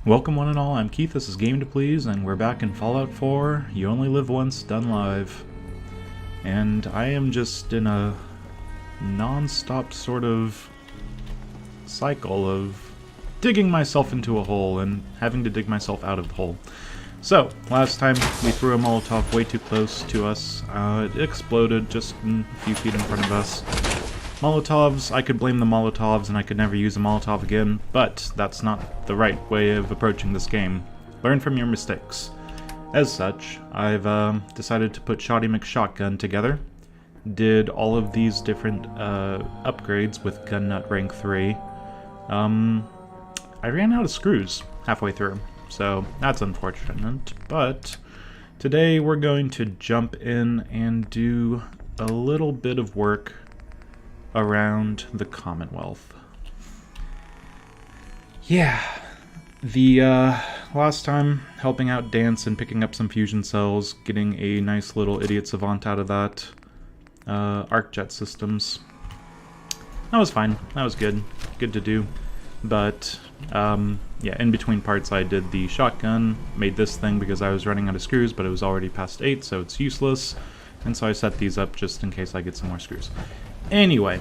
Welcome one and all, I'm Keith, this is Game to Please, and we're back in Fallout 4, You Only Live Once, done live. And I am just in a non-stop sort of cycle of digging myself into a hole and having to dig myself out of the hole. So, last time we threw a Molotov way too close to us. It exploded just a few feet in front of us. Molotovs, I could blame the Molotovs and I could never use a Molotov again, but that's not the right way of approaching this game. Learn from your mistakes. As such, I've decided to put Shoddy McShotgun together. Did all of these different upgrades with Gun Nut Rank 3. I ran out of screws halfway through, so that's unfortunate, but today we're going to jump in and do a little bit of work around the Commonwealth. Yeah, the last time helping out Dance and picking up some fusion cells, getting a nice little idiot savant out of that, arc jet systems. That was fine, that was good to do, but yeah, in between parts I did the shotgun, made this thing because I was running out of screws, but it was already past 8, so it's useless, and so I set these up just in case I get some more screws. Anyway,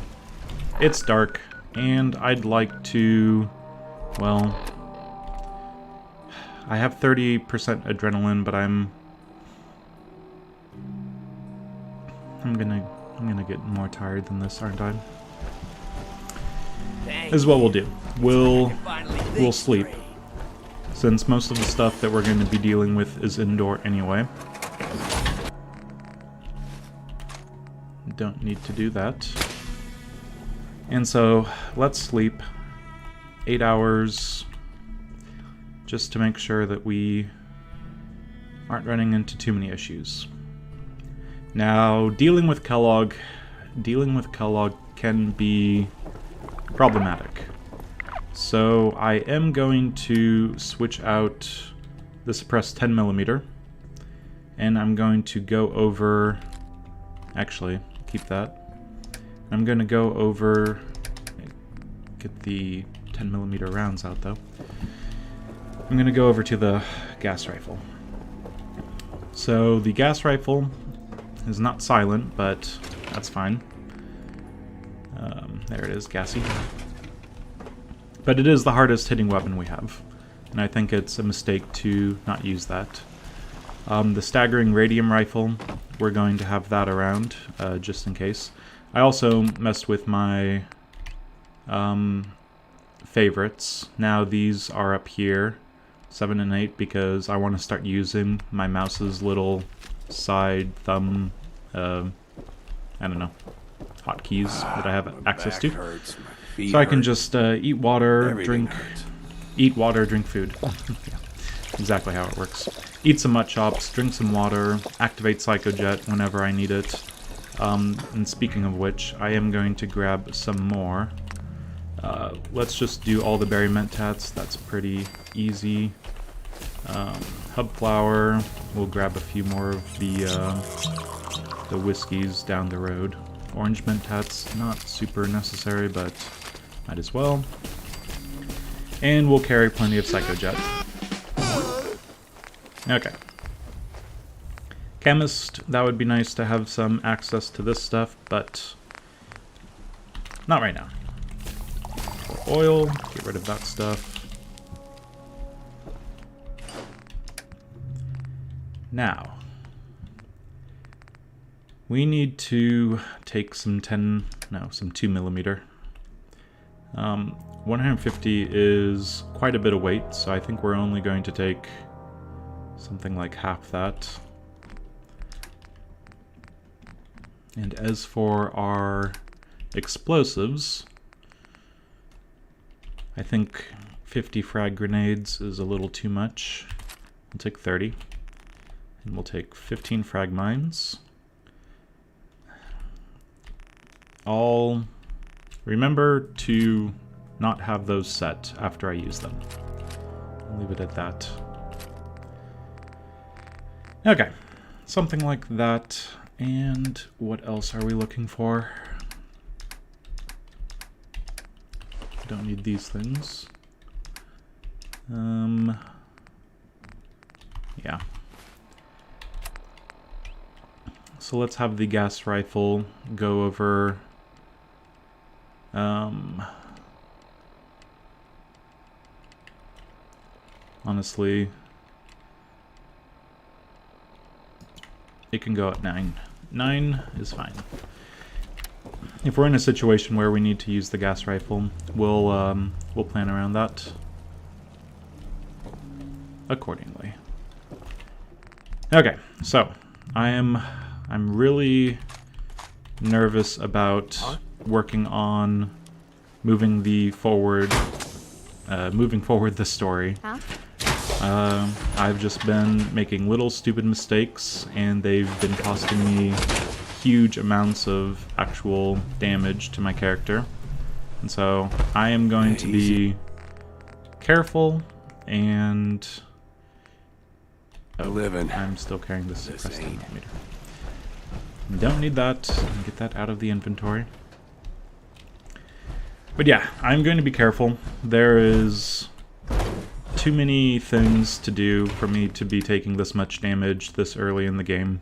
it's dark, and I'd like to, well, I have 30% adrenaline, but I'm gonna get more tired than this, aren't I? This is what we'll do. We'll sleep, since most of the stuff that we're going to be dealing with is indoor anyway. Don't need to do that. And so, let's sleep 8 hours just to make sure that we aren't running into too many issues. Now, dealing with Kellogg can be problematic. So I am going to switch out the suppressed 10mm, and I'm going to go over, actually, keep that. I'm going to go over, get the 10mm rounds out though. I'm going to go over to the gas rifle. So the gas rifle is not silent, but that's fine. There it is, gassy. But it is the hardest hitting weapon we have, and I think it's a mistake to not use that. The staggering radium rifle, we're going to have that around, just in case. I also messed with my favorites. Now these are up here, 7 and 8, because I want to start using my mouse's little side thumb, I don't know, hotkeys that I have access to. So I can just eat water, drink food. Yeah, exactly how it works. Eat some Mutt Chops, drink some water, activate Psychojet whenever I need it. And speaking of which, I am going to grab some more. Let's just do all the berry mentats, that's pretty easy. Hub flower, we'll grab a few more of the whiskeys down the road. Orange mentats, not super necessary, but might as well. And we'll carry plenty of Psychojet. Okay. Chemist, that would be nice to have some access to this stuff, but not right now. For oil, get rid of that stuff. Now, we need to take some 2mm. 150 is quite a bit of weight, so I think we're only going to take something like half that. And as for our explosives, I think 50 frag grenades is a little too much. We'll take 30. And we'll take 15 frag mines. Remember to not have those set after I use them. I'll leave it at that. Okay, something like that. And what else are we looking for? Don't need these things. Yeah. So let's have the gas rifle go over. Honestly, it can go at 9. 9 is fine. If we're in a situation where we need to use the gas rifle, we'll plan around that accordingly. Okay, so I'm really nervous about working on moving forward the story. I've just been making little stupid mistakes, and they've been costing me huge amounts of actual damage to my character. And so I am going to be careful and... Oh, I'm still carrying this suppressed detonator. Don't need that. Get that out of the inventory. But yeah, I'm going to be careful. There is too many things to do for me to be taking this much damage this early in the game.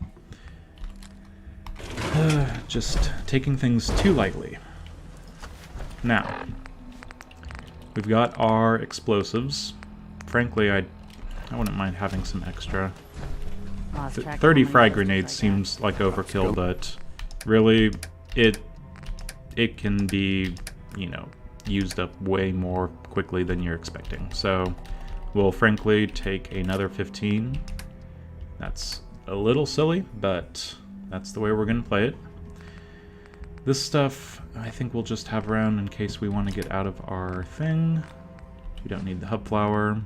Just taking things too lightly. Now, we've got our explosives. Frankly, I wouldn't mind having some extra. 30 frag grenades seems like overkill, but really, it can be, you know, used up way more quickly than you're expecting. So we'll frankly take another 15. That's a little silly, but that's the way we're going to play it. This stuff, I think we'll just have around in case we want to get out of our thing. We don't need the hub flower.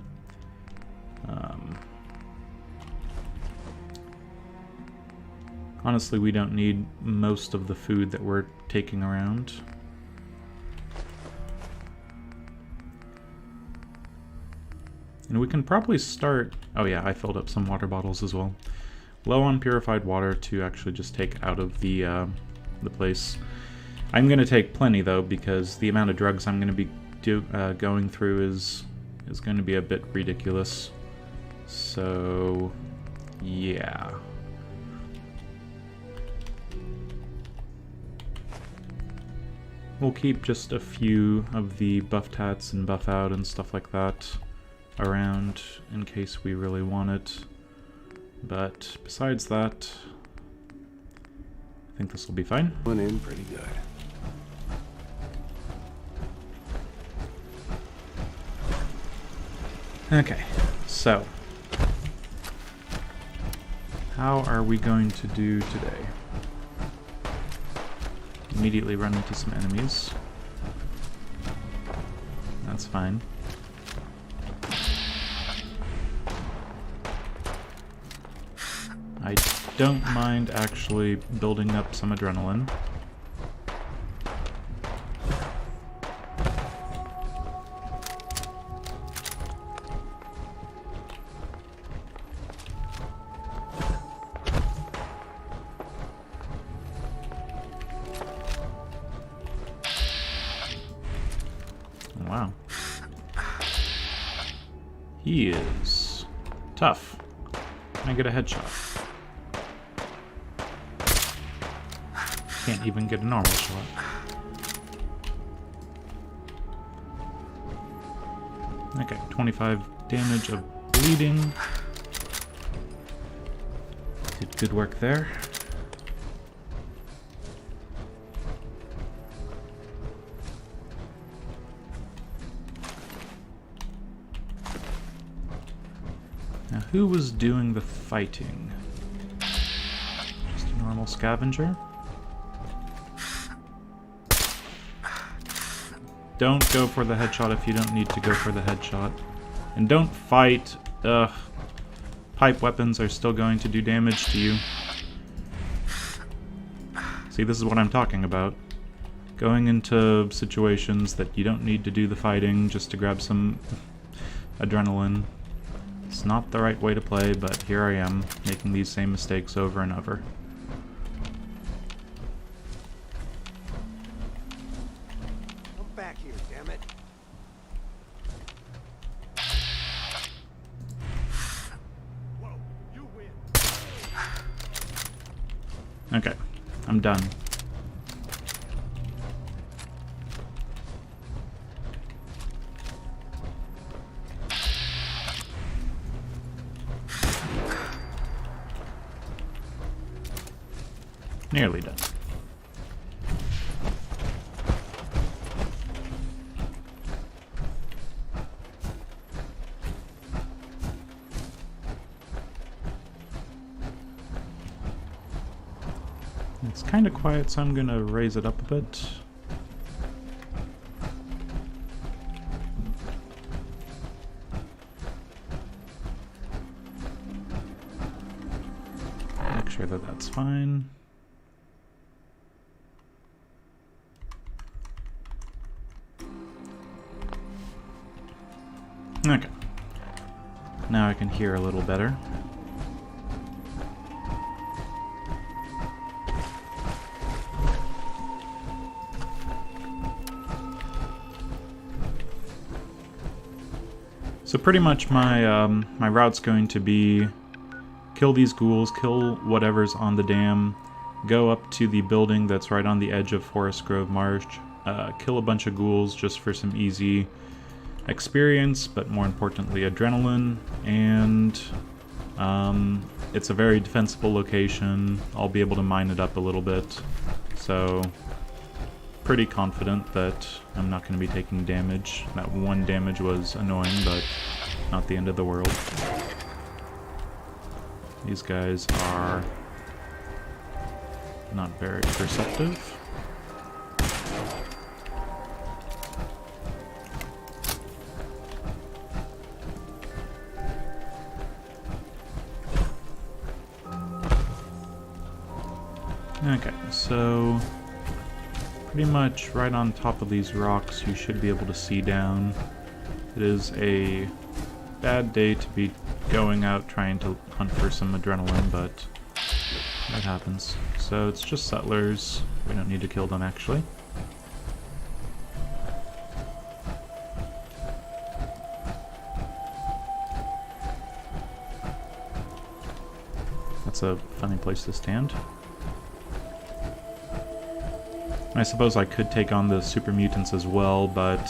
Honestly, we don't need most of the food that we're taking around. And we can probably start... Oh yeah, I filled up some water bottles as well. Low on purified water to actually just take out of the place. I'm going to take plenty though, because the amount of drugs I'm going to be going through is going to be a bit ridiculous. So, yeah. We'll keep just a few of the buff tats and buff out and stuff like that around in case we really want it. But besides that, I think this will be fine. Went in pretty good. Okay, so how are we going to do today? Immediately run into some enemies. That's fine. I don't mind actually building up some adrenaline. Wow. He is tough. Can I get a headshot? Can't even get a normal shot. Okay, 25 damage of bleeding. Did good work there. Now, who was doing the fighting? Just a normal scavenger? Don't go for the headshot if you don't need to go for the headshot. And don't fight. Ugh. Pipe weapons are still going to do damage to you. See, this is what I'm talking about. Going into situations that you don't need to do the fighting just to grab some adrenaline. It's not the right way to play, but here I am, making these same mistakes over and over. Okay, I'm done. Nearly done. It's kind of quiet, so I'm going to raise it up a bit. Make sure that that's fine. Okay. Now I can hear a little better. So pretty much my my route's going to be kill these ghouls, kill whatever's on the dam, go up to the building that's right on the edge of Forest Grove Marsh, kill a bunch of ghouls just for some easy experience, but more importantly adrenaline, and it's a very defensible location. I'll be able to mine it up a little bit, so pretty confident that I'm not going to be taking damage. That one damage was annoying, but not the end of the world. These guys are not very perceptive. Okay, so pretty much right on top of these rocks you should be able to see down. It is a bad day to be going out trying to hunt for some adrenaline, but that happens. So it's just settlers. We don't need to kill them actually. That's a funny place to stand. I suppose I could take on the super mutants as well, but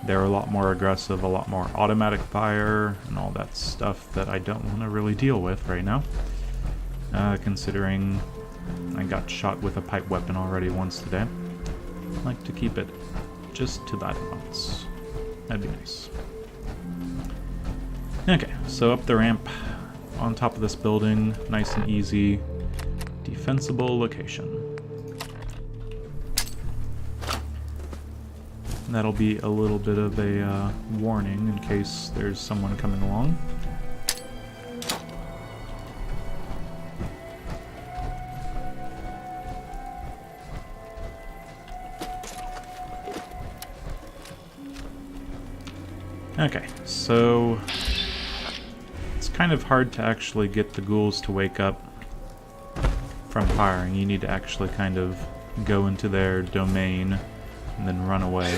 they're a lot more aggressive, a lot more automatic fire, and all that stuff that I don't want to really deal with right now. Considering I got shot with a pipe weapon already once today. I'd like to keep it just to that once. That'd be nice. Okay, so up the ramp, on top of this building, nice and easy, defensible location. That'll be a little bit of a warning in case there's someone coming along. Okay, so it's kind of hard to actually get the ghouls to wake up from firing. You need to actually kind of go into their domain and then run away.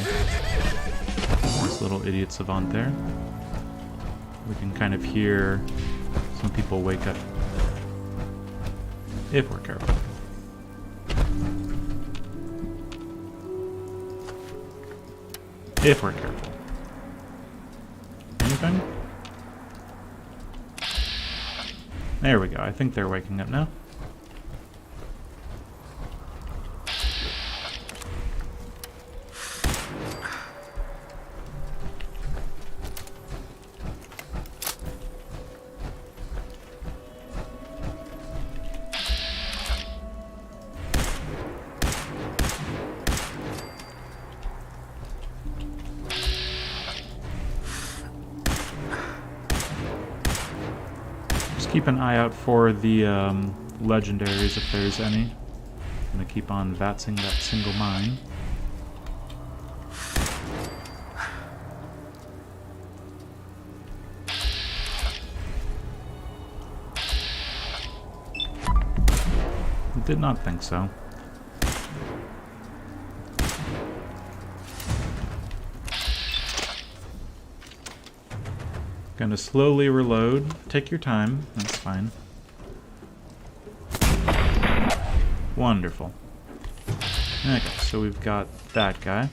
This little idiot savant there. We can kind of hear some people wake up if we're careful. If we're careful. Anything? There we go. I think they're waking up now. Keep an eye out for the legendaries if there's any. I'm gonna keep on vatsing that single mine. Did not think so. Gonna slowly reload. Take your time. That's fine. Wonderful. Okay, so we've got that guy.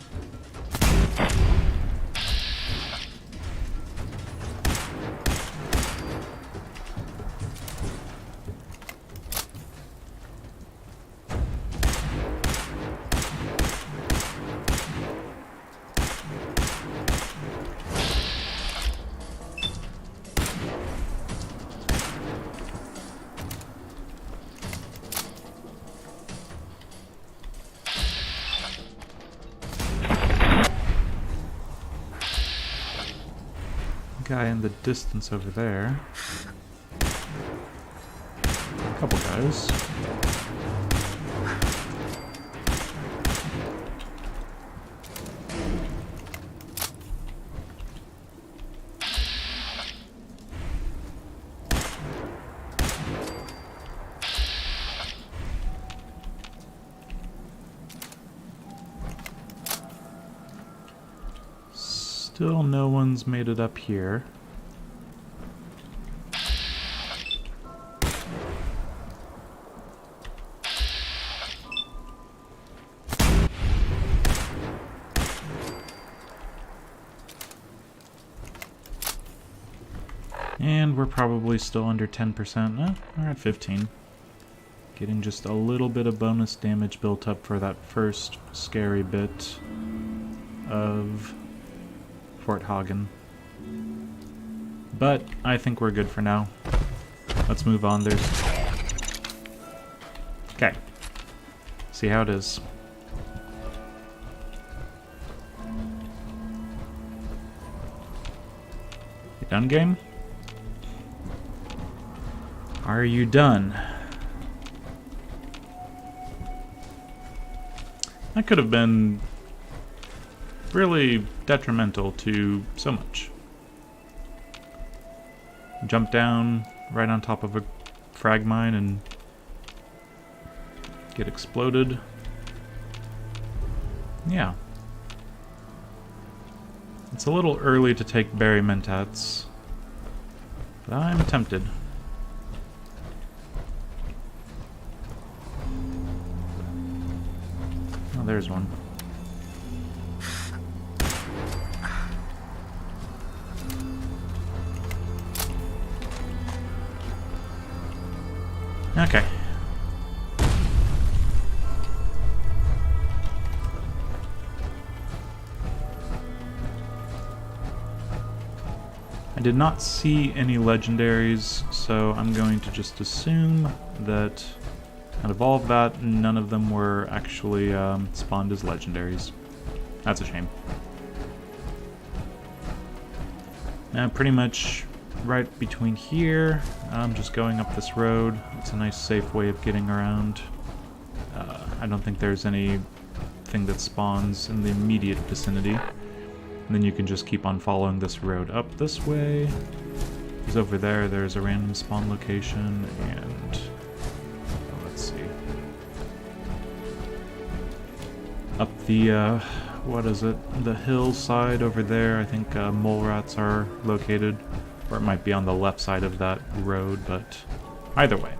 Guy in the distance over there. A couple guys. Still no one's made it up here. And we're probably still under 10%. We're at 15. Getting just a little bit of bonus damage built up for that first scary bit of Fort Hagen. But I think we're good for now. Let's move on. Okay. See how it is. You done, game? Are you done? That could have been really detrimental to so much. Jump down right on top of a frag mine and get exploded. Yeah. It's a little early to take berry mentats, but I'm tempted. Oh, there's one. Okay. I did not see any legendaries, so I'm going to just assume that out of all of that, none of them were actually spawned as legendaries. That's a shame. Now, pretty much right between here, I'm just going up this road. It's a nice, safe way of getting around. I don't think there's anything that spawns in the immediate vicinity. And then you can just keep on following this road up this way. Because over there, there's a random spawn location, and let's see. Up the, what is it? The hillside over there, I think mole rats are located. Or it might be on the left side of that road, but either way.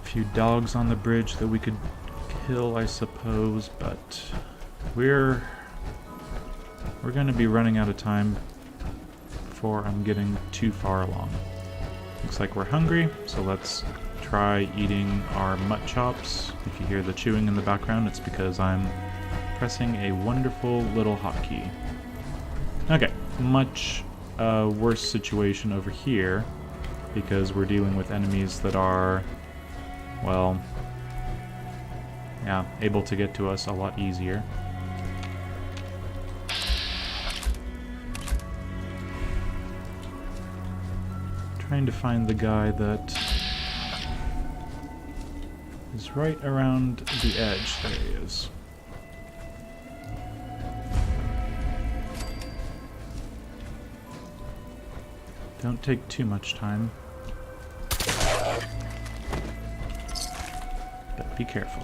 A few dogs on the bridge that we could kill, I suppose, but we're going to be running out of time before I'm getting too far along. Looks like we're hungry, so let's try eating our mutt chops. If you hear the chewing in the background, it's because I'm pressing a wonderful little hotkey. Okay, much worse situation over here, because we're dealing with enemies that are, well, yeah, able to get to us a lot easier. Trying to find the guy that is right around the edge. There he is. Don't take too much time. But be careful.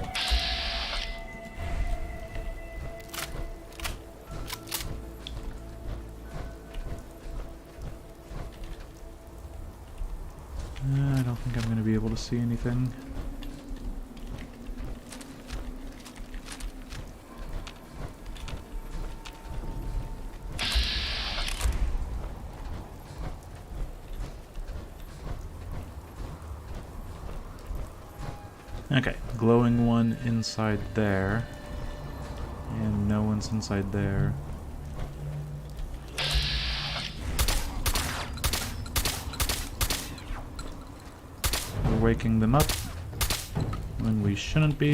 see anything? Okay, glowing one inside there. And no one's inside there. We're waking them up when we shouldn't be.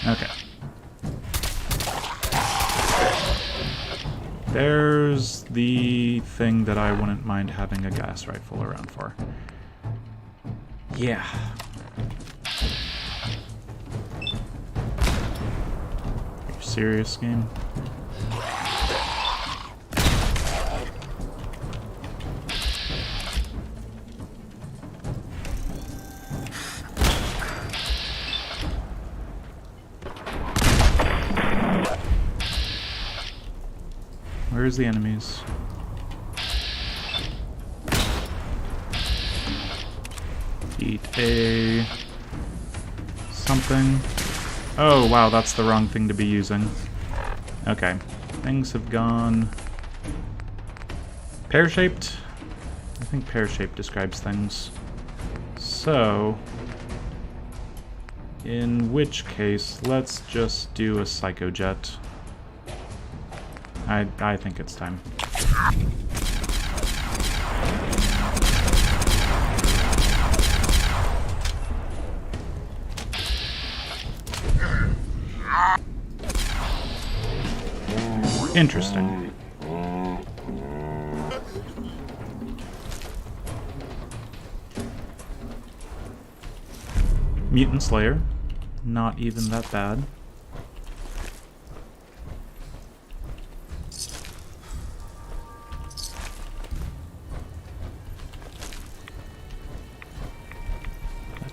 Okay. There's the thing that I wouldn't mind having a gas rifle around for. Yeah. Are you serious, game? Where's the enemies? Eat a... something. Oh, wow, that's the wrong thing to be using. Okay. Things have gone... pear-shaped? I think pear-shaped describes things. So... in which case, let's just do a psychojet. I think it's time. Interesting. Mutant Slayer. Not even that bad.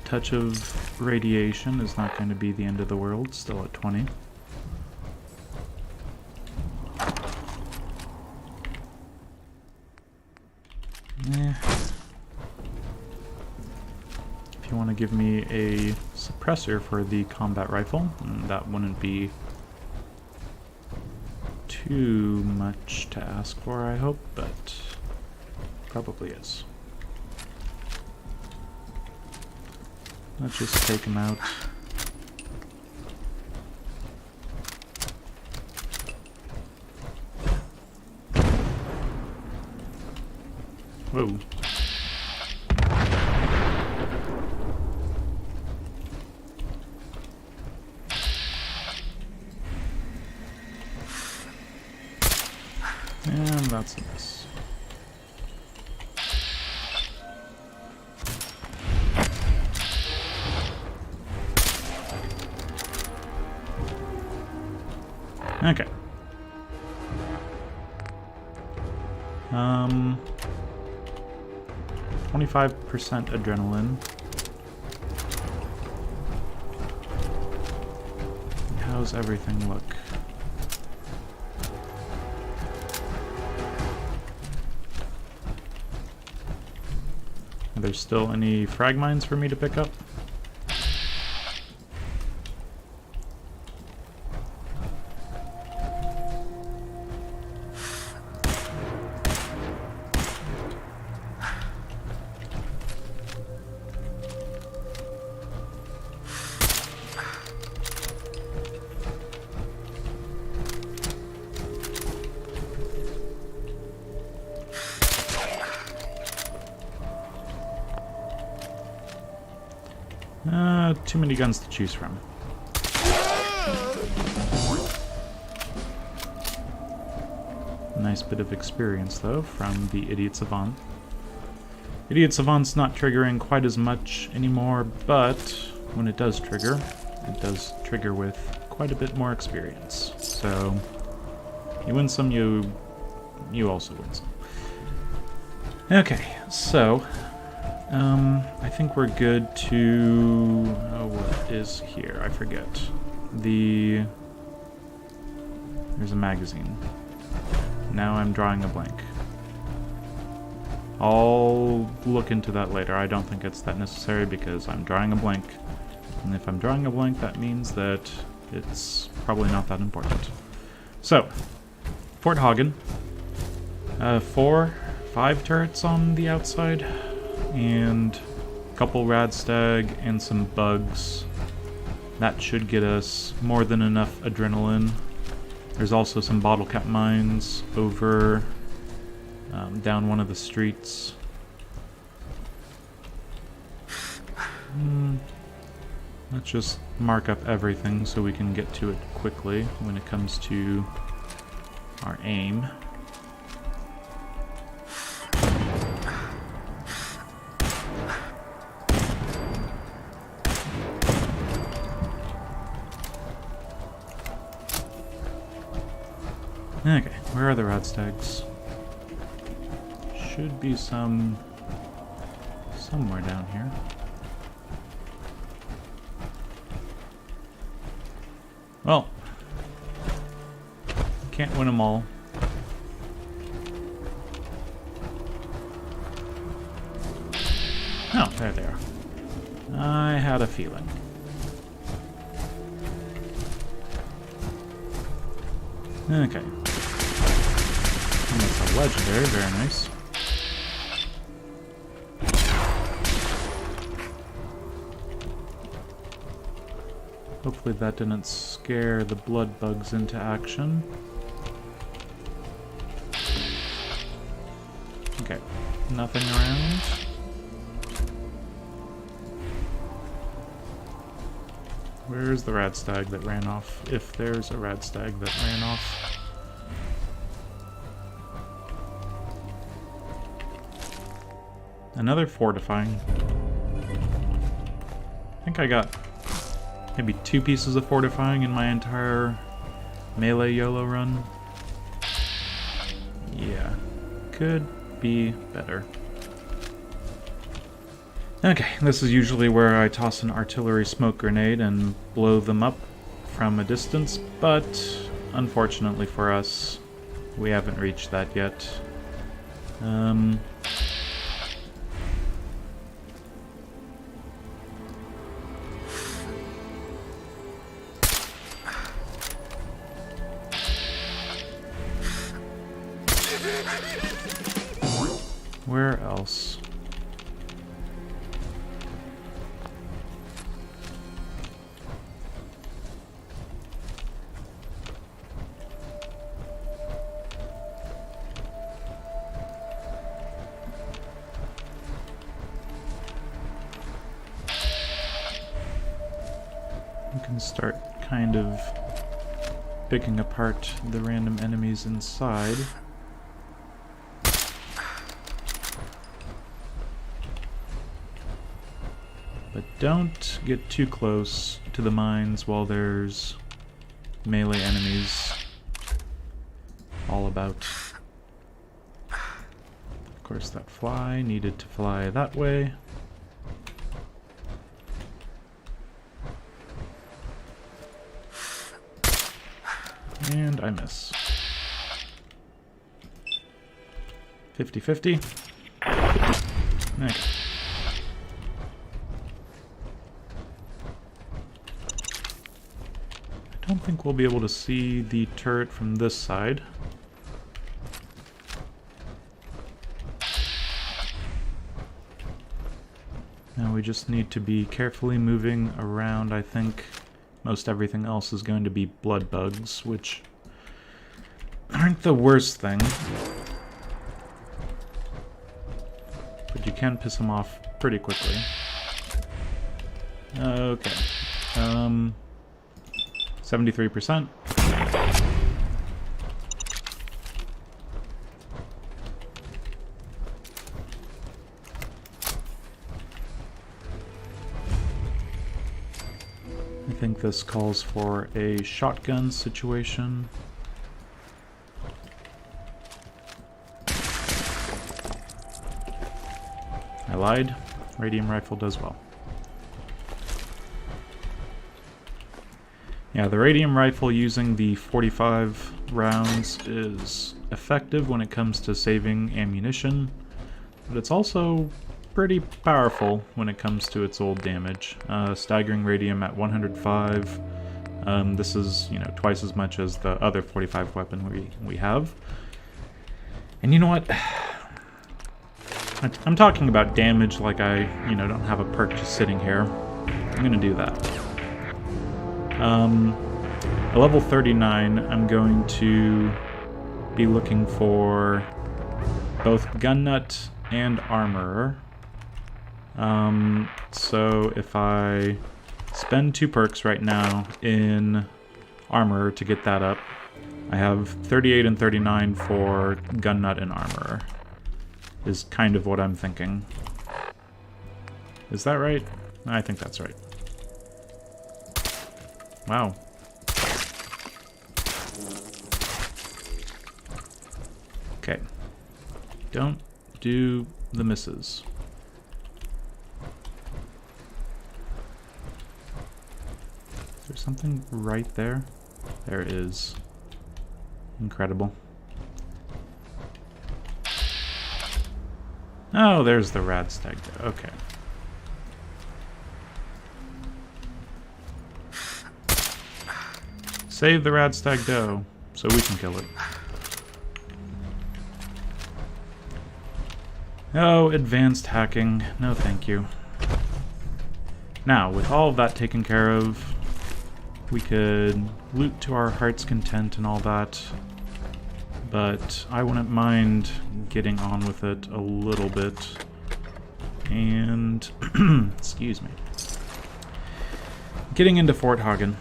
Touch of radiation is not going to be the end of the world, still at 20. If you want to give me a suppressor for the combat rifle, that wouldn't be too much to ask for, I hope, but probably is. Let's just take him out. Whoa. And that's a miss. Okay. 25% adrenaline. How's everything look? Are there still any frag mines for me to pick up? Too many guns to choose from. Nice bit of experience, though, from the Idiot Savant. Idiot Savant's not triggering quite as much anymore, but when it does trigger with quite a bit more experience. So, you win some, you also win some. Okay, so... I think we're good to... oh, what is here? I forget. There's a magazine. Now I'm drawing a blank. I'll look into that later. I don't think it's that necessary because I'm drawing a blank. And if I'm drawing a blank, that means that it's probably not that important. So, Fort Hagen. 5 turrets on the outside. And a couple radstag and some bugs. That should get us more than enough adrenaline. There's also some bottle cap mines over down one of the streets. Let's just mark up everything so we can get to it quickly when it comes to our aim. Okay, where are the radstags? Should be somewhere down here. Well, can't win them all. Oh, there they are. I had a feeling. Okay. And that's a legendary, very nice. Hopefully that didn't scare the blood bugs into action. Okay, nothing around. Where's the radstag that ran off? If there's a radstag that ran off. Another fortifying. I think I got maybe 2 pieces of fortifying in my entire melee YOLO run. Yeah, could be better. Okay, this is usually where I toss an artillery smoke grenade and blow them up from a distance, but unfortunately for us, we haven't reached that yet. Where else? We can start kind of picking apart the random enemies inside. But don't get too close to the mines while there's melee enemies all about. Of course, that fly needed to fly that way. And I miss. 50-50. Okay. I don't think we'll be able to see the turret from this side. Now we just need to be carefully moving around. I think most everything else is going to be blood bugs, which aren't the worst thing. But you can piss them off pretty quickly. Okay. 73%. I think this calls for a shotgun situation. I lied. Radium rifle does well. Yeah, the radium rifle using the 45 rounds is effective when it comes to saving ammunition. but it's also pretty powerful when it comes to its old damage. Staggering radium at 105. This is, you know, twice as much as the other 45 weapon we have. And you know what? I'm talking about damage like I, you know, don't have a perk just sitting here. I'm gonna do that. At level 39, I'm going to be looking for both gun nut and armorer. So if I spend 2 perks right now in armorer to get that up, I have 38 and 39 for gun nut and armorer, is kind of what I'm thinking. Is that right? I think that's right. Wow. Okay. Don't do the misses. Is there something right there? There is. Incredible. Oh, there's the rad stag. Okay. Save the rad stag doe so we can kill it. Oh, advanced hacking. No, thank you. Now, with all of that taken care of, we could loot to our heart's content and all that, but I wouldn't mind getting on with it a little bit. And, excuse me. Getting into Fort Hagen.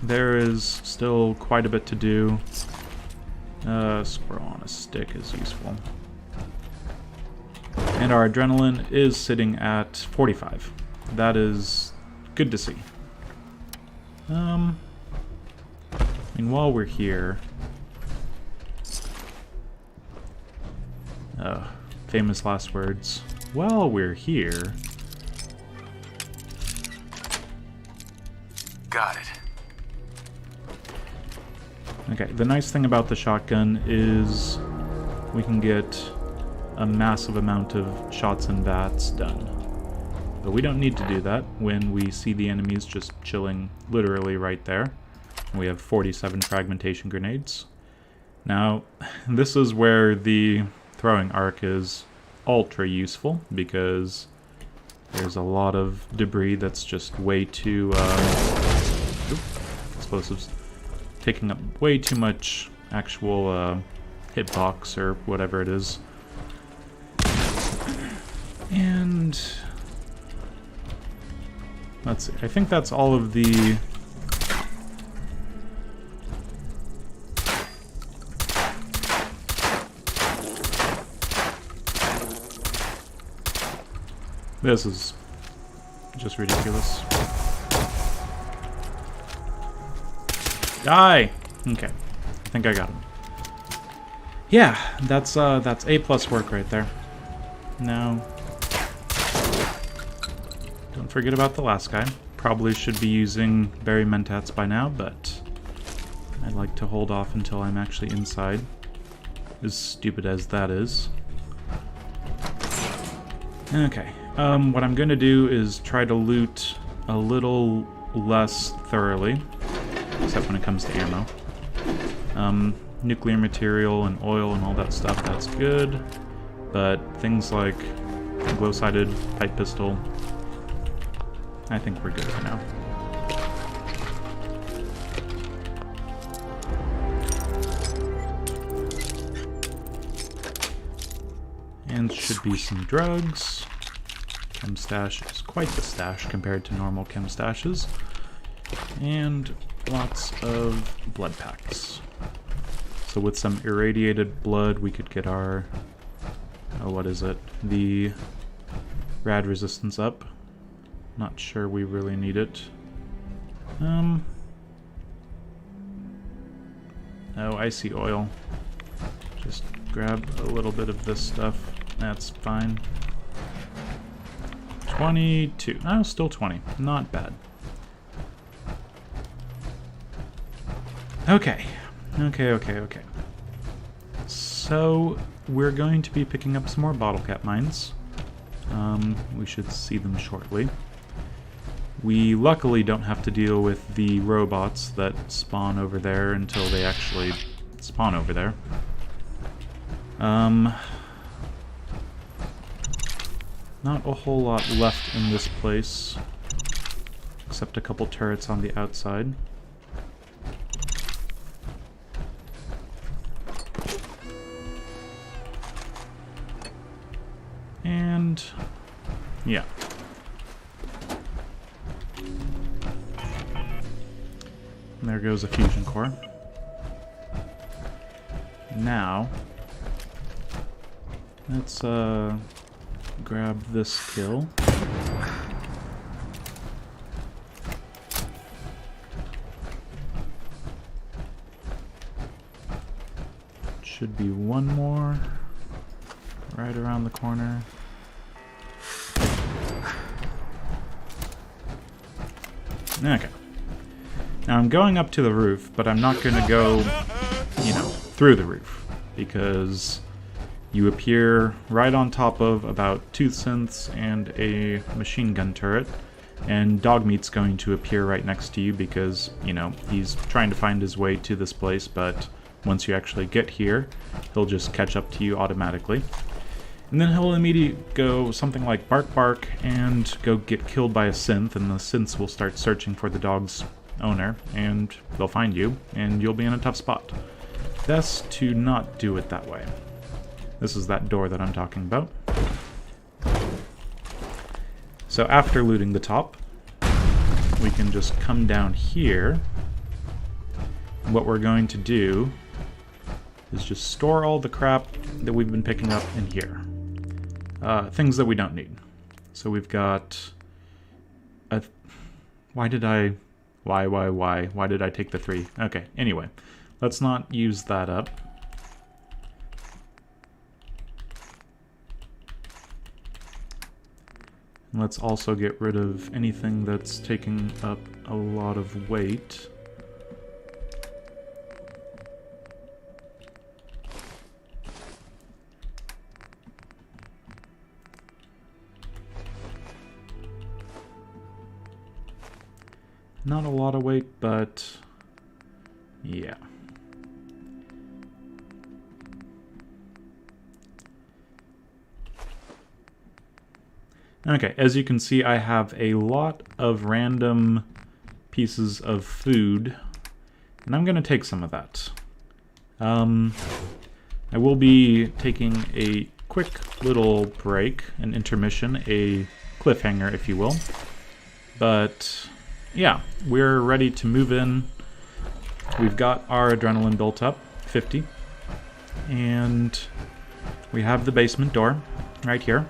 There is still quite a bit to do. Squirrel on a stick is useful. And our adrenaline is sitting at 45. That is good to see. I mean, while we're here... famous last words. While we're here... Got it. Okay, the nice thing about the shotgun is we can get a massive amount of shots and bats done. But we don't need to do that when we see the enemies just chilling literally right there. We have 47 fragmentation grenades. Now, this is where the throwing arc is ultra useful, because there's a lot of debris that's just way too... explosives. Taking up way too much actual hitbox or whatever it is. And... let's see, I think that's all of the... This is just ridiculous. Die! Okay, I think I got him. Yeah, that's A+ work right there. Now, don't forget about the last guy. Probably should be using berry mentats by now, but I'd like to hold off until I'm actually inside. As stupid as that is. Okay, what I'm going to do is try to loot a little less thoroughly, except when it comes to ammo. Nuclear material and oil and all that stuff, that's good. But things like glow-sighted pipe pistol, I think we're good for now. And should be some drugs. Chem stash is quite the stash compared to normal chem stashes. And lots of blood packs. So with some irradiated blood, we could get our... oh, what is it? The rad resistance up. Not sure we really need it. Oh, icy oil. Just grab a little bit of this stuff. That's fine. 22. Oh, still 20. Not bad. Okay. Okay. So we're going to be picking up some more bottle cap mines. We should see them shortly. We luckily don't have to deal with the robots that spawn over there until they actually spawn over there. Not a whole lot left in this place, except a couple turrets on the outside. And yeah. And there goes a fusion core. Now, let's grab this kill. Should be one more right around the corner. Okay. Now I'm going up to the roof, but I'm not going to go, you know, through the roof, because you appear right on top of about 2 synths and a machine gun turret, and Dogmeat's going to appear right next to you because, you know, he's trying to find his way to this place, but once you actually get here, he'll just catch up to you automatically. And then he'll immediately go something like bark bark and go get killed by a synth, and the synths will start searching for the dog's owner, and they'll find you, and you'll be in a tough spot. Best to not do it that way. This is that door that I'm talking about. So after looting the top, we can just come down here. What we're going to do is just store all the crap that we've been picking up in here. Things that we don't need. So we've got a... Why did I take the 3? Okay, anyway. Let's not use that up. Let's also get rid of anything that's taking up a lot of weight. Not a lot of weight, but yeah. Okay, as you can see, I have a lot of random pieces of food, and I'm going to take some of that. I will be taking a quick little break, an intermission, a cliffhanger, if you will. But yeah, we're ready to move in. We've got our adrenaline built up, 50. And we have the basement door right here.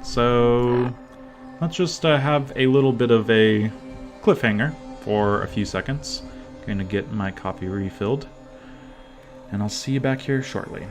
So let's just have a little bit of a cliffhanger for a few seconds. Gonna get my copy refilled. And I'll see you back here shortly.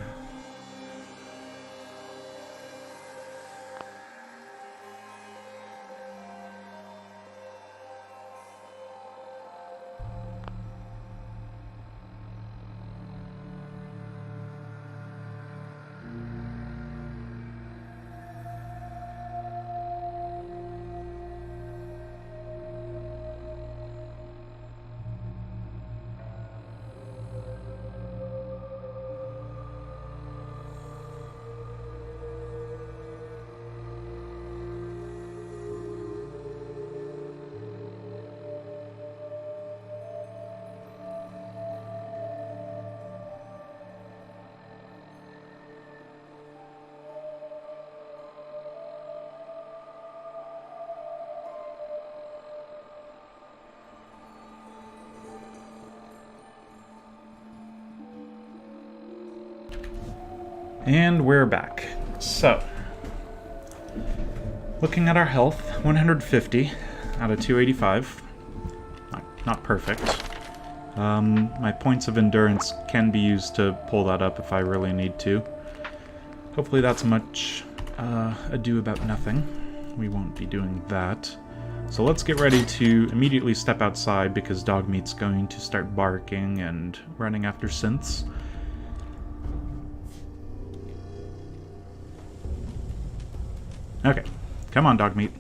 And we're back. So, looking at our health, 150 out of 285. Not perfect. My points of endurance can be used to pull that up if I really need to. Hopefully that's much ado about nothing. We won't be doing that. So let's get ready to immediately step outside because Dogmeat's going to start barking and running after synths. Okay. Come on, dog meat.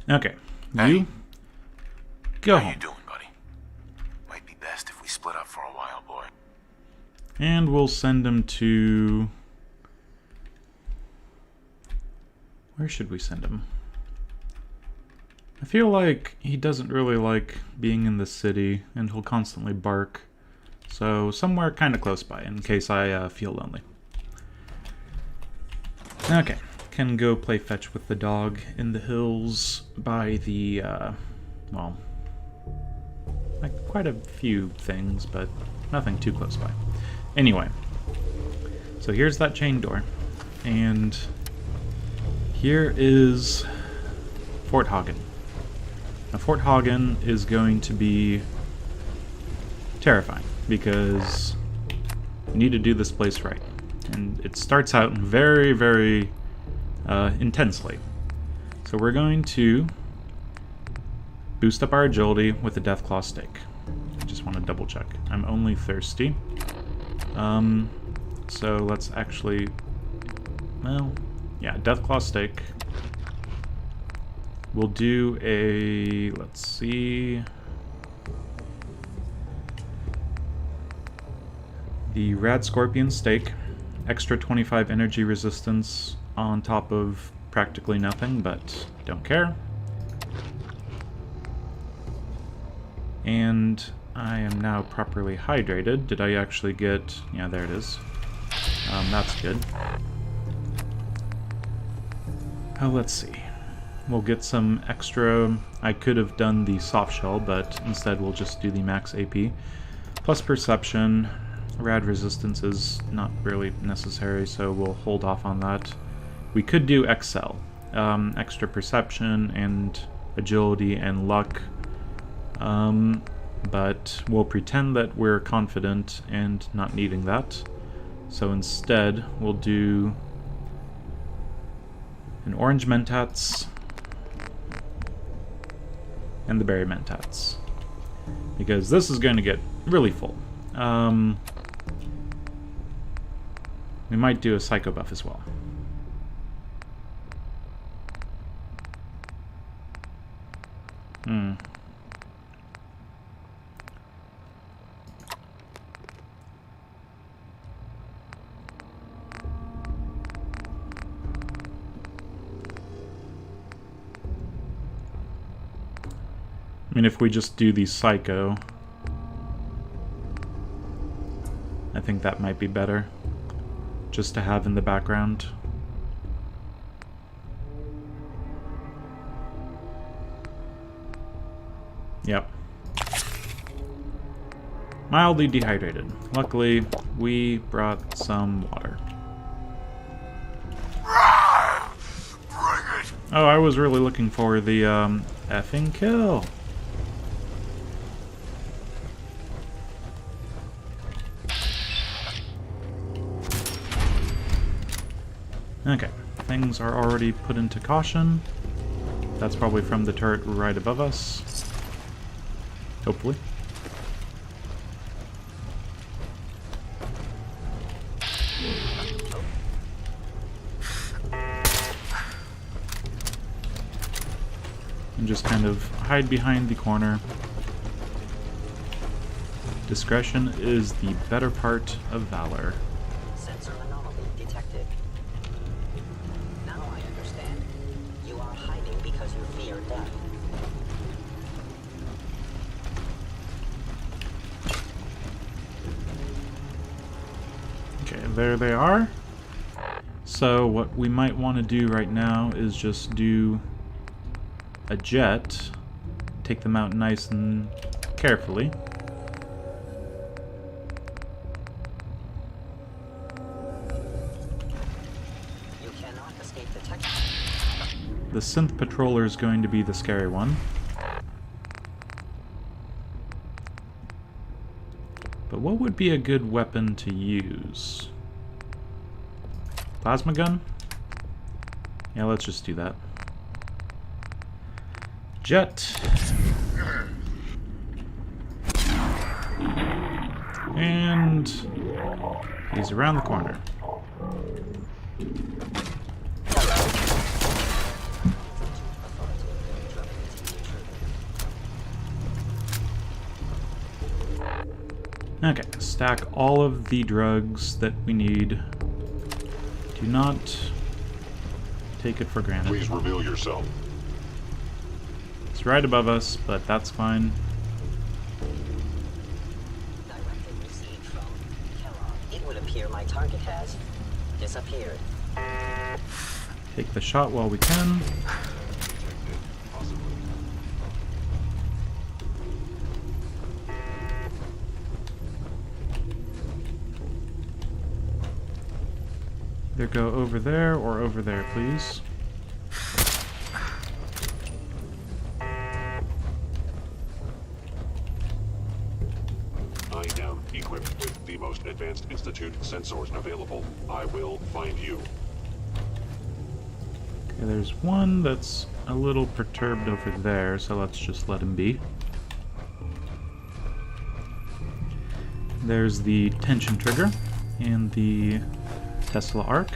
Okay. Hey. You go How home. you doing, buddy? Might be best if we split up for a while, boy. And we'll send him to... Where should we send him? I feel like he doesn't really like being in the city, and he'll constantly bark. So somewhere kind of close by, in case I feel lonely. Okay, can go play fetch with the dog in the hills by the, well, like quite a few things, but nothing too close by. Anyway, so here's that chain door, and here is Fort Hagen. Now, Fort Hagen is going to be terrifying, because you need to do this place right. And it starts out very, very intensely. So we're going to boost up our agility with the Deathclaw Stake. I just want to double check. I'm only thirsty. So let's actually... Well, yeah, Deathclaw Stake. We'll do a... Let's see... The Rad Scorpion Stake. Extra 25 energy resistance on top of practically nothing, but don't care. And I am now properly hydrated. Did I actually get... Yeah, there it is. That's good. Oh, let's see. We'll get some extra... I could have done the soft shell, but instead we'll just do the max AP. Plus perception. Rad resistance is not really necessary, so we'll hold off on that. We could do Excel. Extra perception and agility and luck. But we'll pretend that we're confident and not needing that. So instead, we'll do an orange mentats and the berry mentats. Because this is going to get really full. We might do a psycho buff as well. I mean, if we just do the psycho, I think that might be better. Just to have in the background. Yep. Mildly dehydrated. Luckily, we brought some water. Bring it! Oh, I was really looking for the effing kill. Okay, things are already put into caution. That's probably from the turret right above us. Hopefully. And just kind of hide behind the corner. Discretion is the better part of valor. Sensor anomaly detected. Now I understand. You are hiding because you fear death. Okay, there they are. So what we might want to do right now is just do a jet. Take them out nice and carefully. You cannot escape detection. The synth patroller is going to be the scary one. But what would be a good weapon to use? Plasma gun? Yeah, let's just do that. jet. And he's around the corner. Okay, stack all of the drugs that we need. Do not take it for granted. Please reveal yourself. It's right above us, but that's fine. Directive received from Kellogg. It would appear my target has disappeared. Take the shot while we can. Either go over there or over there, please. I am equipped with the most advanced Institute sensors available. I will find you. Okay, there's one that's a little perturbed over there, so let's just let him be. There's the tension trigger and the Tesla arc.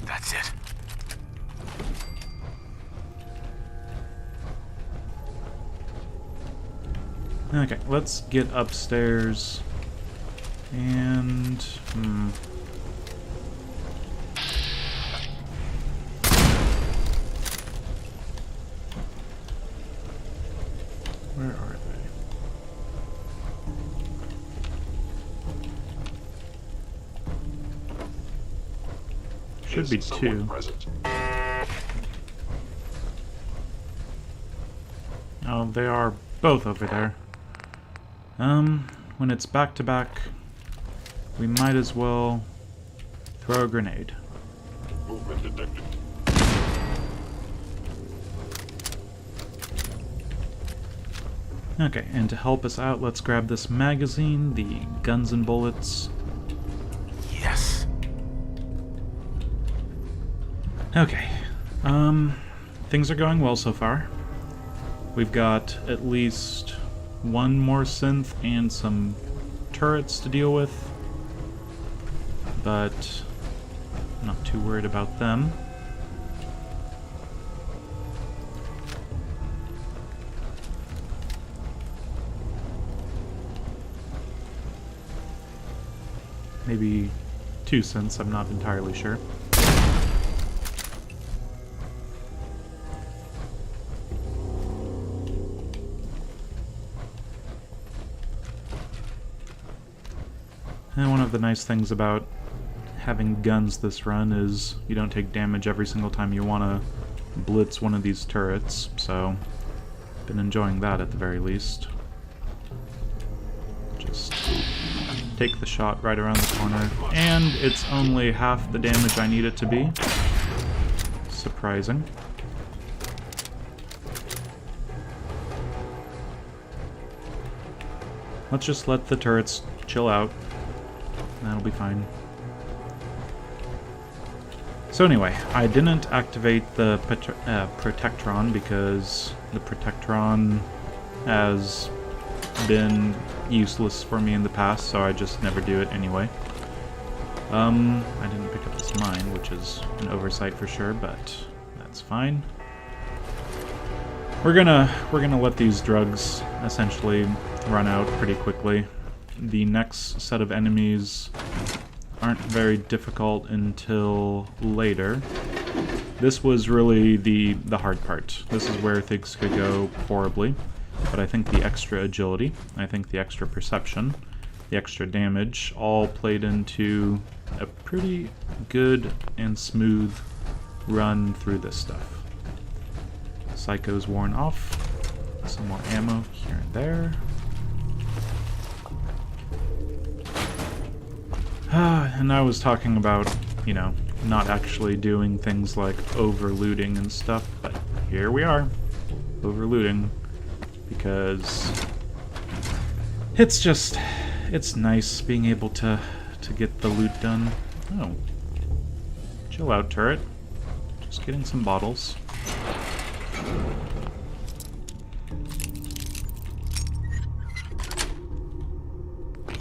That's it. Okay, let's get upstairs and where are they? Should be Is someone two. present? Oh, they are both over there. When it's back to back, we might as well throw a grenade. Movement detected. Okay, and to help us out, let's grab this magazine, the guns and bullets. Yes. Okay, things are going well so far. We've got at least one more synth and some turrets to deal with, but I'm not too worried about them. Maybe two synths, I'm not entirely sure. And one of the nice things about having guns this run is you don't take damage every single time you want to blitz one of these turrets, so been enjoying that at the very least. Just take the shot right around the corner, and it's only half the damage I need it to be. Surprising. Let's just let the turrets chill out. That'll be fine. So anyway, I didn't activate the Protectron because the Protectron has been useless for me in the past, so I just never do it anyway. I didn't pick up this mine, which is an oversight for sure, but that's fine. We're gonna let these drugs essentially run out pretty quickly. The next set of enemies aren't very difficult until later. This was really the hard part. This is where things could go horribly, but I think the extra agility, I think the extra perception, the extra damage all played into a pretty good and smooth run through this stuff. Psycho's worn off. Some more ammo here and there. And I was talking about, you know, not actually doing things like over-looting and stuff, but here we are, over-looting, because it's just it's nice being able to get the loot done. Oh. Chill out, turret. Just getting some bottles.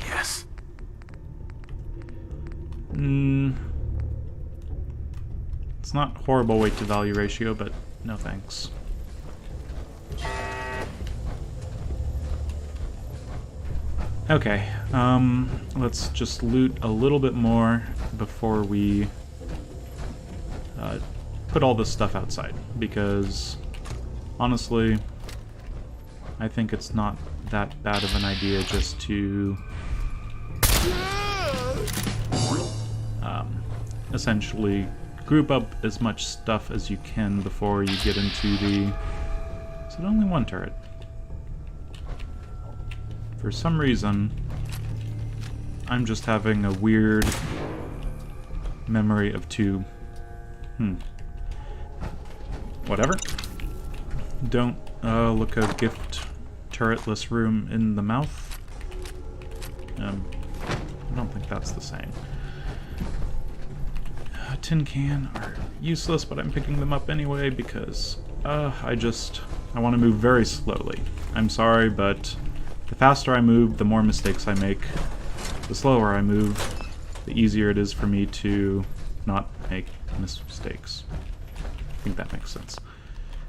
Yes. It's not horrible weight to value ratio, but no thanks. Okay, let's just loot a little bit more before we put all this stuff outside, because honestly, I think it's not that bad of an idea just to essentially group up as much stuff as you can before you get into the... Is it only one turret? For some reason, I'm just having a weird memory of two. Whatever. Don't look a gift turretless room in the mouth. I don't think that's the same. Tin can are useless, but I'm picking them up anyway because I want to move very slowly. I'm sorry, but the faster I move, the more mistakes I make. The slower I move, the easier it is for me to not make mistakes. I think that makes sense.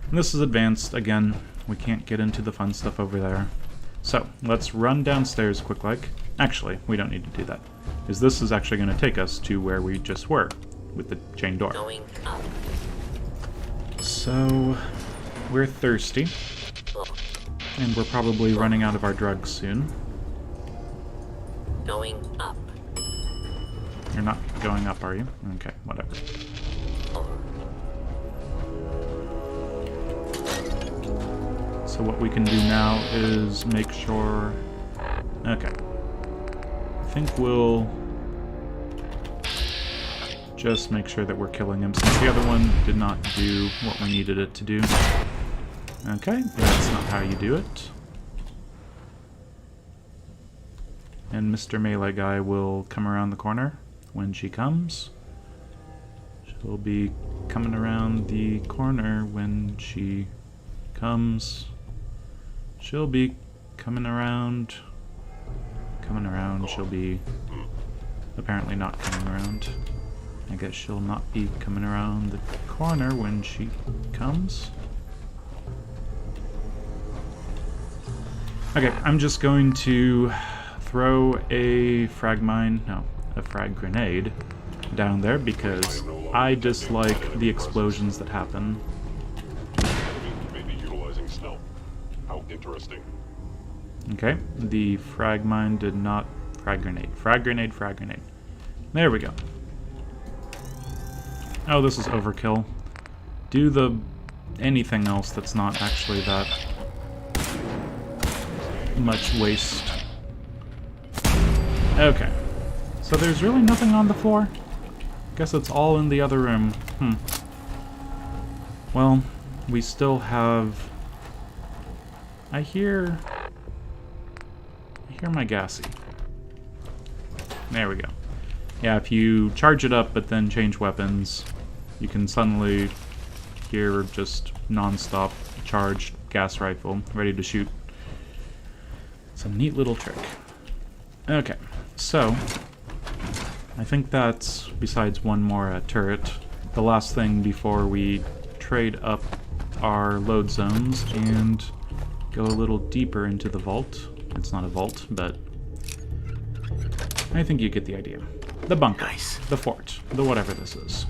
And this is advanced. Again, we can't get into the fun stuff over there. So, let's run downstairs quick-like. Actually, we don't need to do that, because this is actually going to take us to where we just were, with the chain door. Going up. So, we're thirsty, and we're probably running out of our drugs soon. Going up. You're not going up, are you? Okay, whatever. So what we can do now is make sure... Okay. I think we'll just make sure that we're killing him, since the other one did not do what we needed it to do. Okay, that's not how you do it. And Mr. Melee Guy will come around the corner when she comes. She'll be coming around the corner when she comes. She'll be coming around. She'll be apparently not coming around. I guess she'll not be coming around the corner when she comes. Okay, I'm just going to throw a frag grenade down there because I dislike the explosions that happen. Maybe utilizing stealth. How interesting. Okay, the frag mine did not... Frag grenade. Frag grenade, frag grenade. There we go. Oh, this is overkill. Do the... anything else that's not actually that much waste. Okay. So there's really nothing on the floor? Guess it's all in the other room. Well, we still have... I hear my gassy. There we go. Yeah, if you charge it up but then change weapons, you can suddenly hear just non-stop charged gas rifle ready to shoot. It's a neat little trick. Okay, so I think that's, besides one more turret, the last thing before we trade up our load zones and go a little deeper into the vault. It's not a vault, but I think you get the idea. The bunker, Nice. the fort, the whatever this is.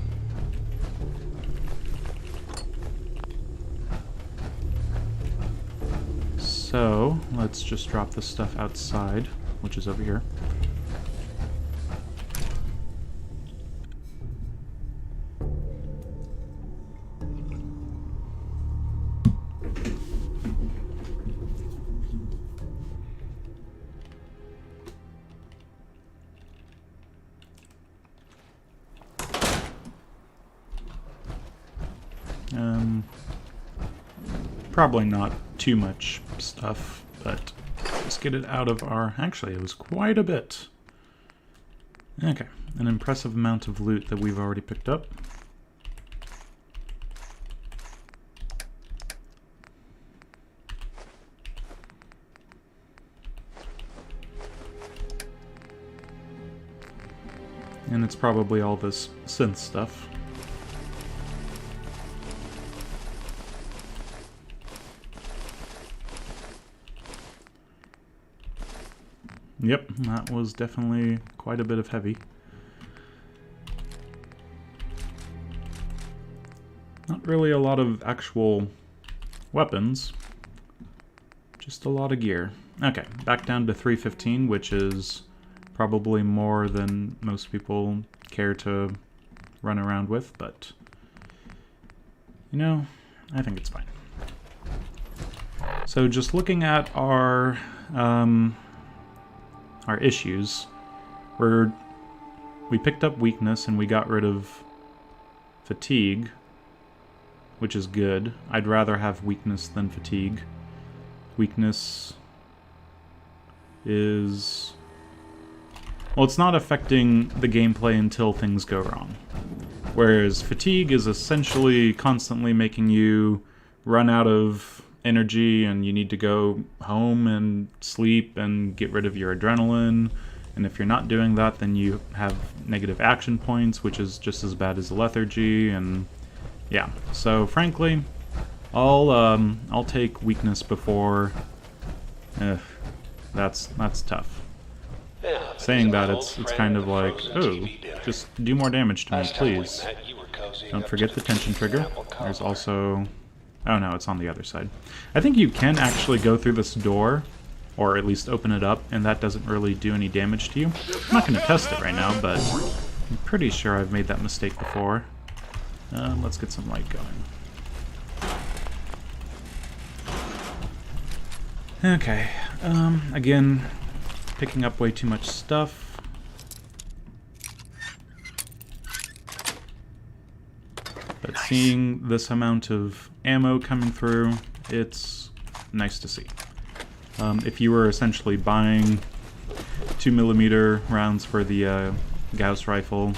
So, let's just drop this stuff outside, which is over here. Probably not too much stuff, but Let's get it out of our... Actually, it was quite a bit. Okay, an impressive amount of loot that we've already picked up. And it's probably all this synth stuff. Yep, that was definitely quite a bit of heavy. Not really a lot of actual weapons, just a lot of gear. Okay, back down to 315, which is probably more than most people care to run around with, but you know, I think it's fine. So just looking at our issues, we picked up weakness and we got rid of fatigue, which is good. I'd rather have weakness than fatigue. Weakness is... well, it's not affecting the gameplay until things go wrong. Whereas fatigue is essentially constantly making you run out of energy and you need to go home and sleep and get rid of your adrenaline. And if you're not doing that, then you have negative action points, which is just as bad as lethargy. And yeah, so frankly, I'll take weakness before. That's tough. Yeah, Saying that, it's kind of like, oh, just do more damage to me, please. Don't forget the tension trigger. There's also... oh no, it's on the other side. I think you can actually go through this door, or at least open it up, and that doesn't really do any damage to you. I'm not going to test it right now, but I'm pretty sure I've made that mistake before. Let's get some light going. Okay, again, picking up way too much stuff. But nice. Seeing this amount of ammo coming through, it's nice to see. If you were essentially buying 2mm rounds for the Gauss rifle,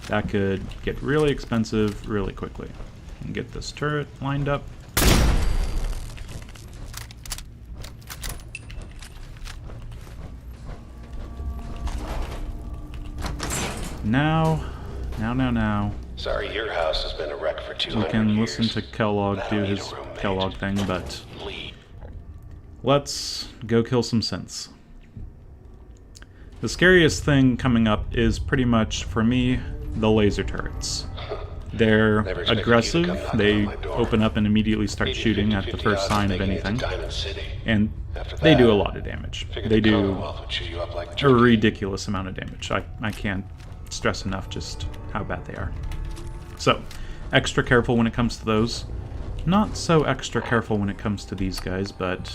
that could get really expensive really quickly. And get this turret lined up. Now. Sorry, your house has been a wreck for 200 years. We can listen to Kellogg do his Kellogg thing, but let's go kill some synths. The scariest thing coming up is pretty much, for me, the laser turrets. They're aggressive, they open up and immediately start shooting at the first sign of anything, and they do a lot of damage. They do a ridiculous amount of damage. I can't stress enough just how bad they are. So, extra careful when it comes to those. Not so extra careful when it comes to these guys, but,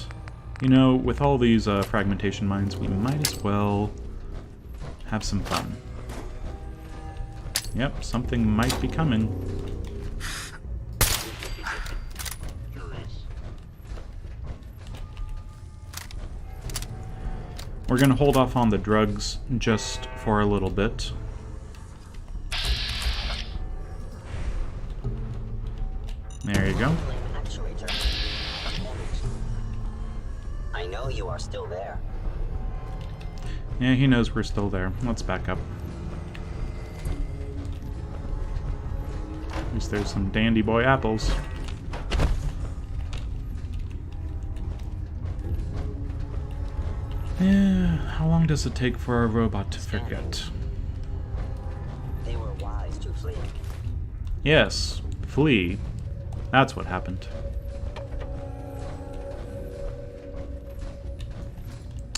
you know, with all these fragmentation mines, we might as well have some fun. Yep, something might be coming. We're gonna hold off on the drugs just for a little bit. There you go. I know you are still there. Yeah, he knows we're still there. Let's back up. At least there's some dandy boy apples. Yeah, how long does it take for a robot to forget? They were wise to flee. Yes, flee. That's what happened.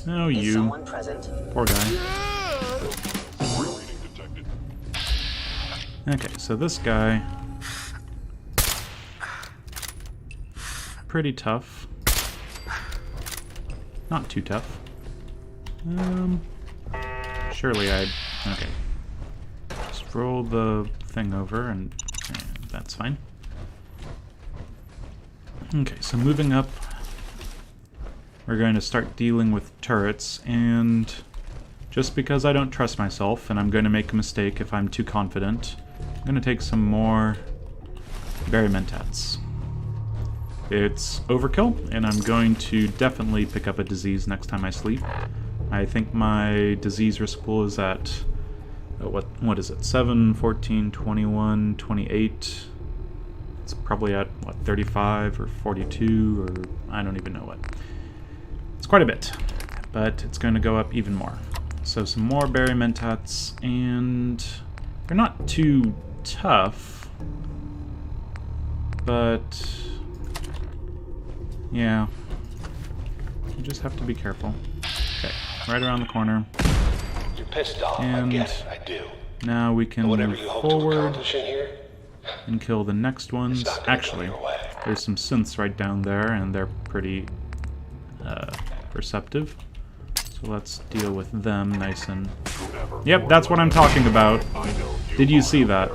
Oh, Is you. someone present? Poor guy. Okay, so this guy... pretty tough. Not too tough. Surely I'd... okay. Just roll the thing over and that's fine. Okay, so moving up. we're going to start dealing with turrets, and just because I don't trust myself, and I'm going to make a mistake if I'm too confident, I'm going to take some more berry mentats. It's overkill, and I'm going to definitely pick up a disease next time I sleep. I think my disease risk pool is at, what is it, 7, 14, 21, 28. It's probably at, what, 35 or 42, or I don't even know what. It's quite a bit, but it's going to go up even more. So some more berry mentats, and they're not too tough, but yeah, you just have to be careful. Okay, right around the corner. You're pissed off, And I guess. I do. now we can Whatever move you hope to forward accomplish in here, and kill the next ones. it's not gonna Actually, go your way. there's some synths right down there, and they're pretty perceptive. So let's deal with them nice and... Yep, that's what I'm talking about. Did you see that?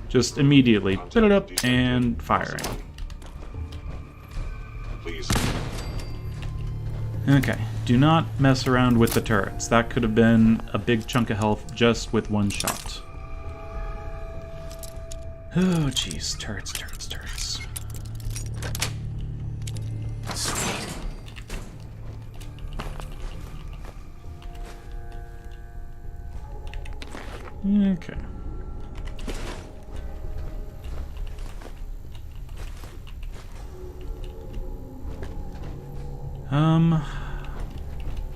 Just immediately put it up and firing. Please. Okay, do not mess around with the turrets. That could have been a big chunk of health just with one shot. Oh, jeez. Turrets, turrets, turrets. Sweet. Okay.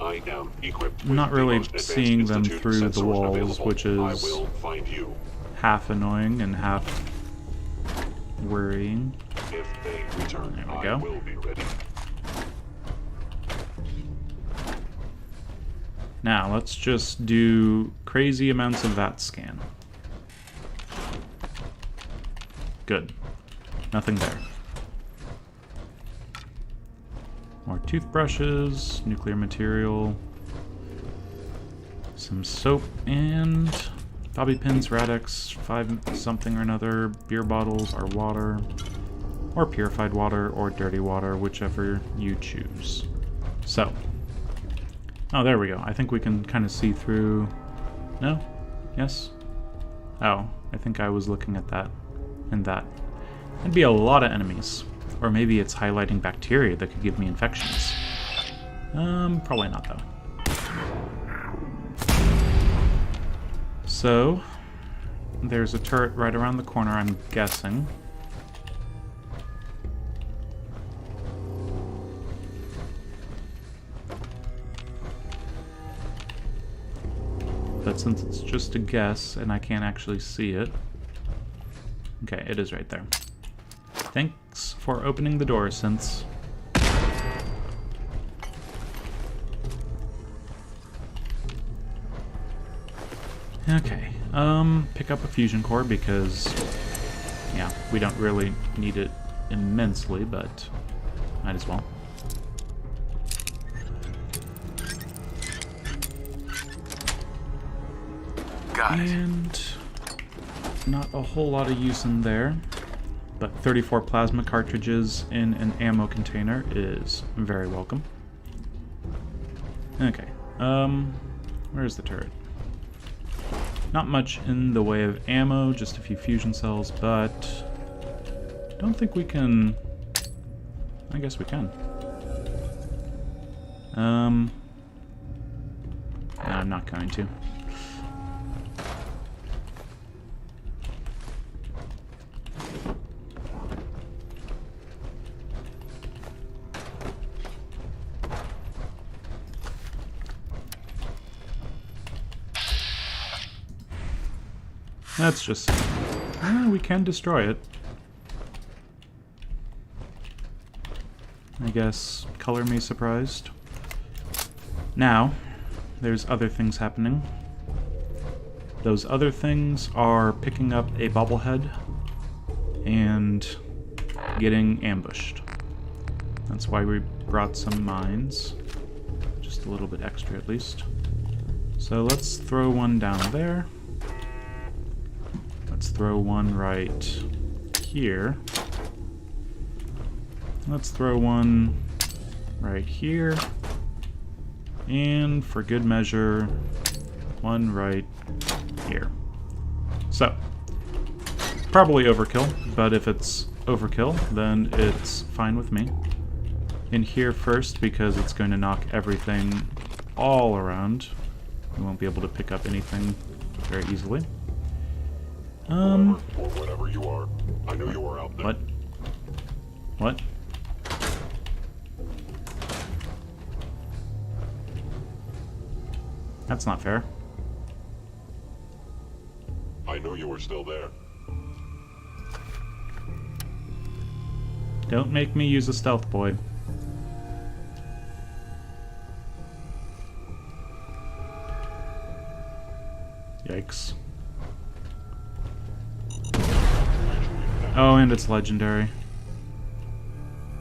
I am equipped I'm with not the really most advanced seeing them Institute through the sensors walls, available. which I is will find you. half annoying and half worrying. If they return, There we I go. will be ready. Now, let's just do crazy amounts of VAT scan. Good. Nothing there. More toothbrushes, nuclear material, some soap, and bobby pins, Radex, 5 something or another, beer bottles, or water, or purified water, or dirty water, whichever you choose. So, oh, there we go. I think we can kind of see through... No? Yes? Oh, I think I was looking at that and that. That'd be a lot of enemies. Or maybe it's highlighting bacteria that could give me infections. Probably not, though. So, there's a turret right around the corner, I'm guessing. But since it's just a guess and I can't actually see it... Okay, it is right there. Thanks for opening the door, Synths. Okay, pick up a fusion core because, yeah, we don't really need it immensely, but might as well. Got it. And not a whole lot of use in there, but 34 plasma cartridges in an ammo container is very welcome. Okay, where's the turret? Not much in the way of ammo, just a few fusion cells, but don't think we can... I guess we can. No, I'm not going to. That's just... we can destroy it. I guess color me surprised. Now, there's other things happening. Those other things are picking up a bobblehead and getting ambushed. That's why we brought some mines. Just a little bit extra at least. So let's throw one down there. Let's throw one right here. Let's throw one right here. And for good measure, one right here. So, probably overkill, but if it's overkill, then it's fine with me. In here first, because it's going to knock everything all around. We won't be able to pick up anything very easily. Or whatever you are. I knew you were out there. What? What? That's not fair. I knew you were still there. Don't make me use a stealth boy. Yikes. Oh, and it's legendary.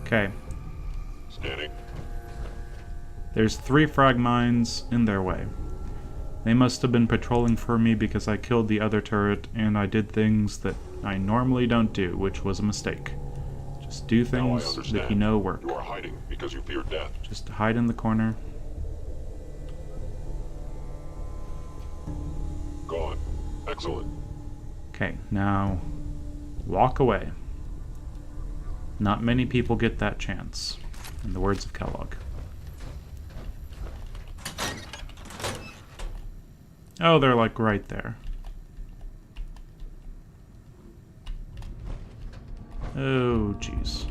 Okay. Scanning. There's 3 frag mines in their way. They must have been patrolling for me because I killed the other turret and I did things that I normally don't do, which was a mistake. Just do things that you know work. You are hiding because you fear death. Just hide in the corner. Gone. Excellent. Okay, now walk away. Not many people get that chance, in the words of Kellogg. Oh, they're like right there. Oh, jeez.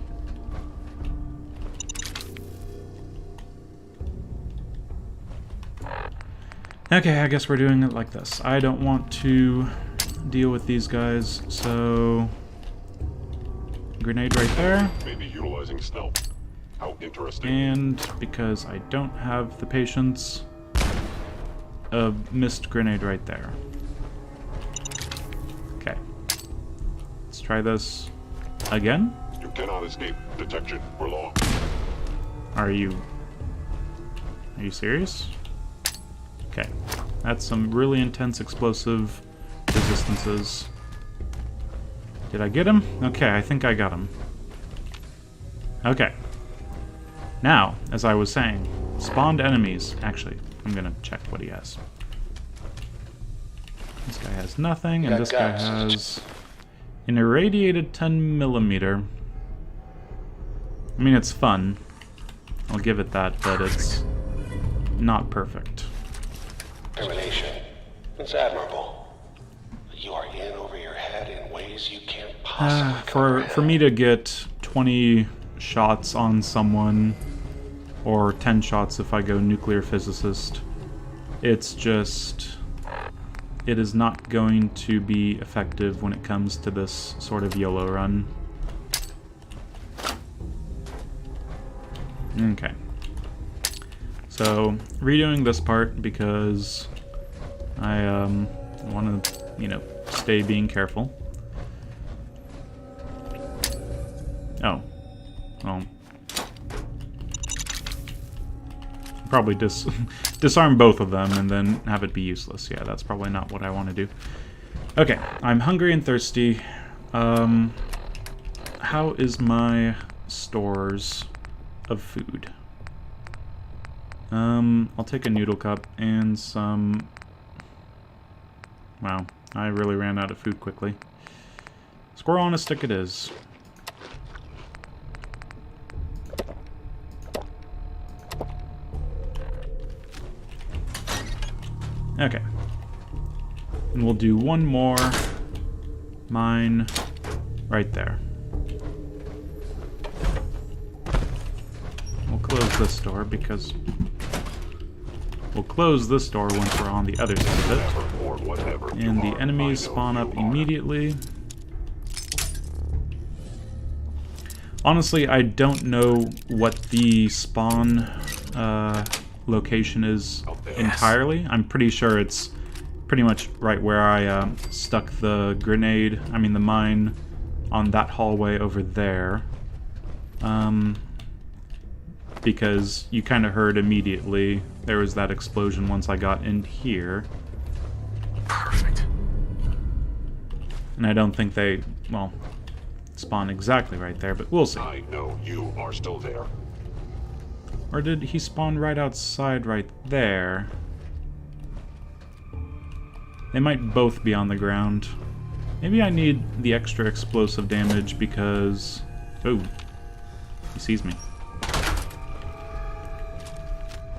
Okay, I guess we're doing it like this. I don't want to deal with these guys, so... Grenade right there. Maybe utilizing stealth. How interesting. And because I don't have the patience, a missed grenade right there. Okay. Let's try this again. You cannot escape detection for long. Are you serious? Okay. That's some really intense explosive resistances. Did I get him? Okay, I think I got him. Okay. Now, as I was saying, spawned enemies. Actually, I'm gonna check what he has. This guy has nothing, and this guy has an irradiated 10mm. I mean, it's fun. I'll give it that, but it's not perfect. Determination. It's admirable. You are in over your head in ways you can't possibly For me to get 20 shots on someone, or 10 shots if I go nuclear physicist, it's just... it is not going to be effective when it comes to this sort of YOLO run. Okay. So, redoing this part because I want to, you know, stay being careful. Oh. Well. Probably disarm both of them and then have it be useless. Yeah, that's probably not what I want to do. Okay, I'm hungry and thirsty. How is my stores of food? I'll take a noodle cup and some... Wow, I really ran out of food quickly. Squirrel on a stick it is. Okay. And we'll do one more mine right there. We'll close this door because... we'll close this door once we're on the other side of it. And the enemies spawn up immediately. Honestly, I don't know what the spawn location is entirely. I'm pretty sure it's pretty much right where I stuck the grenade, I mean the mine, on that hallway over there. Because you kind of heard immediately there was that explosion once I got in here. Perfect. And I don't think they, well, spawn exactly right there, but we'll see. I know you are still there. Or did he spawn right outside right there? They might both be on the ground. Maybe I need the extra explosive damage because... Oh, he sees me.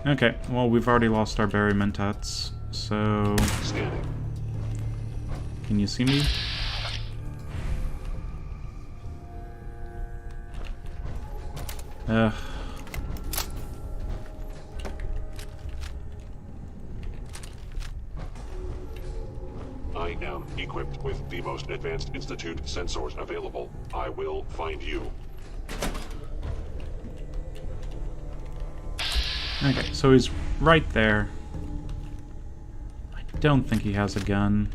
Okay, well, we've already lost our berry mentats, so... Scanning. Can you see me? Ugh. I am equipped with the most advanced Institute sensors available. I will find you. Okay, so he's right there. I don't think he has a gun.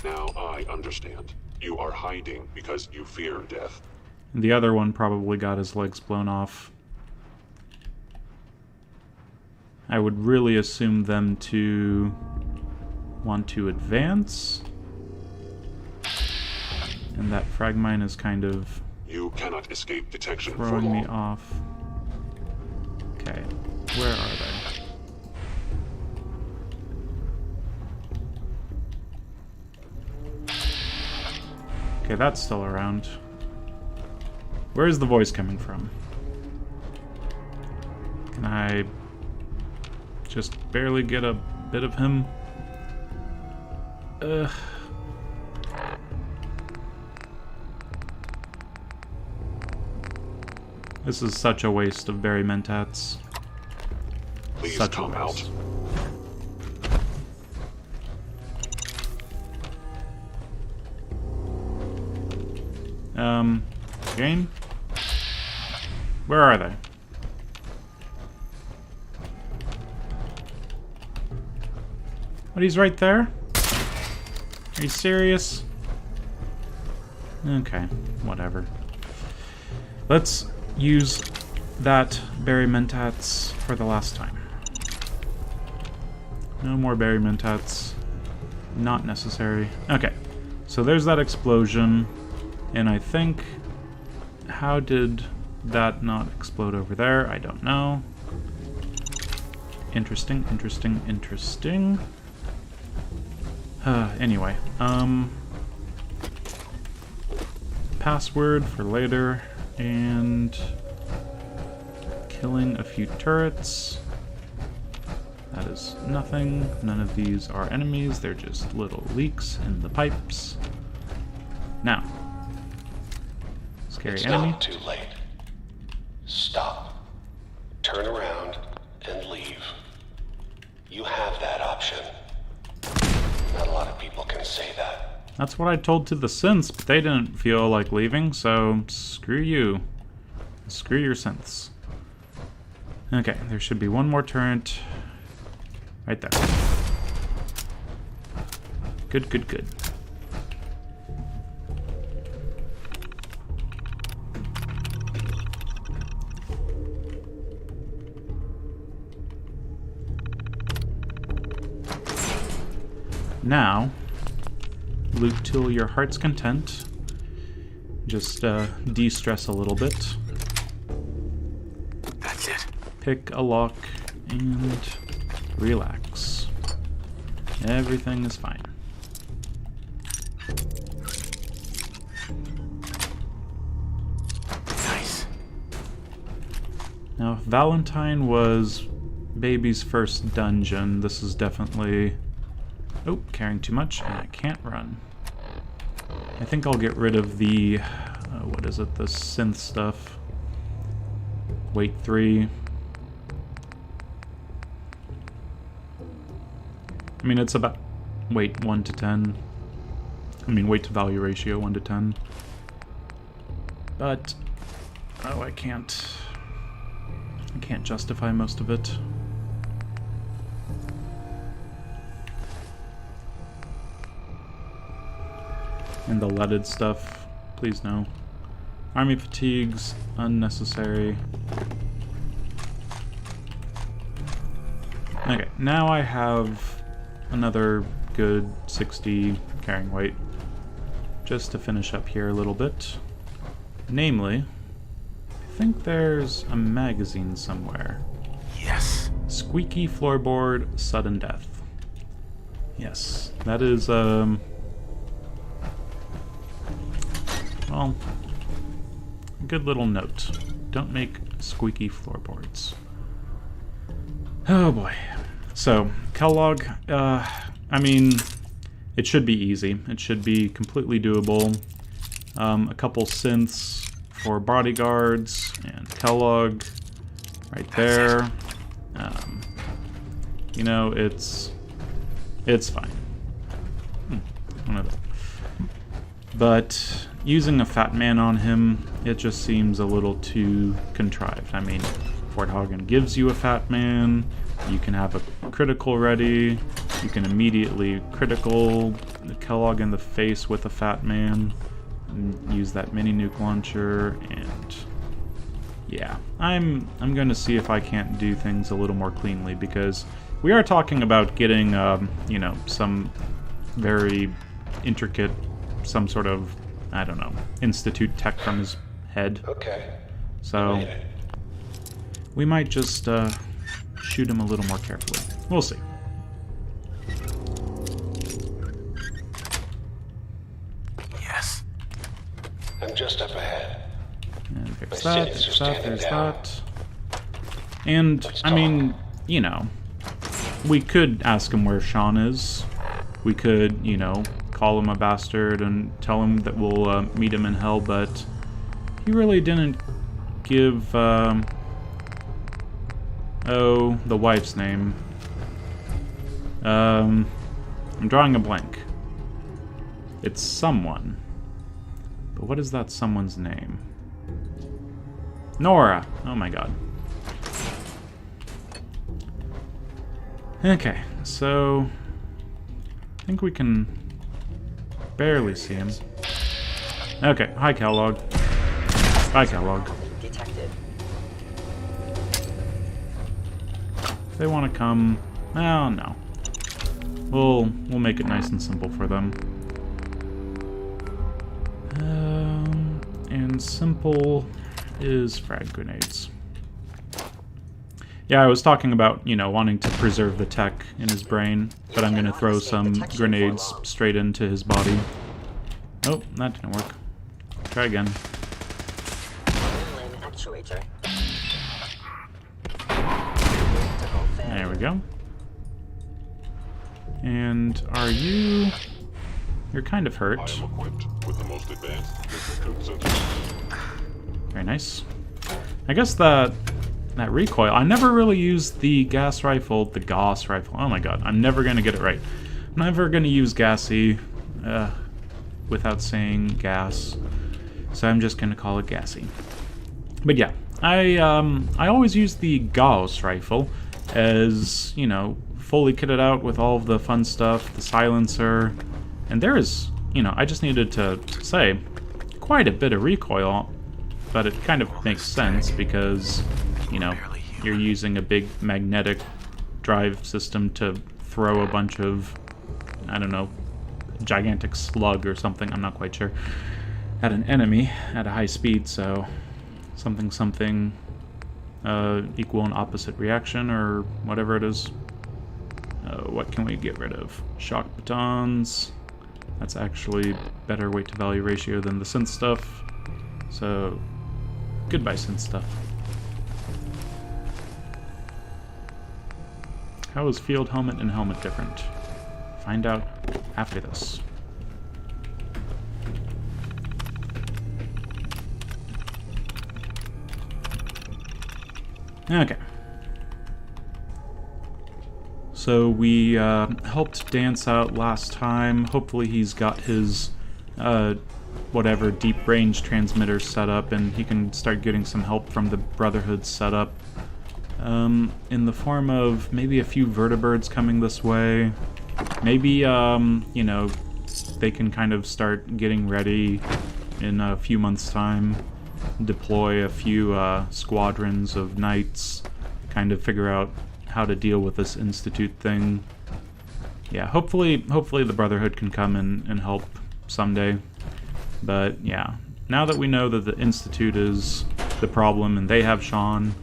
Now I understand. You are hiding because you fear death. The other one probably got his legs blown off. I would really assume them to want to advance. And that frag mine is kind of You cannot escape detection for throwing me long. off. Okay, where are they? Okay, that's still around. Where is the voice coming from? Can I just barely get a bit of him? Ugh. This is such a waste of berry mentats. Please Such a come out. waste. Game? Where are they? But he's right there? Are you serious? Okay, whatever. Let's use that berry mentats for the last time. No more berry mentats. Not necessary. Okay, so there's that explosion. And I think... How did that not explode over there? I don't know. Interesting, interesting, interesting. Anyway, password for later, and killing a few turrets. That is nothing. None of these are enemies, they're just little leaks in the pipes. Now, scary It's enemy. not too late. Stop. Turn around and leave. You have that option. Not a lot of people can say that. That's what I told to the synths, but they didn't feel like leaving, so screw you. Screw your synths. Okay, there should be one more turret. Right there. Good, good, good. Now, loot till your heart's content. Just de-stress a little bit. That's it. Pick a lock and relax. Everything is fine. Nice. Now, if Valentine was Baby's first dungeon, this is definitely... Oh, carrying too much, and I can't run. I think I'll get rid of the... what is it? The synth stuff. Weight 3. I mean, it's about weight 1 to 10. I mean, weight to value ratio 1 to 10. But... oh, I can't justify most of it. And the leaded stuff, please no. Army fatigues, unnecessary. Okay, now I have another good 60 carrying weight. Just to finish up here a little bit. Namely, think there's a magazine somewhere. Yes. Squeaky floorboard, sudden death. Yes, that is, well, a good little note. Don't make squeaky floorboards. Oh boy. So, Kellogg, I mean, it should be easy. It should be completely doable. A couple synths for bodyguards, and Kellogg right there. You know, it's fine. One of them. But using a fat man on him, it just seems a little too contrived. I mean, Fort Hagen gives you a fat man, you can have a critical ready, you can immediately critical the Kellogg in the face with a fat man, and use that mini nuke launcher, and yeah, I'm gonna see if I can't do things a little more cleanly, because we are talking about getting, you know, some very intricate, some sort of, I don't know, Institute tech from his head. Okay. So Made it. we might just shoot him a little more carefully. We'll see. Yes. I'm just up ahead. And there's My that, cities are there's that, standing there's down. that. And, Let's I talk. mean, you know, we could ask him where Sean is. We could, you know, call him a bastard and tell him that we'll meet him in hell, but he really didn't give, oh, the wife's name. I'm drawing a blank. It's someone. But what is that someone's name? Nora! Oh my god. Okay, so I think we can barely see him. Okay, hi Kellogg. Bye Kellogg. Detected. If they want to come, well, no. We'll make it nice and simple for them. And simple is frag grenades. Yeah, I was talking about, you know, wanting to preserve the tech in his brain, but I'm gonna throw some grenades straight into his body. Oh, that didn't work. Try again. Inland actuator. There we go. And are you... You're kind of I hurt. am equipped with the most advanced Institute sensors. Very nice. I guess that recoil, I never really used the gas rifle, the Gauss rifle. Oh my god, I'm never gonna get it right. I'm never gonna use gassy without saying gas, so I'm just gonna call it gassy. But yeah, I always use the Gauss rifle as, you know, fully kitted out with all of the fun stuff, the silencer, and there is, you know, I just needed to say quite a bit of recoil, but it kind of makes sense because, you know, you're using a big magnetic drive system to throw a bunch of, I don't know, gigantic slug or something, I'm not quite sure, at an enemy at a high speed, so something, equal and opposite reaction, or whatever it is. What can we get rid of? Shock batons. That's actually better weight to value ratio than the synth stuff. So, goodbye synth stuff. How is field helmet and helmet different? Find out after this. Okay. So we helped Dance out last time. Hopefully he's got his whatever deep range transmitter set up and he can start getting some help from the Brotherhood setup. In the form of maybe a few vertibirds coming this way. Maybe, you know, they can kind of start getting ready in a few months' time. Deploy a few squadrons of knights. Kind of figure out how to deal with this Institute thing. Yeah, hopefully the Brotherhood can come and help someday. But yeah, now that we know that the Institute is the problem, and they have Sean.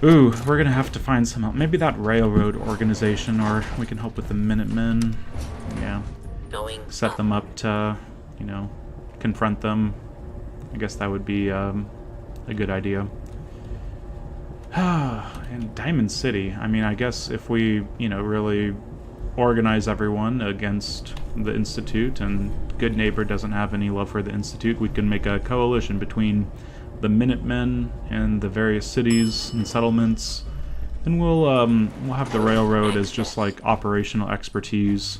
Ooh, we're gonna have to find some help. Maybe that railroad organization, or we can help with the Minutemen. Yeah. Set them up to, you know, confront them. I guess that would be a good idea. And Diamond City. I mean, I guess if we, you know, really organize everyone against the Institute, and Good Neighbor doesn't have any love for the Institute, we can make a coalition between the Minutemen and the various cities and settlements. And we'll have the railroad as just like operational expertise.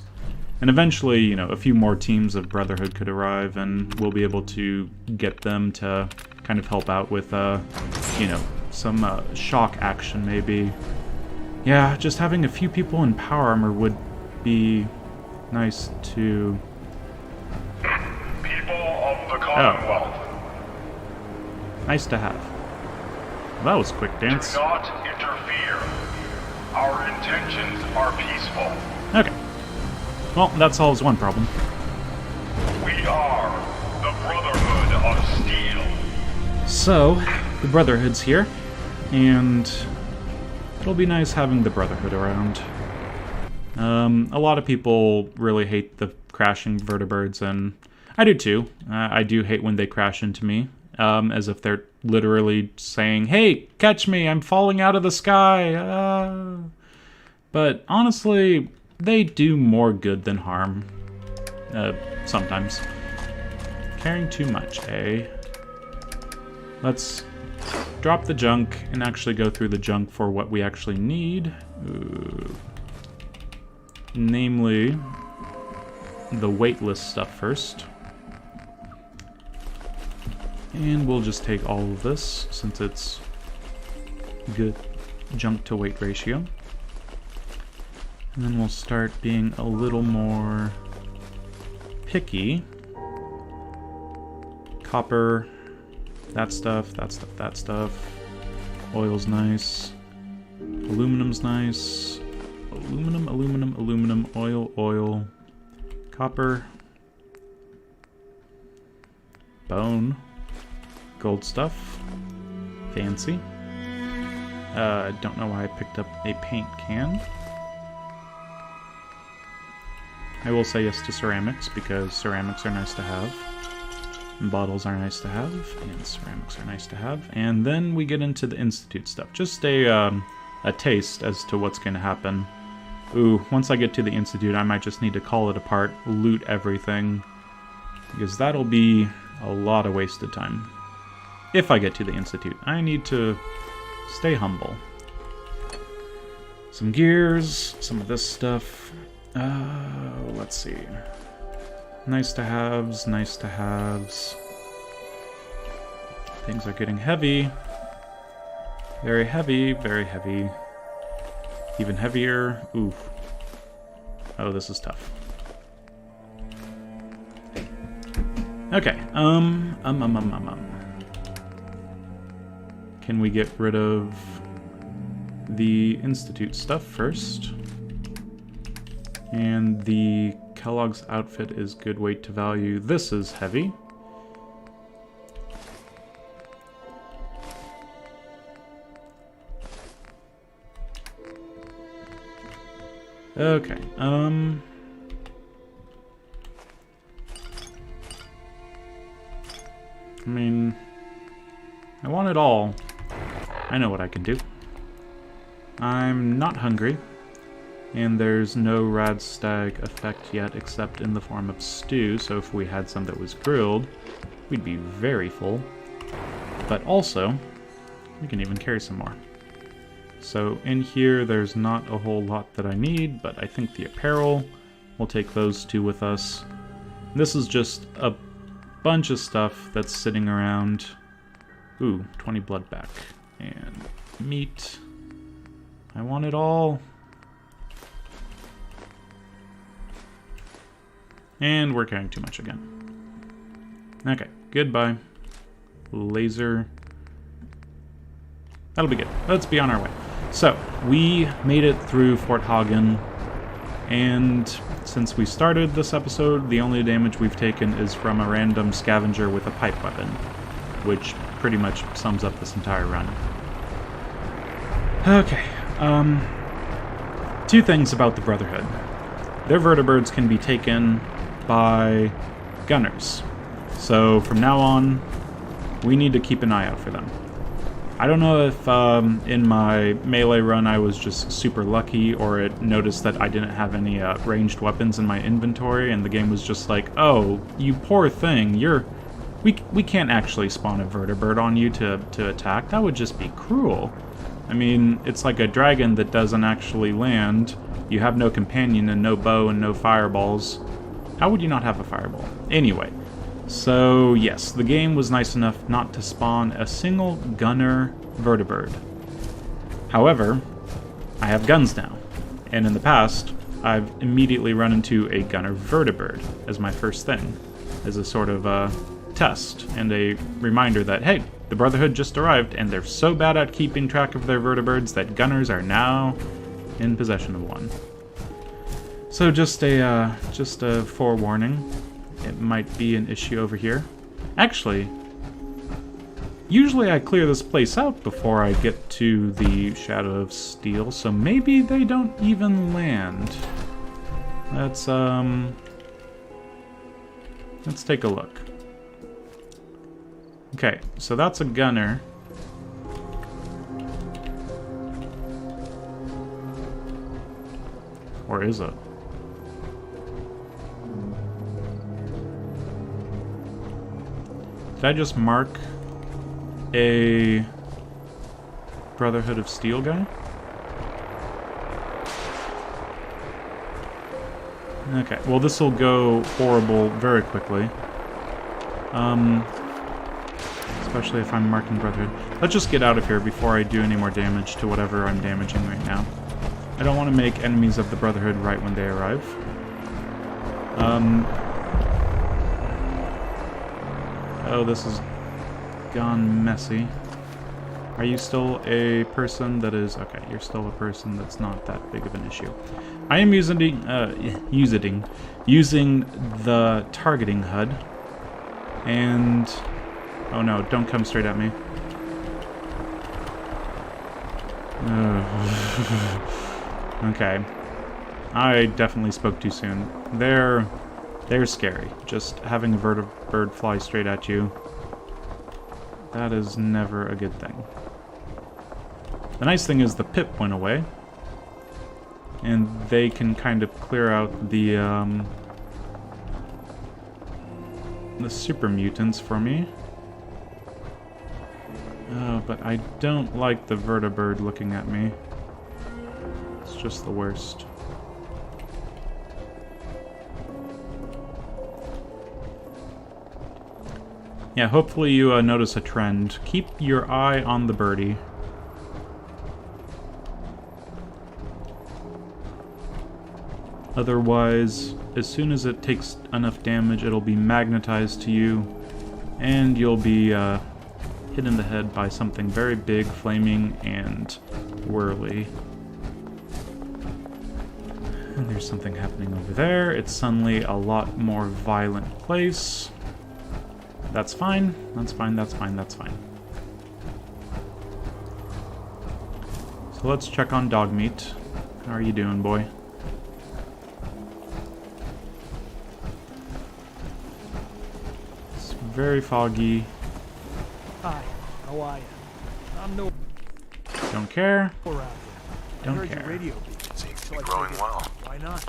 And eventually, you know, a few more teams of Brotherhood could arrive, and we'll be able to get them to kind of help out with, you know, some shock action, maybe. Yeah, just having a few people in power armor would be nice to... People of the Commonwealth. Nice to have. That was quick dance. Do not interfere. Our intentions are peaceful. Okay. Well, that solves one problem. We are the Brotherhood of Steel. So, the Brotherhood's here, and it'll be nice having the Brotherhood around. A lot of people really hate the crashing vertibirds, and I do too. I do hate when they crash into me, as if they're literally saying, "Hey, catch me, I'm falling out of the sky!" But honestly, they do more good than harm. Sometimes. Caring too much, eh? Let's drop the junk and actually go through the junk for what we actually need. Ooh. Namely, the weightless stuff first. And we'll just take all of this, since it's good junk to weight ratio. And then we'll start being a little more picky. Copper, that stuff, that stuff, that stuff. Oil's nice. Aluminum's nice. Aluminum, aluminum, aluminum, oil, oil. Copper. Bone. Gold stuff. Fancy. Don't know why I picked up a paint can. I will say yes to ceramics, because ceramics are nice to have. And bottles are nice to have, and ceramics are nice to have. And then we get into the Institute stuff. Just a taste as to what's going to happen. Ooh, once I get to the Institute, I might just need to call it apart, loot everything. Because that'll be a lot of wasted time. If I get to the Institute. I need to stay humble. Some gears, some of this stuff. Let's see. Nice to haves, nice to haves. Things are getting heavy. Very heavy, very heavy. Even heavier. Oof. Oh, this is tough. Okay. Can we get rid of the Institute stuff first? And the Kellogg's outfit is good weight to value. This is heavy. Okay, I mean, I want it all. I know what I can do. I'm not hungry. And there's no rad stag effect yet, except in the form of stew, so if we had some that was grilled, we'd be very full. But also, we can even carry some more. So in here, there's not a whole lot that I need, but I think the apparel, we'll take those two with us. This is just a bunch of stuff that's sitting around. Ooh, 20 blood back. And meat. I want it all. And we're carrying too much again. Okay, goodbye. Laser. That'll be good. Let's be on our way. So, we made it through Fort Hagen, and since we started this episode, the only damage we've taken is from a random scavenger with a pipe weapon, which pretty much sums up this entire run. Okay, two things about the Brotherhood. Their vertibirds can be taken by gunners. So from now on, we need to keep an eye out for them. I don't know if in my melee run I was just super lucky, or it noticed that I didn't have any ranged weapons in my inventory, and the game was just like, oh, you poor thing, we can't actually spawn a vertibird on you to attack. That would just be cruel. I mean, it's like a dragon that doesn't actually land. You have no companion and no bow and no fireballs. How would you not have a fireball? Anyway. So, yes, the game was nice enough not to spawn a single gunner vertibird. However, I have guns now, and in the past, I've immediately run into a gunner vertibird as my first thing, as a sort of test and a reminder that, hey, the Brotherhood just arrived, and they're so bad at keeping track of their vertibirds that gunners are now in possession of one. So just a forewarning. It might be an issue over here. Actually, usually I clear this place out before I get to the Shadow of Steel, so maybe they don't even land. Let's take a look. Okay, so that's a gunner. Or is it? Did I just mark a Brotherhood of Steel guy? Okay, well this will go horrible very quickly. Especially if I'm marking Brotherhood. Let's just get out of here before I do any more damage to whatever I'm damaging right now. I don't want to make enemies of the Brotherhood right when they arrive. Oh, this has gone messy. Are you still a person that is... Okay, you're still a person that's not that big of an issue. I am using the targeting HUD. And... Oh no, don't come straight at me. Okay. I definitely spoke too soon. They're scary. Just having a vertibird fly straight at you, that is never a good thing. The nice thing is the pip went away, and they can kind of clear out the super mutants for me. Oh, but I don't like the vertibird looking at me. It's just the worst. Yeah, hopefully you notice a trend. Keep your eye on the birdie. Otherwise, as soon as it takes enough damage, it'll be magnetized to you, and you'll be hit in the head by something very big, flaming, and whirly. And there's something happening over there. It's suddenly a lot more violent place. That's fine. That's fine. That's fine. That's fine. So let's check on Dogmeat. How are you doing, boy? It's very foggy. Hi, how are you? I'm no Don't care. around here. I Don't heard care. your radio beat, Seems to so be I growing figured, well. why not?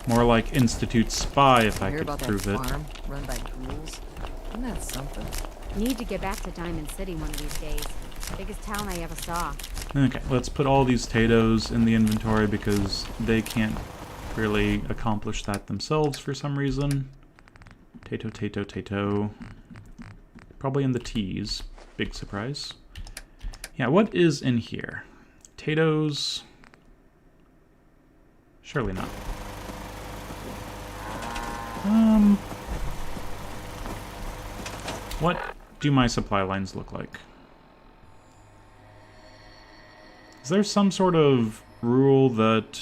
More like Institute Spy, if I Hear could about that prove it. farm run by ghouls? Isn't that something? Need to get back to Diamond City one of these days. Biggest town I ever saw. Okay, let's put all these potatoes in the inventory because they can't really accomplish that themselves for some reason. Tato. Probably in the T's. Big surprise. Yeah, what is in here? Potatoes? Surely not. What do my supply lines look like? Is there some sort of rule that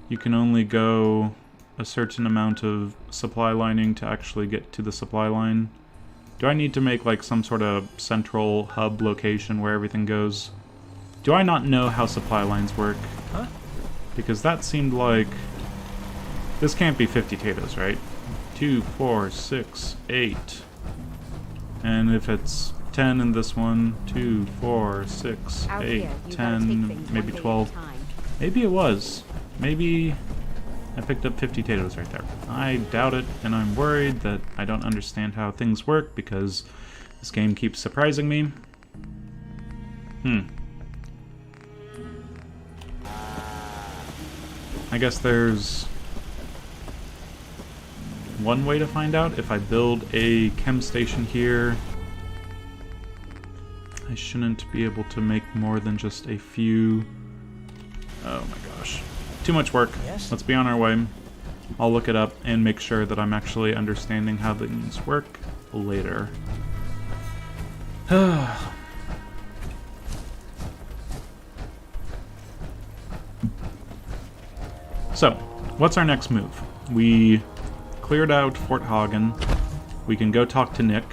you can only go a certain amount of supply lining to actually get to the supply line? Do I need to make like some sort of central hub location where everything goes? Do I not know how supply lines work? Huh? Because that seemed like... This can't be 50 potatoes, right? 2, 4, 6, 8. And if it's 10 in this one, 2, 4, 6, Out 8, here, you gotta take 10, things maybe one day at a 12. time. Maybe it was. Maybe I picked up 50 potatoes right there. I doubt it, and I'm worried that I don't understand how things work because this game keeps surprising me. I guess there's one way to find out. If I build a chem station here, I shouldn't be able to make more than just a few. Oh my gosh. Too much work. Yes? Let's be on our way. I'll look it up and make sure that I'm actually understanding how things work later. So, what's our next move? We cleared out Fort Hagen. We can go talk to Nick.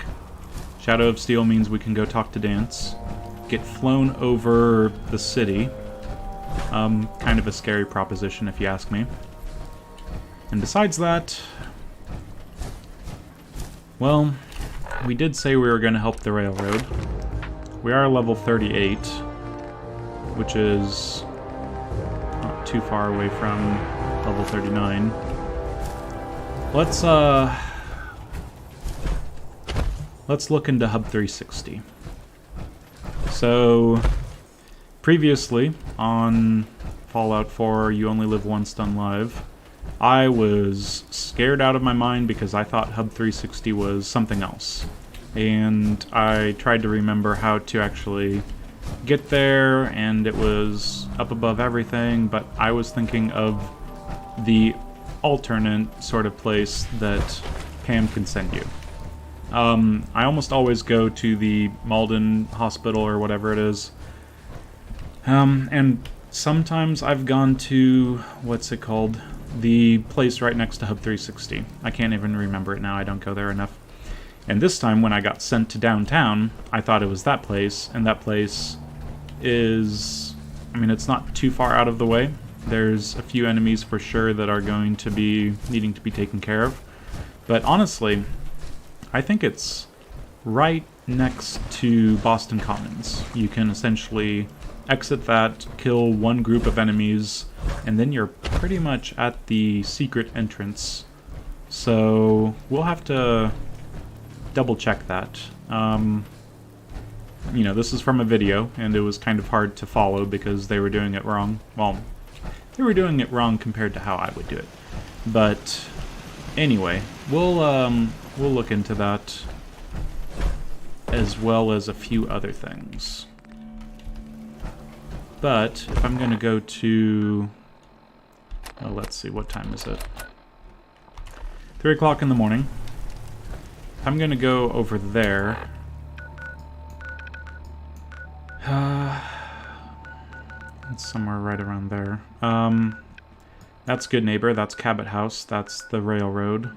Shadow of Steel means we can go talk to Dance. Get flown over the city. Kind of a scary proposition if you ask me. And besides that, well, we did say we were going to help the railroad. We are level 38, which is not too far away from level 39. Let's look into Hub 360. So, previously on Fallout 4, You Only Live Once Done Live, I was scared out of my mind because I thought Hub 360 was something else. And I tried to remember how to actually get there, and it was up above everything, but I was thinking of the alternate sort of place that Pam can send you. I almost always go to the Malden Hospital or whatever it is. And sometimes I've gone to, what's it called? The place right next to Hub 360. I can't even remember it now, I don't go there enough. And this time when I got sent to downtown, I thought it was that place, and that place is... I mean, it's not too far out of the way. There's a few enemies for sure that are going to be needing to be taken care of. But honestly, I think it's right next to Boston Commons. You can essentially exit that, kill one group of enemies, and then you're pretty much at the secret entrance. So we'll have to double check that. You know, this is from a video, and it was kind of hard to follow because they were doing it wrong. Well, they were doing it wrong compared to how I would do it. But anyway, we'll look into that, as well as a few other things. But if I'm going to go to... Oh, let's see, what time is it? 3 o'clock in the morning. If I'm going to go over there... it's somewhere right around there. That's Good Neighbor, that's Cabot House, that's the railroad.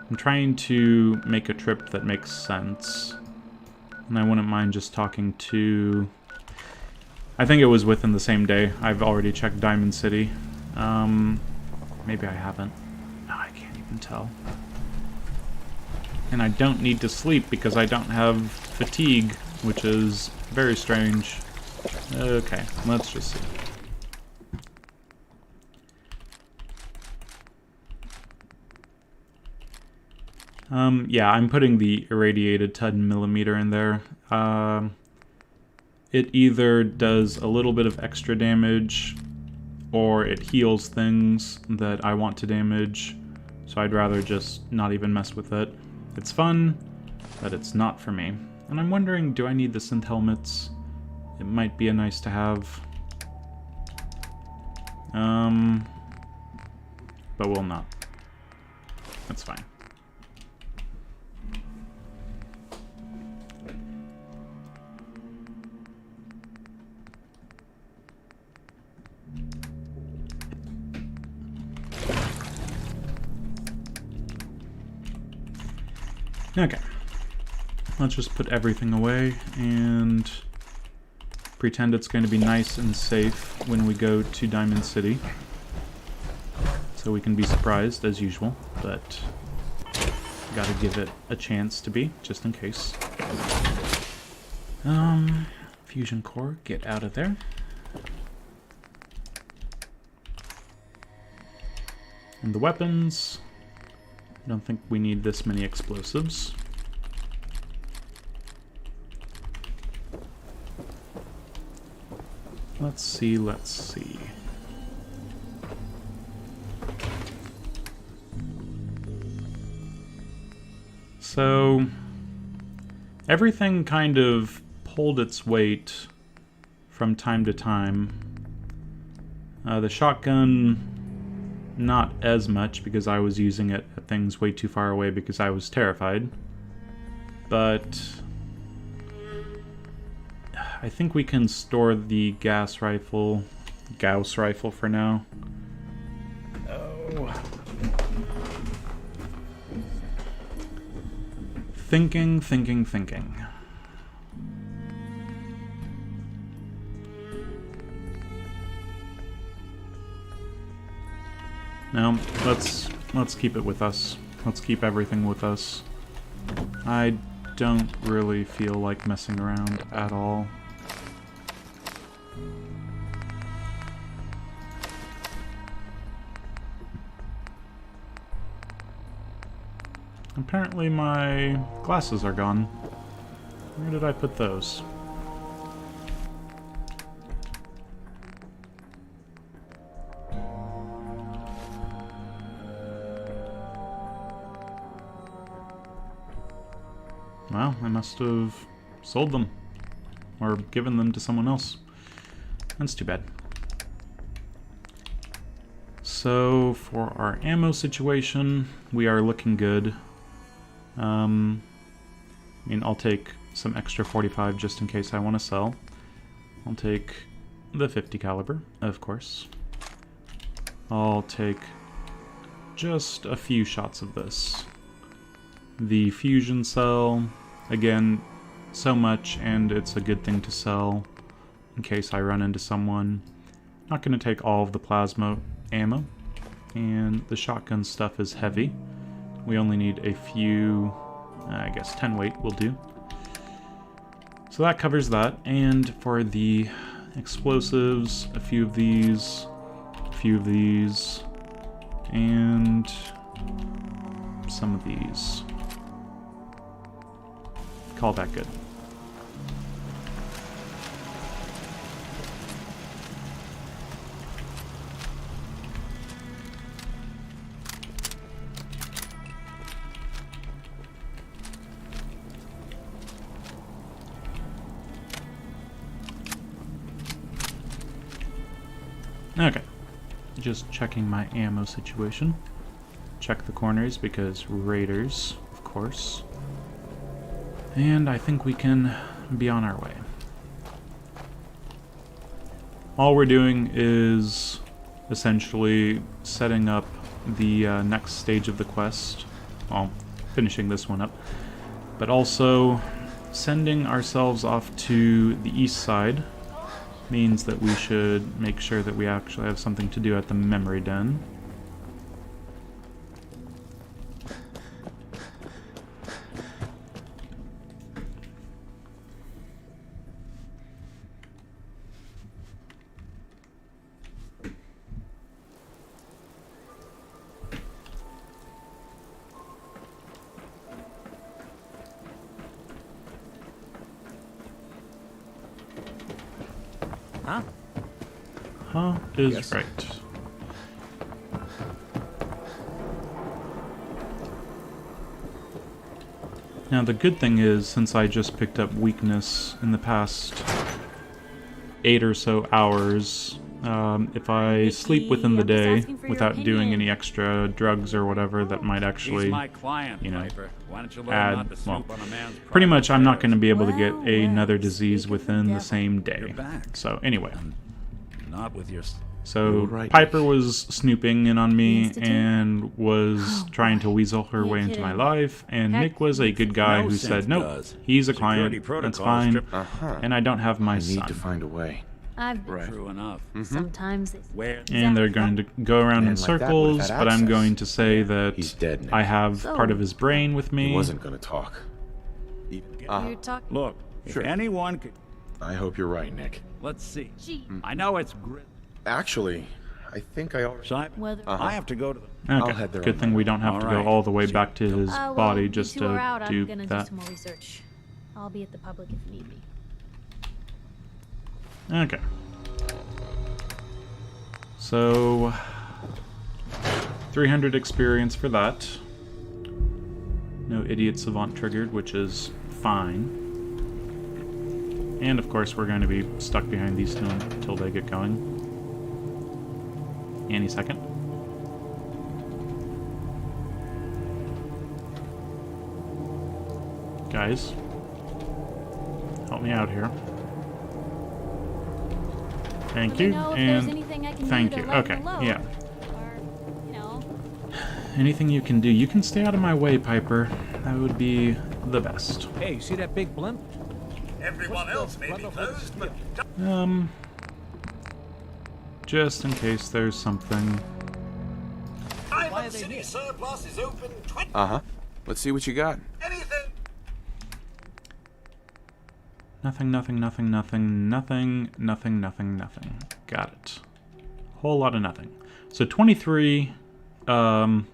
I'm trying to make a trip that makes sense. And I wouldn't mind just talking to... I think it was within the same day. I've already checked Diamond City. Maybe I haven't. No, I can't even tell. And I don't need to sleep because I don't have fatigue, which is very strange. Okay, let's just see. Yeah, I'm putting the irradiated 10mm in there. It either does a little bit of extra damage, or it heals things that I want to damage, so I'd rather just not even mess with it. It's fun, but it's not for me. And I'm wondering, do I need the synth helmets? It might be a nice to have. But we'll not. That's fine. Okay. let's just put everything away and pretend it's going to be nice and safe when we go to Diamond City. So we can be surprised as usual, but gotta give it a chance to be, just in case. Fusion core, get out of there. And the weapons, I don't think we need this many explosives. Let's see, let's see. So, everything kind of pulled its weight from time to time. The shotgun, not as much because I was using it at things way too far away because I was terrified. But I think we can store the Gauss rifle for now. Oh. Thinking. No, let's keep it with us. Let's keep everything with us. I don't really feel like messing around at all. Apparently my glasses are gone. Where did I put those? Well, I must have sold them. Or given them to someone else. That's too bad. So, for our ammo situation, we are looking good. I mean, I'll take some extra 45 just in case I want to sell. I'll take the 50 caliber, of course. I'll take just a few shots of this. The fusion cell, again, so much, and it's a good thing to sell in case I run into someone. Not going to take all of the plasma ammo, and the shotgun stuff is heavy. We only need a few, I guess 10 weight will do. So that covers that, and for the explosives, a few of these, and some of these. Call that good. Okay, just checking my ammo situation. Check the corners because raiders, of course. And I think we can be on our way. All we're doing is essentially setting up the next stage of the quest. Well, finishing this one up. But also sending ourselves off to the east side means that we should make sure that we actually have something to do at the memory den. Huh is yes. Right. Now the good thing is, since I just picked up weakness in the past 8 or so hours, if I sleep within the day without doing any extra drugs or whatever that might actually, you know, add, well, pretty much I'm not going to be able to get another disease within the same day. So anyway. Not with your So You were right, Piper Nick. was snooping in on me Institute? and was trying to weasel her You're way into my kidding. life, and Heck, Nick was a good guy No who sense said, nope, does. he's a Security client, that's protocols fine, Uh-huh. and I don't have my I need son. to find a way. I've been Right. True enough. sometimes. Where? And they're going to go around in Man like that would've circles, had but I'm access. going to say that He's dead now. I have So- part of his brain with me. He wasn't gonna talk. You're talking. Look, if Sure. anyone could... I hope you're right, Nick. Let's see. Gee, I know it's grit. Actually, I think I already... Simon, whether. I have to go to the... Okay, I'll head there good on thing my we own. don't have to Alright. go all the way back to his Well, body you just two are to out. do I'm gonna that. do some more research. I'll be at the public if you need me. Okay. So 300 experience for that. No idiot savant triggered, which is fine. And of course we're going to be stuck behind these two until they get going. Any second. Guys, help me out here. Thank you, and thank you. Okay, yeah. Or, you know. Anything you can do. You can stay out of my way, Piper. That would be the best. Hey, see that big blimp? Everyone else may be closed, but Just in case there's something. Diamond City surplus is open 20 Uh-huh. Let's see what you got. anything. Nothing, nothing, nothing, nothing, nothing, nothing, nothing, nothing. Got it. Whole lot of nothing. So 23 of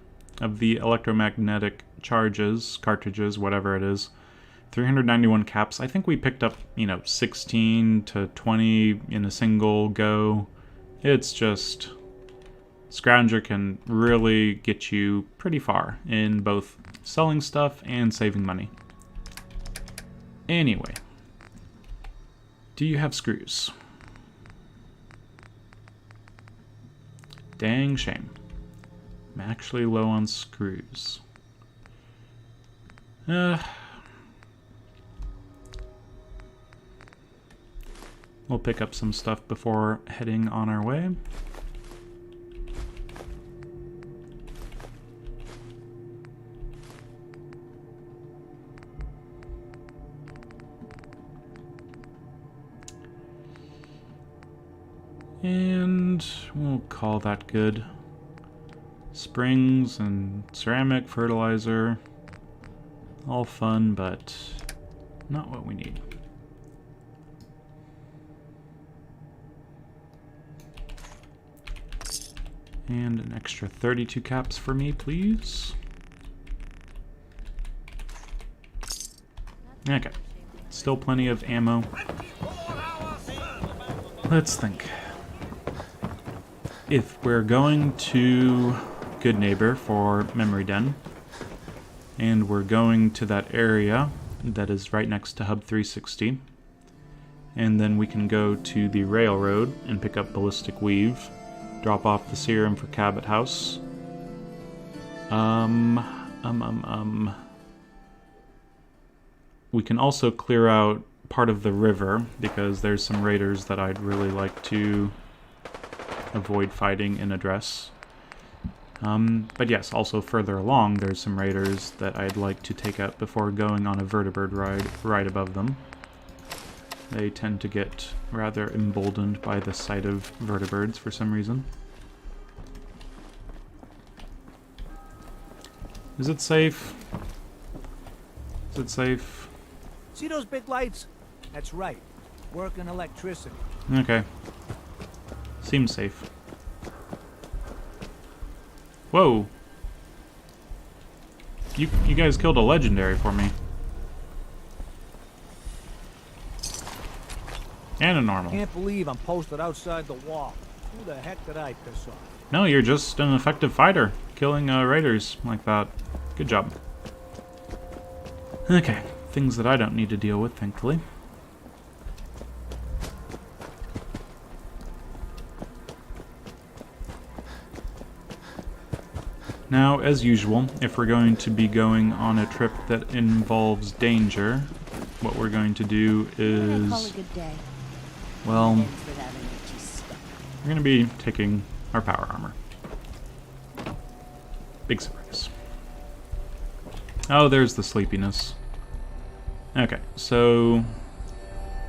the electromagnetic cartridges, whatever it is. 391 caps. I think we picked up, 16 to 20 in a single go. It's just... Scrounger can really get you pretty far in both selling stuff and saving money. Anyway. Do you have screws? Dang shame. I'm actually low on screws. We'll pick up some stuff before heading on our way. And we'll call that good. Springs and ceramic fertilizer. All fun, but not what we need. And an extra 32 caps for me, please. Okay. Still plenty of ammo. Let's think. If we're going to Good Neighbor for Memory Den, and we're going to that area that is right next to Hub 360, and then we can go to the railroad and pick up Ballistic Weave, drop off the serum for Cabot House. We can also clear out part of the river, because there's some raiders that I'd really like to avoid fighting and address. But yes, also further along, there's some raiders that I'd like to take out before going on a vertibird ride right above them. They tend to get rather emboldened by the sight of vertibirds for some reason. Is it safe? Is it safe? See those big lights? That's right. Working electricity. Okay. Seems safe. Whoa! You guys killed a legendary for me. And a normal. Can't believe I'm posted outside the wall. Who the heck did I piss off? No, you're just an effective fighter, killing raiders like that. Good job. Okay, things that I don't need to deal with, thankfully. Now, as usual, if we're going to be going on a trip that involves danger, what we're going to do What do they call a is, good day? well, Ends without an itchy stomach. we're going to be taking our power armor. Big surprise. Oh, there's the sleepiness. Okay, so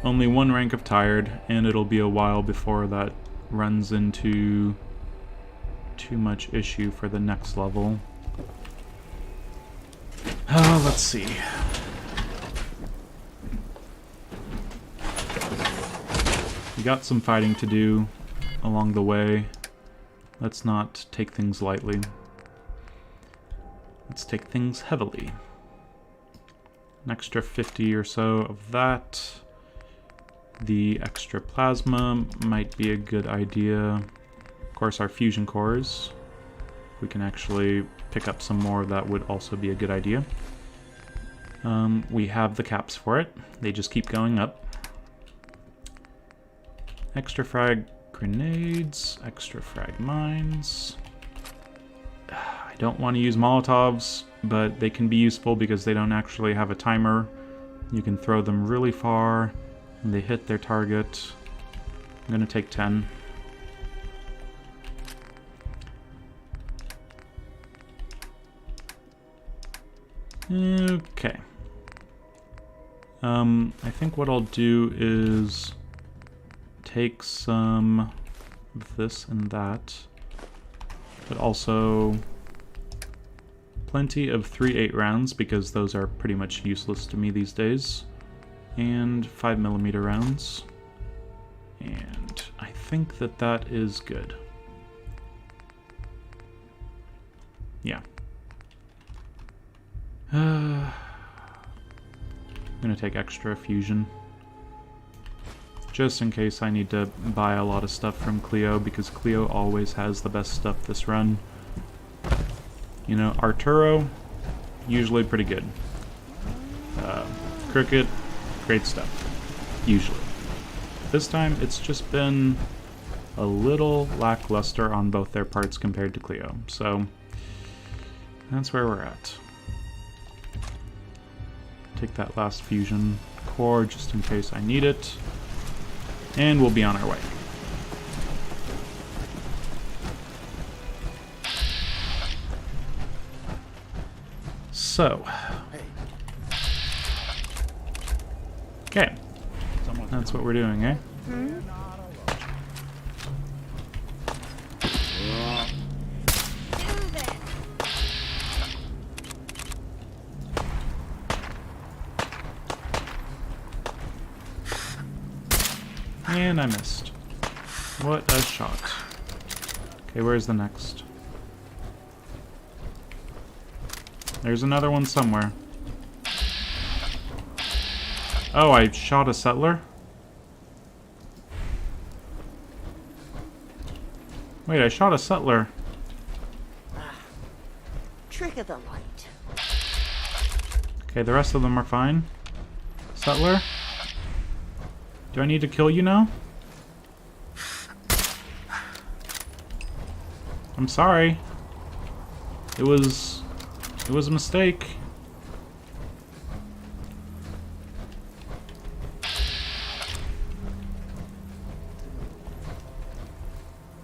only one rank of tired, and it'll be a while before that runs into too much issue for the next level. Oh, let's see. We got some fighting to do along the way. Let's not take things lightly. Let's take things heavily. An extra 50 or so of that. The extra plasma might be a good idea. Of course, our fusion cores. We can actually pick up some more. That would also be a good idea. We have the caps for it. They just keep going up. Extra frag grenades, extra frag mines. I don't want to use Molotovs, but they can be useful because they don't actually have a timer. You can throw them really far, and they hit their target. I'm gonna take 10. Okay. I think what I'll do is take some of this and that, but also plenty of 3.8 rounds because those are pretty much useless to me these days, and 5mm rounds, and I think that that is good. Yeah. I'm gonna take extra fusion. Just in case I need to buy a lot of stuff from Cleo, because Cleo always has the best stuff this run. You know, Arturo, usually pretty good. Cricket, great stuff. Usually. This time, it's just been a little lackluster on both their parts compared to Cleo. So, that's where we're at. Take that last fusion core just in case I need it. And we'll be on our way. So. Okay. That's what we're doing, eh? And I missed. What a shot. Okay, where's the next? There's another one somewhere. Oh, I shot a settler? Wait, I shot a settler. Trick of the light. Okay, the rest of them are fine. Settler? Do I need to kill you now? I'm sorry. It was a mistake.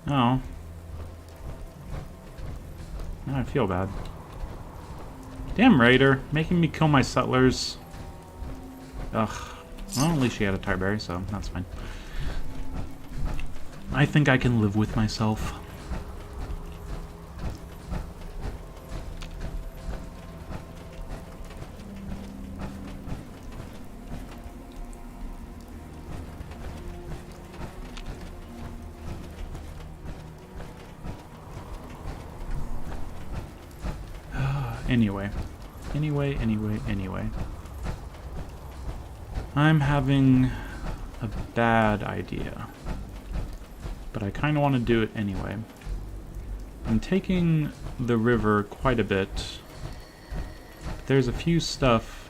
Oh. Now I feel bad. Damn Raider, making me kill my settlers. Ugh. Well, at least she had a Tarberry, so that's fine. I think I can live with myself. Anyway. I'm having a bad idea, but I kind of want to do it anyway. I'm taking the river quite a bit, but there's a few stuff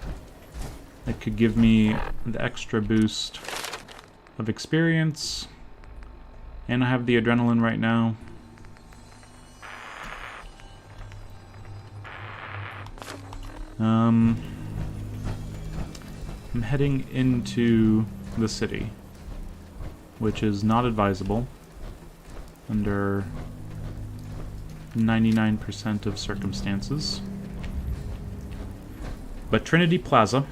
that could give me the extra boost of experience, and I have the adrenaline right now. I'm heading into the city, which is not advisable. under 99% of circumstances. But Trinity Plaza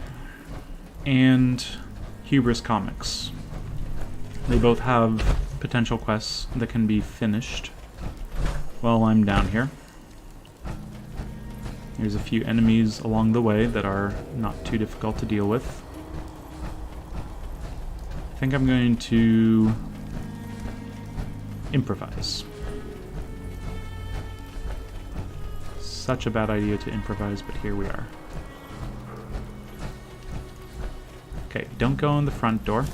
and Hubris Comics, they both have potential quests that can be finished while I'm down here. There's a few enemies along the way that are not too difficult to deal with. I think I'm going to improvise. Such a bad idea to improvise, but here we are. Okay, don't go in the front door.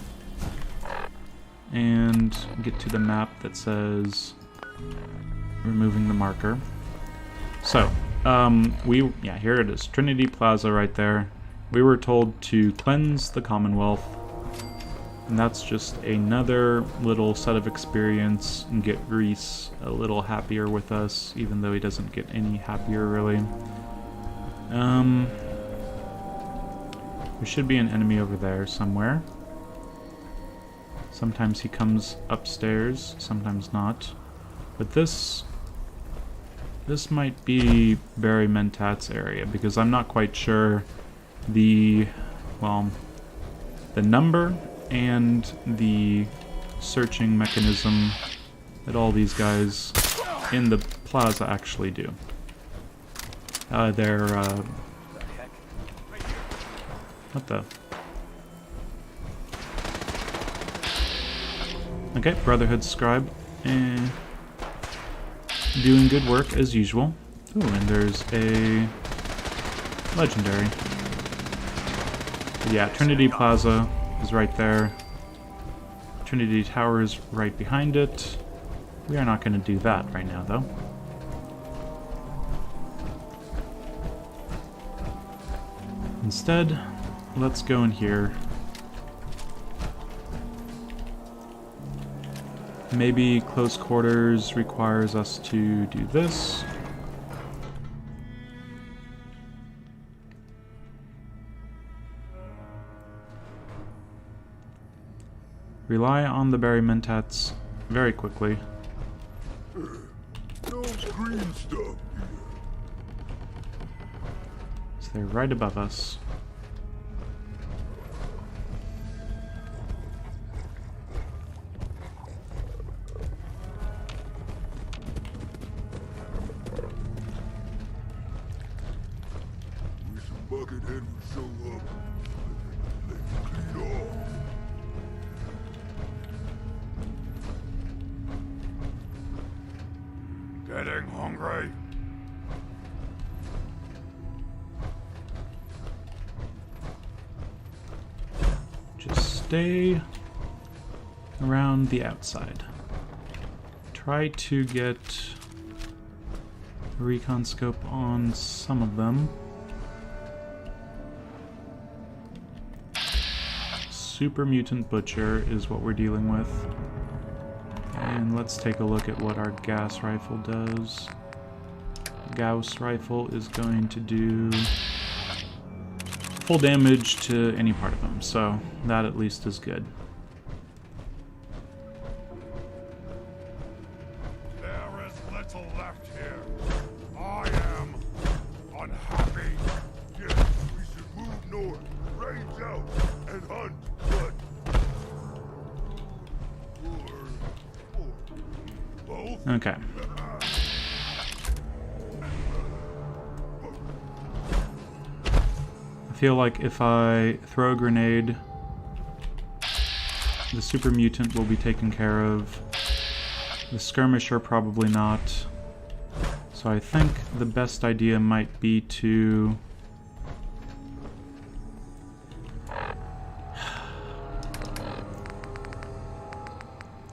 And get to the map that says removing the marker. So, here it is. Trinity Plaza right there. We were told to cleanse the Commonwealth. And that's just another little set of experience and get Reese a little happier with us, even though he doesn't get any happier, really. There should be an enemy over there somewhere. Sometimes he comes upstairs, sometimes not. But this might be Barry Mentat's area, because I'm not quite sure the number and the searching mechanism that all these guys in the plaza actually do. What the? Okay, Brotherhood Scribe. Doing good work as usual. Ooh, and there's a legendary. But yeah, Trinity Plaza is right there. Trinity Tower is right behind it. We are not going to do that right now, though. Instead, let's go in here. Maybe close quarters requires us to do this. Rely on the Barry Mentats very quickly. No green stuff. So they're right above us. Buckethead would show up. Let's clean off. Getting hungry? Just stay around the outside. Try to get a recon scope on some of them. Super Mutant Butcher is what we're dealing with. And let's take a look at what our gas rifle does. Gauss rifle is going to do full damage to any part of him, so that at least is good. There is little left here. I am unhappy. Yes, we should move north, range out, and hunt. Okay. I feel like if I throw a grenade, the super mutant will be taken care of. The skirmisher probably not. So I think the best idea might be to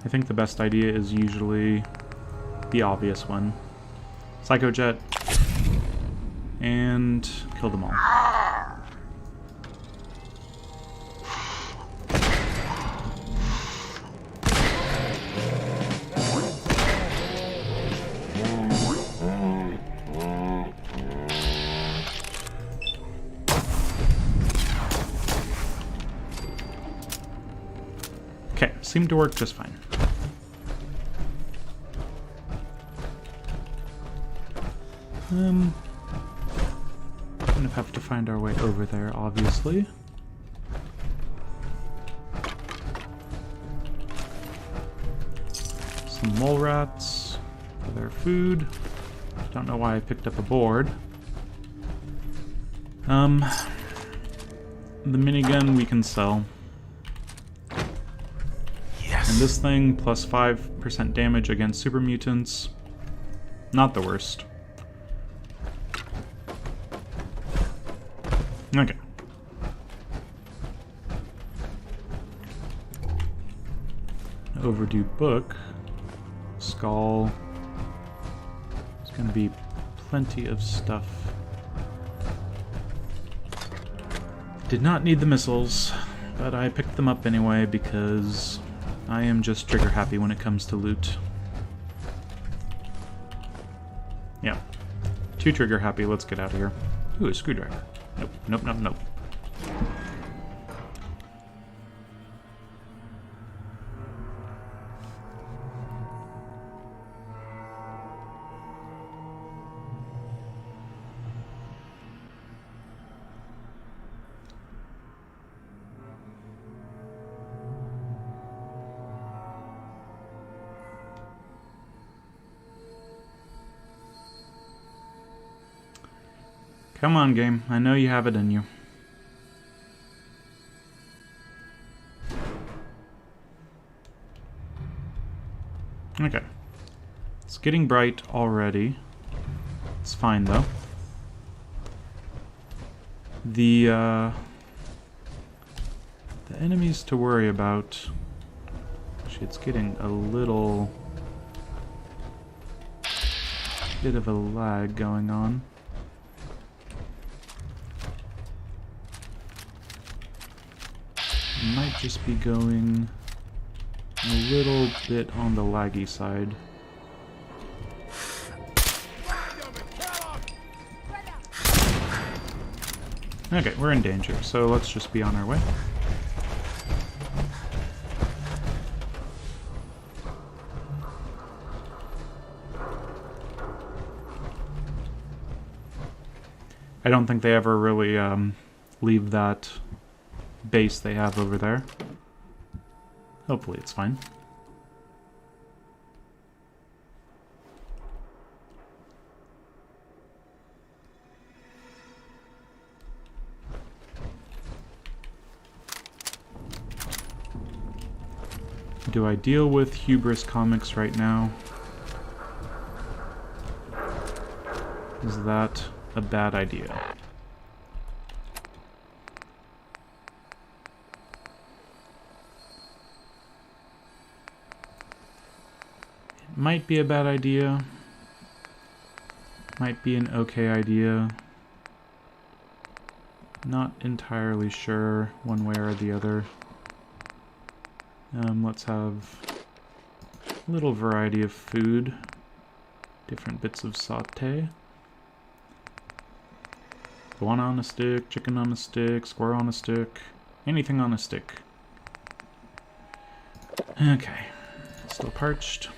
I think the best idea is usually the obvious one. Psycho Jet. And kill them all. Okay, seemed to work just fine. Kind of have to find our way over there, obviously. Some mole rats for their food. Don't know why I picked up a board. The minigun we can sell. Yes. And this thing, plus 5% damage against super mutants. Not the worst. Okay. Overdue book. Skull. There's gonna be plenty of stuff. Did not need the missiles, but I picked them up anyway because I am just trigger happy when it comes to loot. Yeah. Too trigger happy, let's get out of here. Ooh, a screwdriver. Nope, nope, nope, nope. Come on, game. I know you have it in you. Okay. It's getting bright already. It's fine, though. The enemies to worry about... Actually, it's getting a little... bit of a lag going on. Might just be going a little bit on the laggy side. Okay, we're in danger, so let's just be on our way. I don't think they ever really leave that base they have over there. Hopefully it's fine. Do I deal with Hubris Comics right now? Is that a bad idea? Might be a bad idea. Might be an okay idea. Not entirely sure one way or the other. Let's have a little variety of food. Different bits of sauté. Guana on a stick, chicken on a stick, squirrel on a stick. Anything on a stick. Okay. Still parched.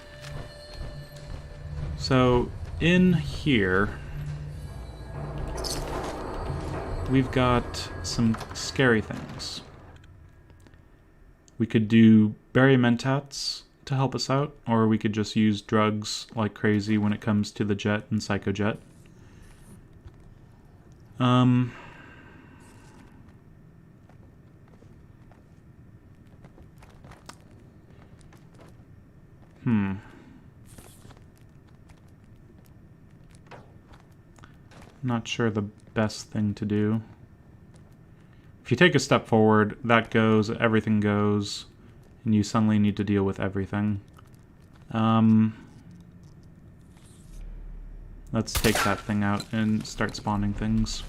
So, in here, we've got some scary things. We could do berry mentats to help us out, or we could just use drugs like crazy when it comes to the jet and psychojet. Not sure the best thing to do. If you take a step forward, that goes, everything goes, and you suddenly need to deal with everything. Let's take that thing out and start spawning things.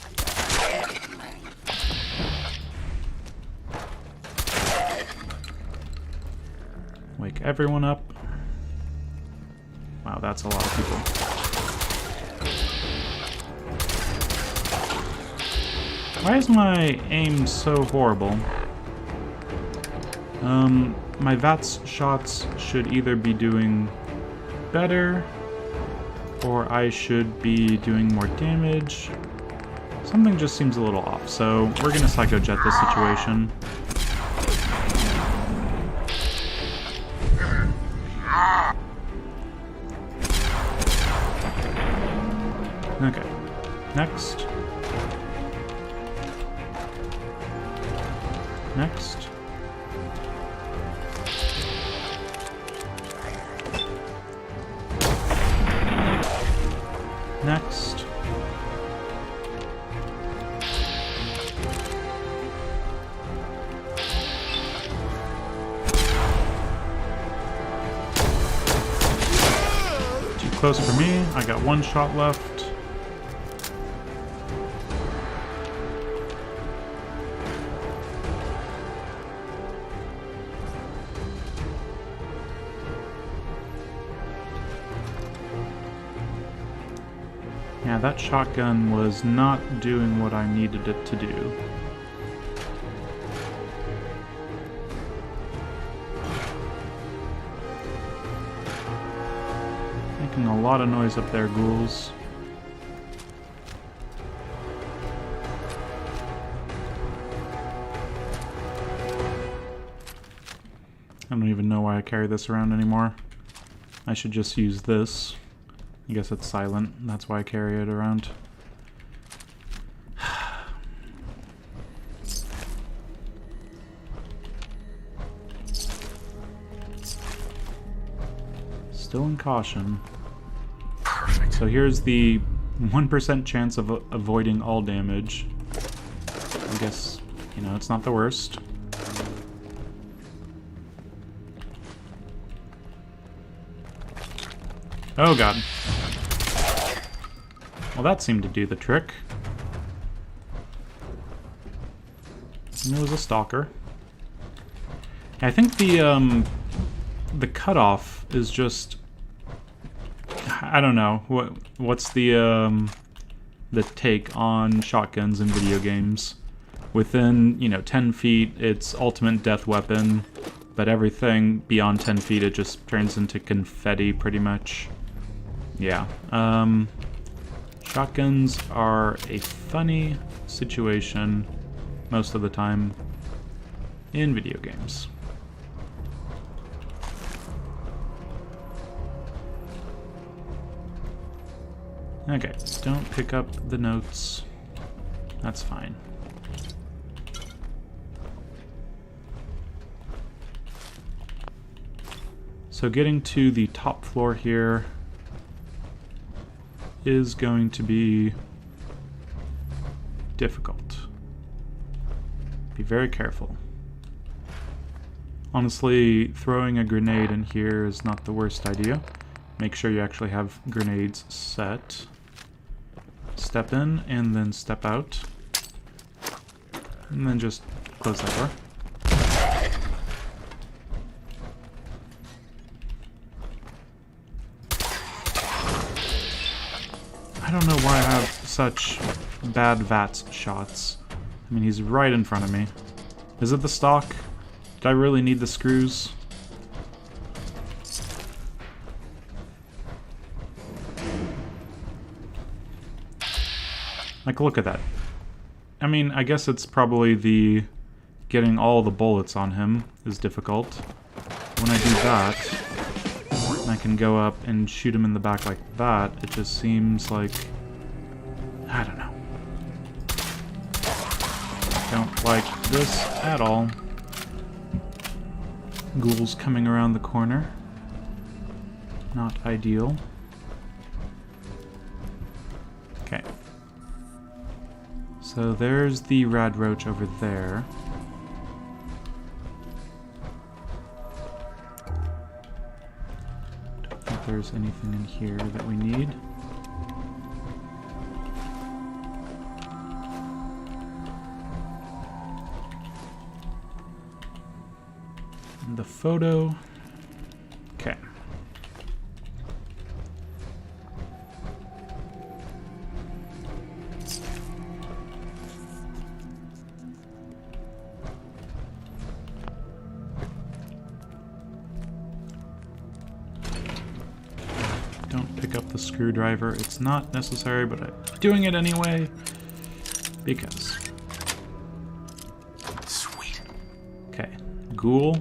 Wake everyone up. Wow, that's a lot of people. Why is my aim so horrible? My VATS shots should either be doing better or I should be doing more damage. Something just seems a little off, so we're gonna psychojet this situation. Okay, next. Next. Next. Too close for me. I got one shot left. Yeah, that shotgun was not doing what I needed it to do. Making a lot of noise up there, ghouls. I don't even know why I carry this around anymore. I should just use this. I guess it's silent, that's why I carry it around. Still in caution. Perfect. So here's the 1% chance of avoiding all damage. I guess, you know, it's not the worst. Oh god. Well, that seemed to do the trick. And it was a stalker. I think the cutoff is just, I don't know, what's the take on shotguns in video games. Within, you know, 10 feet, it's ultimate death weapon, but everything beyond 10 feet, it just turns into confetti pretty much. Yeah, shotguns are a funny situation most of the time in video games. Okay, don't pick up the notes. That's fine. So getting to the top floor here is going to be difficult. Be very careful. Honestly, throwing a grenade in here is not the worst idea. Make sure you actually have grenades set. Step in and then step out. And then just close that door. I don't know why I have such bad VATS shots. I mean, he's right in front of me. Is it the stock? Did I really need the screws? Like, look at that. I mean, I guess it's probably the getting all the bullets on him is difficult. When I do that, I can go up and shoot him in the back like that. It just seems like, I don't know. Don't like this at all. Ghouls coming around the corner. Not ideal. Okay. So there's the rad roach over there. Don't think there's anything in here that we need. And the photo. Okay. Don't pick up the screwdriver. It's not necessary, but I'm doing it anyway. Because. Sweet. Okay. Ghoul.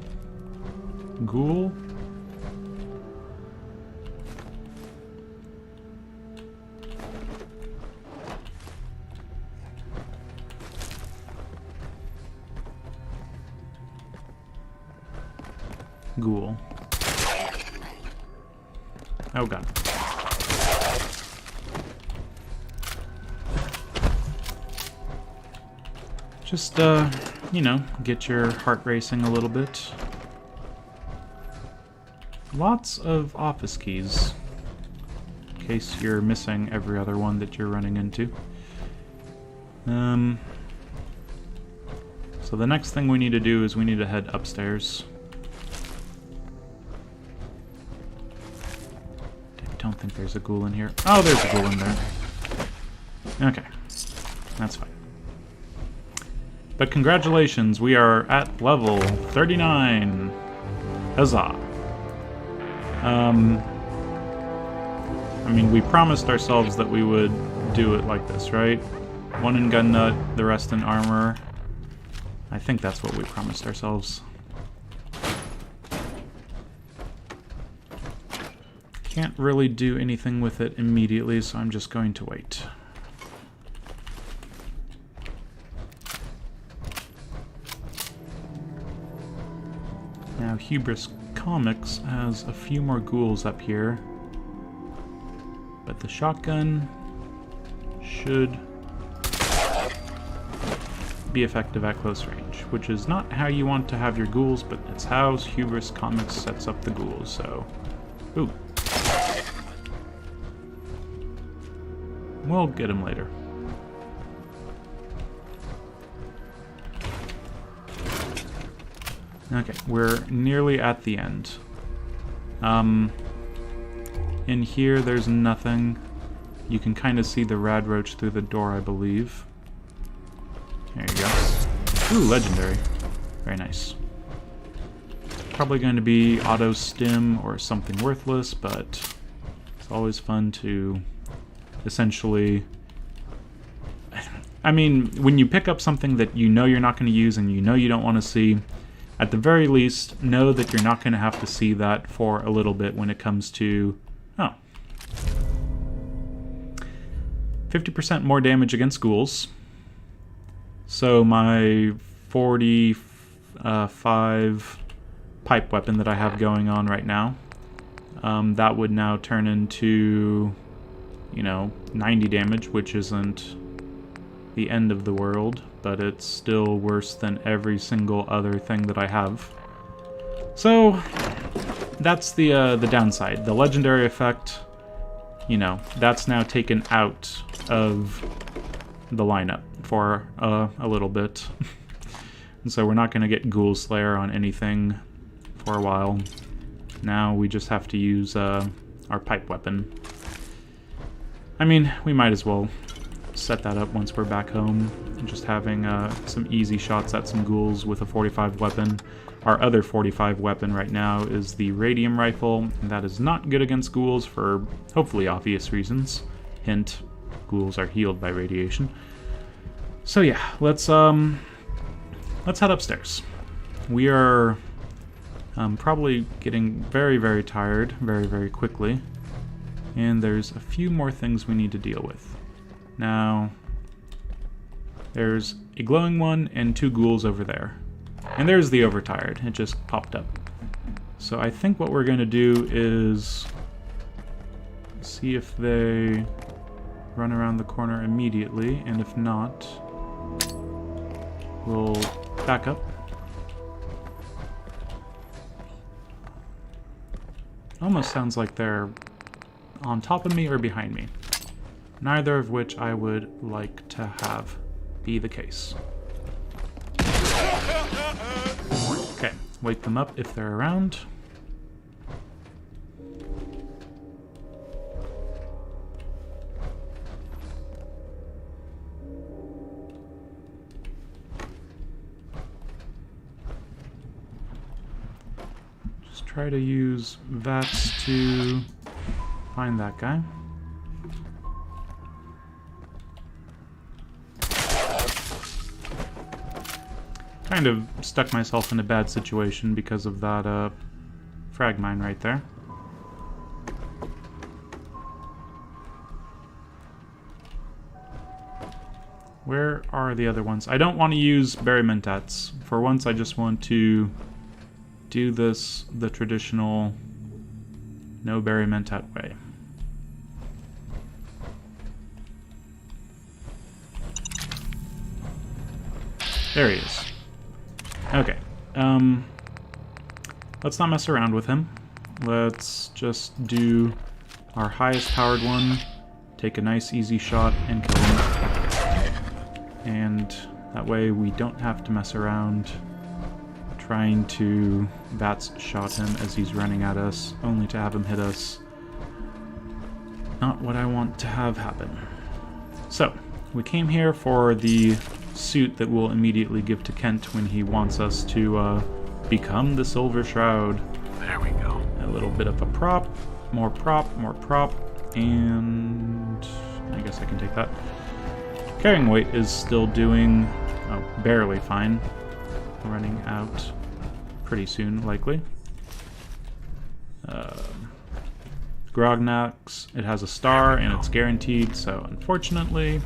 Ghoul. Ghoul. Oh god. Just, you know, get your heart racing a little bit. Lots of office keys, in case you're missing every other one that you're running into. So the next thing we need to do is we need to head upstairs. Don't think there's a ghoul in here. Oh, there's a ghoul in there. Okay, that's fine. But congratulations, we are at level 39. Huzzah. I mean, we promised ourselves that we would do it like this, right? One in gun nut, the rest in armor. I think that's what we promised ourselves. Can't really do anything with it immediately, so I'm just going to wait. Now, Hubris Comics has a few more ghouls up here, but the shotgun should be effective at close range, which is not how you want to have your ghouls, but it's how Hubris Comics sets up the ghouls, so... Ooh. We'll get him later. Okay, we're nearly at the end. In here, there's nothing. You can kind of see the rad roach through the door, I believe. There you go. Ooh, legendary. Very nice. Probably going to be auto stim or something worthless, but it's always fun to essentially... I mean, when you pick up something that you know you're not going to use and you know you don't want to see, at the very least, know that you're not going to have to see that for a little bit when it comes to... Oh. 50% more damage against ghouls. So my 45 pipe weapon that I have going on right now, that would now turn into, you know, 90 damage, which isn't the end of the world, but it's still worse than every single other thing that I have. So that's the downside. The legendary effect, you know, that's now taken out of the lineup for a little bit. And so we're not going to get Ghoul Slayer on anything for a while. Now we just have to use our pipe weapon. I mean, we might as well set that up once we're back home. And just having some easy shots at some ghouls with a 45 weapon. Our other 45 weapon right now is the radium rifle, and that is not good against ghouls for hopefully obvious reasons. Hint, ghouls are healed by radiation. So yeah, let's head upstairs. We are probably getting very, very tired very, very quickly, and there's a few more things we need to deal with. Now, there's a glowing one and 2 ghouls over there. And there's the overtired. It just popped up. So I think what we're going to do is see if they run around the corner immediately, and if not, we'll back up. Almost sounds like they're on top of me or behind me. Neither of which I would like to have be the case. Okay, wake them up if they're around. Just try to use VATS to find that guy. Kind of stuck myself in a bad situation because of that frag mine right there. Where are the other ones? I don't want to use berry mentats. For once, I just want to do this the traditional no berry mentat way. There he is. Okay. Let's not mess around with him. Let's just do our highest powered one, take a nice easy shot, and kill him. And that way we don't have to mess around trying to bats shot him as he's running at us, only to have him hit us. Not what I want to have happen. So, we came here for the suit that we'll immediately give to Kent when he wants us to become the Silver Shroud. There we go. A little bit of a prop, more prop, and I guess I can take that. Carrying weight is still doing barely fine. Running out pretty soon, likely. Grognax, it has a star and it's guaranteed, so unfortunately,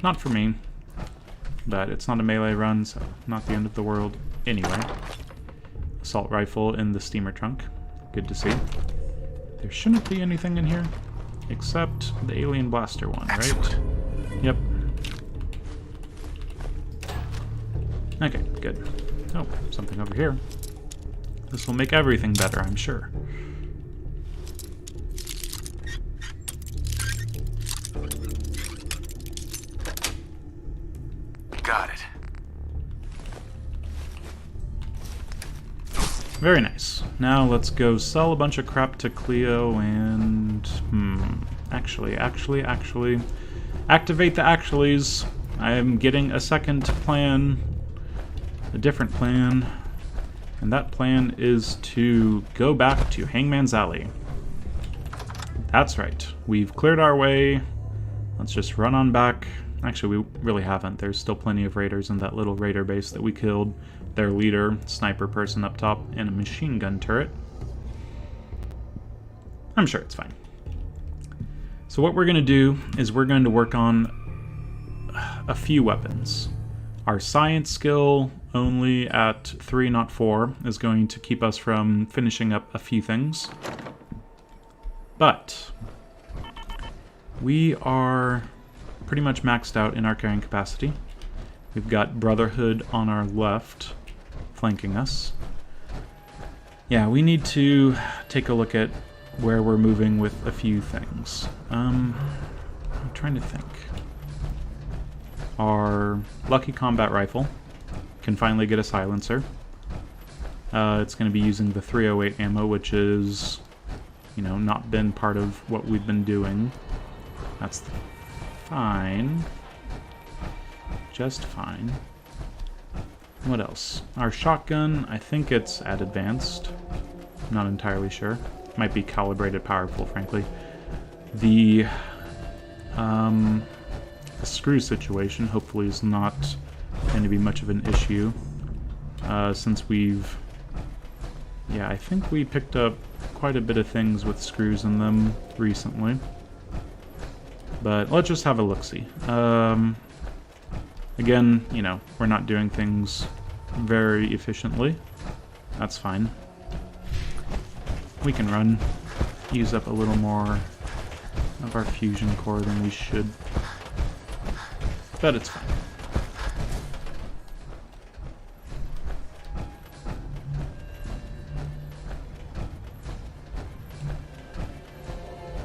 not for me. But it's not a melee run, so not the end of the world. Anyway, assault rifle in the steamer trunk. Good to see. There shouldn't be anything in here except the alien blaster one, right? Yep. Okay, good. Oh, something over here. This will make everything better, I'm sure. Got it. Very nice. Now let's go sell a bunch of crap to Cleo and... Actually. Activate the actuallys. I am getting a second plan. A different plan. And that plan is to go back to Hangman's Alley. That's right. We've cleared our way. Let's just run on back. Actually, we really haven't. There's still plenty of raiders in that little raider base that we killed. Their leader, sniper person up top, and a machine gun turret. I'm sure it's fine. So what we're going to do is we're going to work on a few weapons. Our science skill, only at 3, not 4, is going to keep us from finishing up a few things. But we are pretty much maxed out in our carrying capacity. We've got Brotherhood on our left, flanking us. Yeah, we need to take a look at where we're moving with a few things. I'm trying to think. Our Lucky Combat Rifle can finally get a silencer. It's going to be using the 308 ammo, which is, you know, not been part of what we've been doing. That's fine. Just fine. What else? Our shotgun, I think it's at advanced. Not entirely sure. Might be calibrated powerful, frankly. The screw situation hopefully is not going to be much of an issue. Since we've... Yeah, I think we picked up quite a bit of things with screws in them recently. But let's just have a look-see. Again, you know, we're not doing things very efficiently. That's fine. We can run, use up a little more of our fusion core than we should. But it's fine.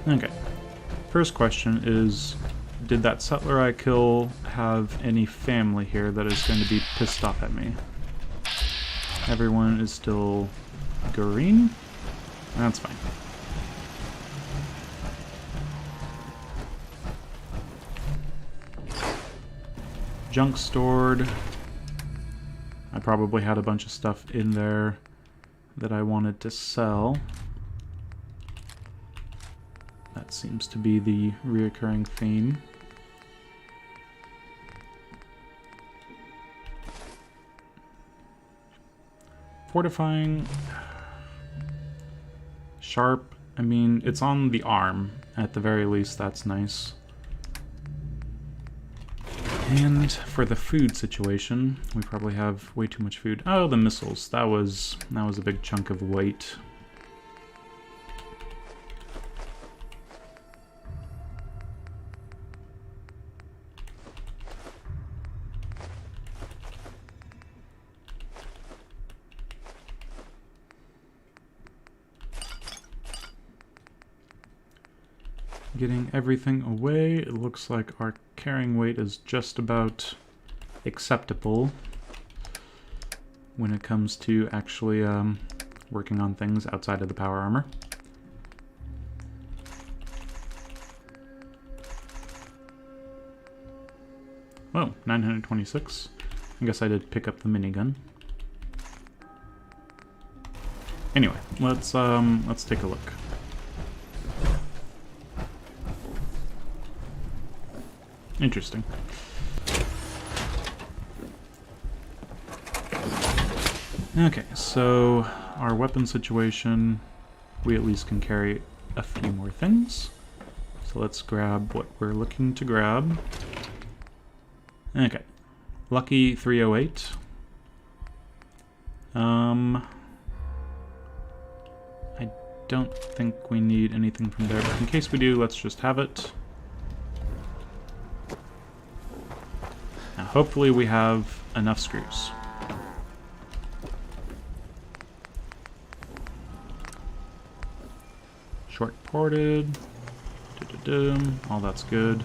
Okay. First question is, did that settler I kill have any family here that is going to be pissed off at me? Everyone is still green? That's fine. Junk stored. I probably had a bunch of stuff in there that I wanted to sell. That seems to be the reoccurring theme. Fortifying. Sharp. I mean, it's on the arm. At the very least, that's nice. And for the food situation, we probably have way too much food. Oh, the missiles. That was a big chunk of weight. Getting everything away. It looks like our carrying weight is just about acceptable when it comes to actually working on things outside of the power armor. Oh, 926. I guess I did pick up the minigun. Anyway, let's take a look. Interesting. Okay, so our weapon situation, we at least can carry a few more things. So let's grab what we're looking to grab. Okay, Lucky 308. I don't think we need anything from there, but in case we do, let's just have it. Now, hopefully we have enough screws. Short ported. All that's good.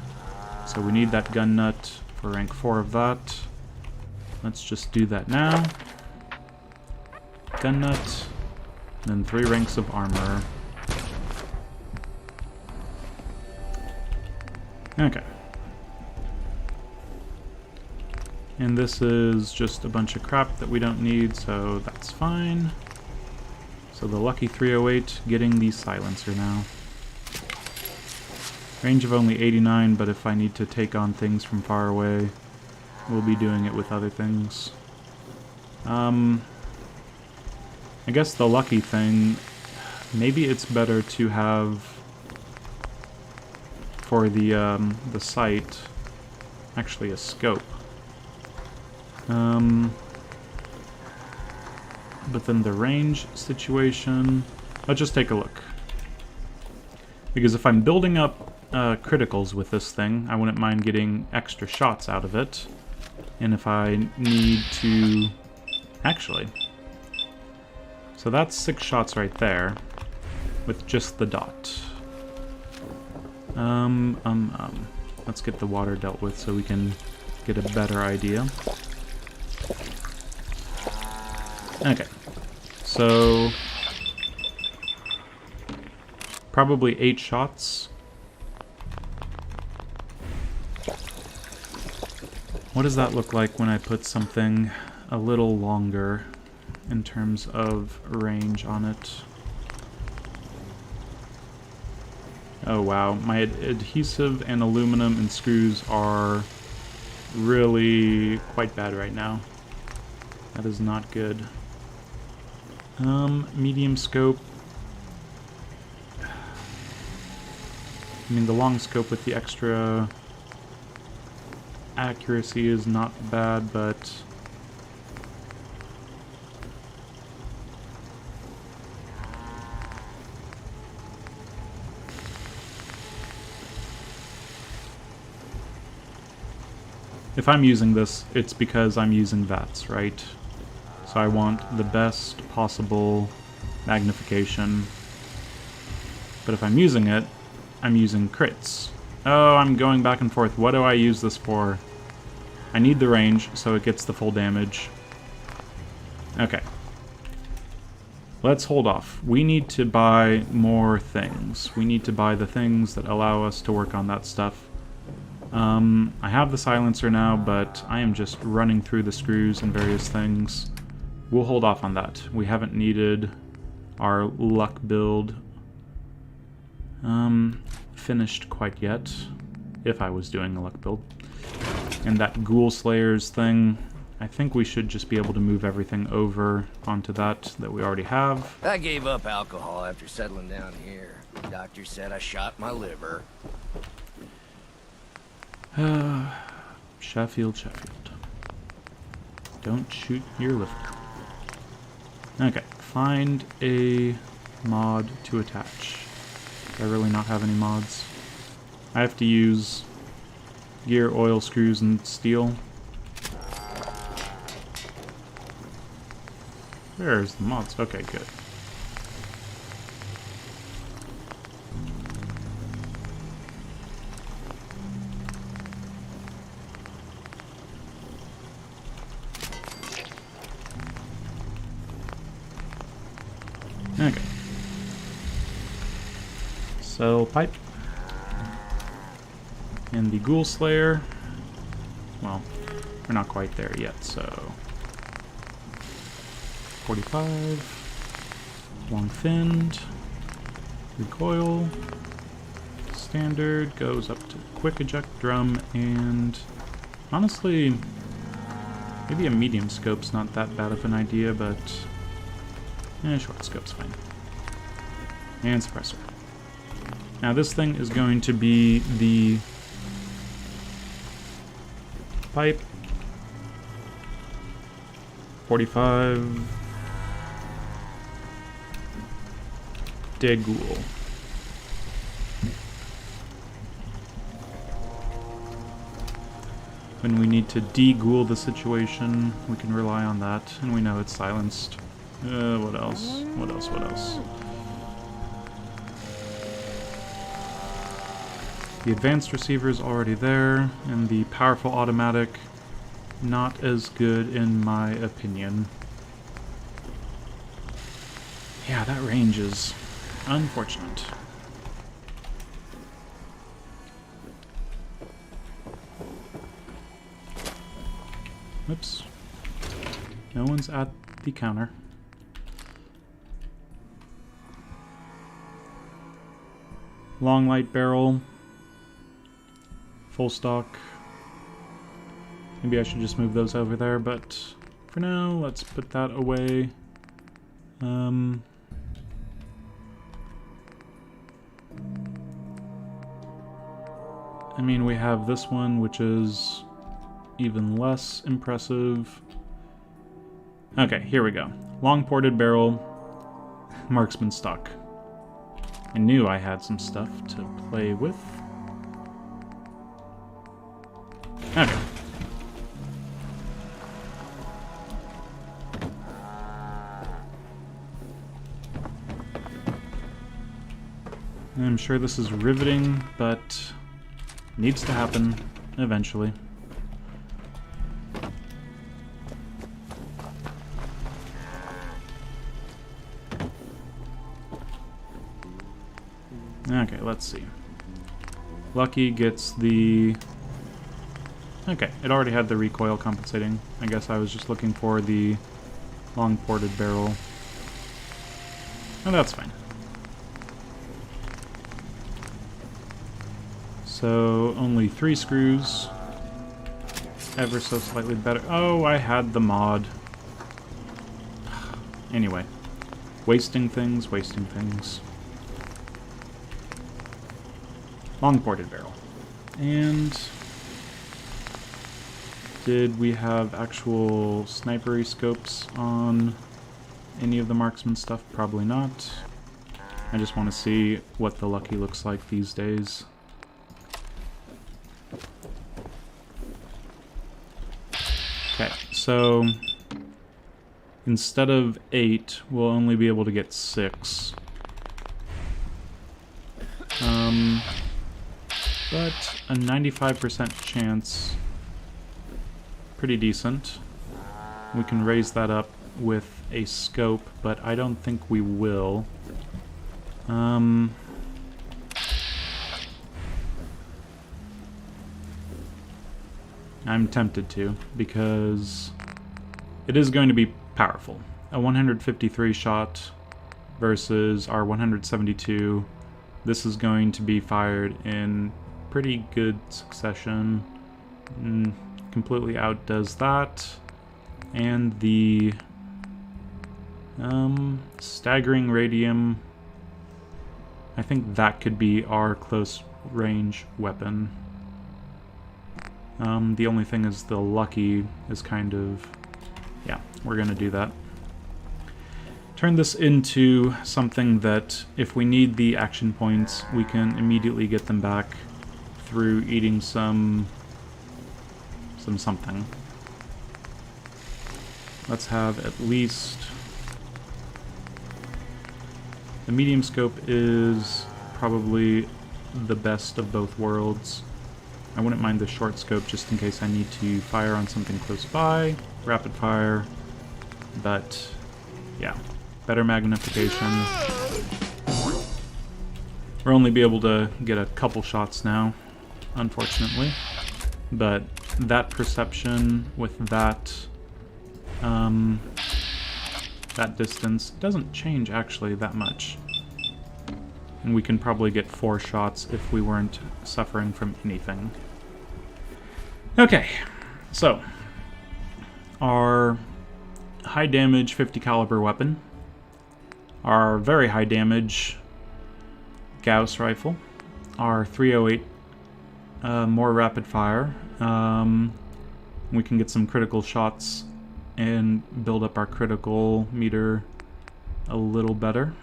So we need that gun nut for rank 4 of that. Let's just do that now. Gun nut. And then 3 ranks of armor. Okay. And this is just a bunch of crap that we don't need, so that's fine. So the Lucky 308 getting the silencer now. Range of only 89, but if I need to take on things from far away, we'll be doing it with other things. I guess the Lucky thing, maybe it's better to have for the sight actually a scope. But then the range situation, let's just take a look. Because if I'm building up criticals with this thing, I wouldn't mind getting extra shots out of it. And if I need to... Actually. So that's 6 shots right there, with just the dot. Let's get the water dealt with so we can get a better idea. Okay, so probably 8 shots. What does that look like when I put something a little longer in terms of range on it? Oh wow, my adhesive and aluminum and screws are really quite bad right now. That is not good. Medium scope. I mean, the long scope with the extra accuracy is not bad, but if I'm using this, it's because I'm using VATS, right? So I want the best possible magnification. But if I'm using it, I'm using crits. Oh, I'm going back and forth. What do I use this for? I need the range, so it gets the full damage. Okay. Let's hold off. We need to buy more things. We need to buy the things that allow us to work on that stuff. I have the silencer now, but I am just running through the screws and various things. We'll hold off on that. We haven't needed our luck build. finished quite yet, if I was doing a luck build. And that Ghoul Slayers thing, I think we should just be able to move everything over onto that we already have. I gave up alcohol after settling down here. The doctor said I shot my liver. Sheffield. Don't shoot your liver. Okay, find a mod to attach. Do I really not have any mods? I have to use gear, oil, screws, and steel. Where's the mods? Okay, good. Okay. Cell pipe. And the Ghoul Slayer. Well, we're not quite there yet, so 45. Long finned. Recoil. Standard goes up to quick eject drum, and honestly, maybe a medium scope's not that bad of an idea, but short scope's fine. And suppressor. Now this thing is going to be the pipe. 45. Dead Ghoul. When we need to de-ghoul the situation, we can rely on that, and we know it's silenced. What else? What else? The advanced receiver is already there, and the powerful automatic, not as good in my opinion. Yeah, that range is unfortunate. Oops. No one's at the counter. Long light barrel. Full stock. Maybe I should just move those over there, but for now, let's put that away. I mean, we have this one, which is even less impressive. Okay, here we go. Long ported barrel, marksman stock. I knew I had some stuff to play with. Okay. I'm sure this is riveting, but needs to happen eventually. Okay, let's see. Lucky gets the... Okay, it already had the recoil compensating. I guess I was just looking for the long ported barrel. Oh, that's fine. So, only 3 screws. Ever so slightly better. Oh, I had the mod. Anyway. Wasting things. Long ported barrel. And did we have actual snipery scopes on any of the marksman stuff? Probably not. I just want to see what the Lucky looks like these days. Okay, so instead of 8, we'll only be able to get 6. But a 95% chance, pretty decent. We can raise that up with a scope, but I don't think we will. I'm tempted to, because it is going to be powerful. A 153 shot versus our 172 This is going to be fired in pretty good succession. Completely outdoes that. And the staggering radium, I think that could be our close range weapon. The only thing is the lucky is kind of... yeah, we're gonna do that. Turn this into something that, if we need the action points, we can immediately get them back through eating some something. Let's have at least... the medium scope is probably the best of both worlds. I wouldn't mind the short scope just in case I need to fire on something close by, rapid fire, but yeah, better magnification. We'll only be able to get a couple shots now, unfortunately, but that perception with that that distance doesn't change actually that much. And we can probably get 4 shots if we weren't suffering from anything. Okay, so our high damage 50 caliber weapon, our very high damage Gauss rifle, our 308 more rapid fire. We can get some critical shots and build up our critical meter a little better.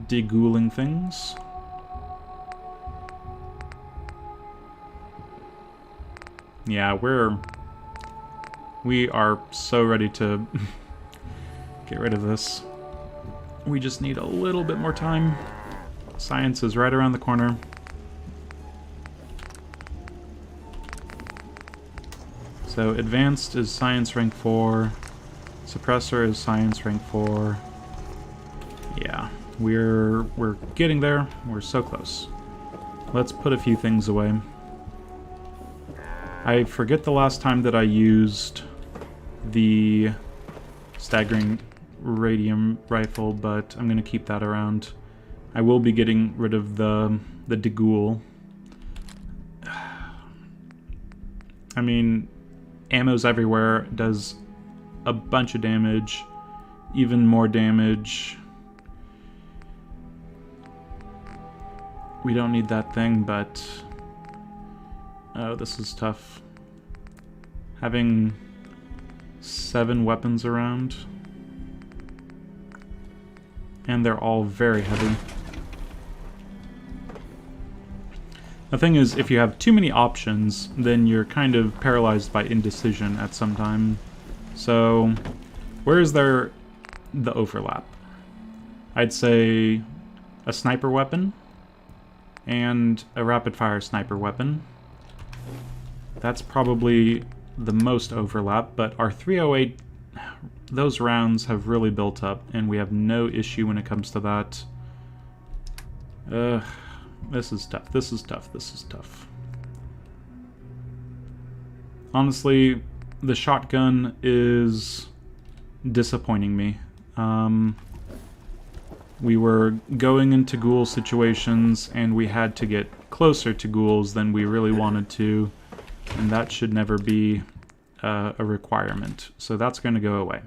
Degooling things. Yeah, we are so ready to get rid of this. We just need a little bit more time. Science is right around the corner. So advanced is science rank 4. Suppressor is science rank 4. Yeah, we're getting there. We're so close. Let's put a few things away. I forget the last time that I used the staggering radium rifle, but I'm gonna keep that around. I will be getting rid of the deghoul. I mean, ammo's everywhere, does a bunch of damage, even more damage. We don't need that thing, but... oh, this is tough. Having 7 weapons around. And they're all very heavy. The thing is, if you have too many options, then you're kind of paralyzed by indecision at some time. So, where is there the overlap? I'd say a sniper weapon and a rapid-fire sniper weapon. That's probably the most overlap, but our 308, those rounds have really built up, and we have no issue when it comes to that. This is tough, this is tough, this is tough. Honestly, the shotgun is disappointing me. We were going into ghoul situations, and we had to get closer to ghouls than we really wanted to, and that should never be a requirement. So that's going to go away.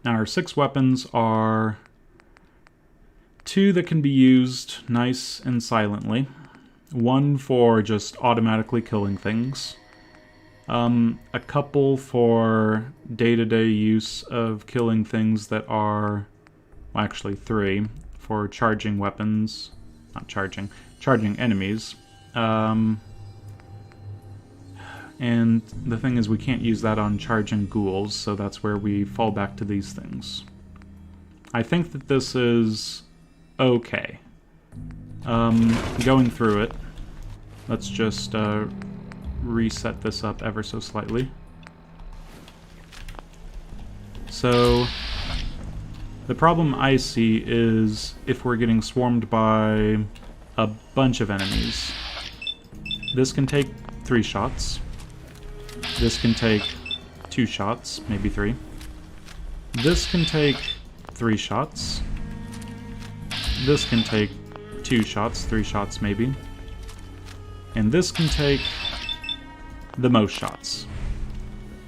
Now our 6 weapons are 2 that can be used nice and silently, 1 for just automatically killing things, a couple for day-to-day use of killing things that are, well, actually 3 for charging weapons, charging enemies. And the thing is, we can't use that on charging ghouls, so that's where we fall back to these things. I think that this is okay. Going through it, let's just reset this up ever so slightly. So, the problem I see is if we're getting swarmed by a bunch of enemies. This can take 3 shots. This can take 2 shots, maybe 3. This can take 3 shots. This can take 2 shots, 3 shots maybe. And this can take the most shots.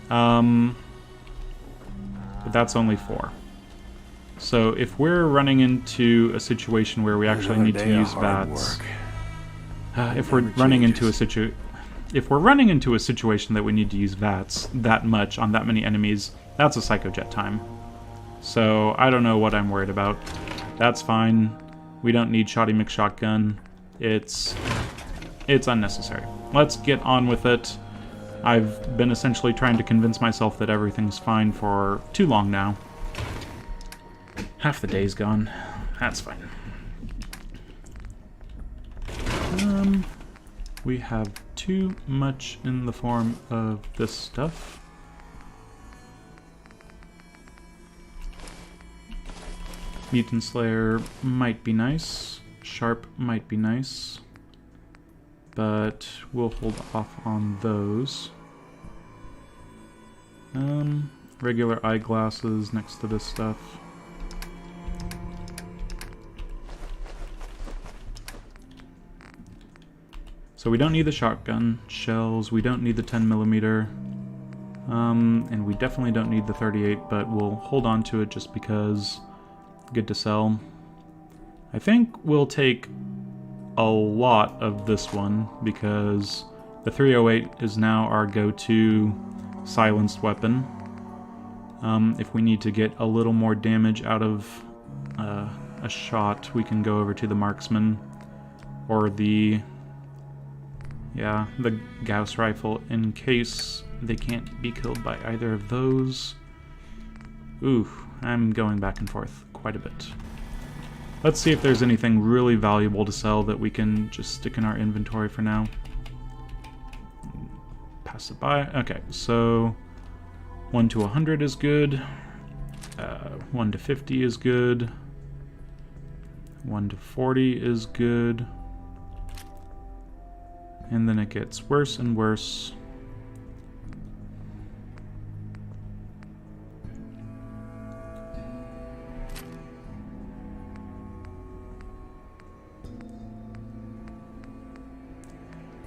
But that's only 4. So if we're running into a situation where we actually need to use VATS, if we're running into a situation that we need to use VATS that much on that many enemies, that's a psychojet time. So I don't know what I'm worried about. That's fine. We don't need Shoddy McShotgun. It's unnecessary. Let's get on with it. I've been essentially trying to convince myself that everything's fine for too long now. Half the day's gone. That's fine. We have too much in the form of this stuff. Mutant Slayer might be nice. Sharp might be nice. But we'll hold off on those. Regular eyeglasses next to this stuff. So we don't need the shotgun shells, we don't need the 10mm, and we definitely don't need the 38, but we'll hold on to it just because good to sell. I think we'll take a lot of this one because the 308 is now our go-to silenced weapon. If we need to get a little more damage out of a shot, we can go over to the marksman or the Gauss rifle in case they can't be killed by either of those. Ooh, I'm going back and forth quite a bit. Let's see if there's anything really valuable to sell that we can just stick in our inventory for now. Pass it by. Okay, so 1 to 100 is good. 1 to 50 is good. 1 to 40 is good. And then it gets worse and worse.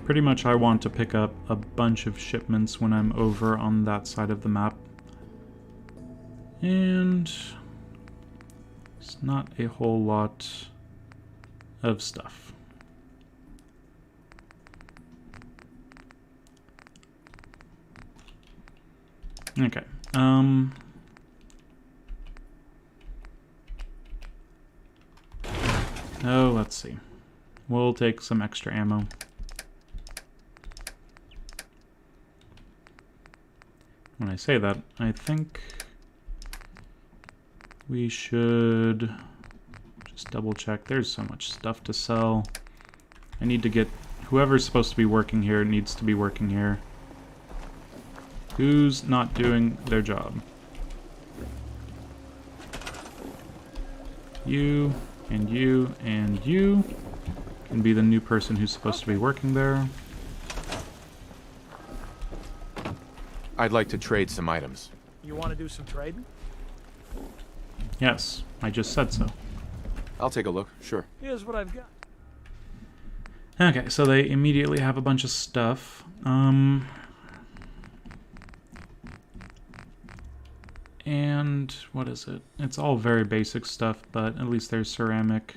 Pretty much I want to pick up a bunch of shipments when I'm over on that side of the map. And it's not a whole lot of stuff. Okay. Oh, let's see. We'll take some extra ammo. When I say that, I think we should just double check. There's so much stuff to sell. I need to get... Whoever's supposed to be working here needs to be working here. Who's not doing their job? You, and you, and you can be the new person who's supposed to be working there. I'd like to trade some items. You want to do some trading? Yes, I just said so. I'll take a look, sure. Here's what I've got. Okay, so they immediately have a bunch of stuff. And what is it? It's all very basic stuff, but at least there's ceramic.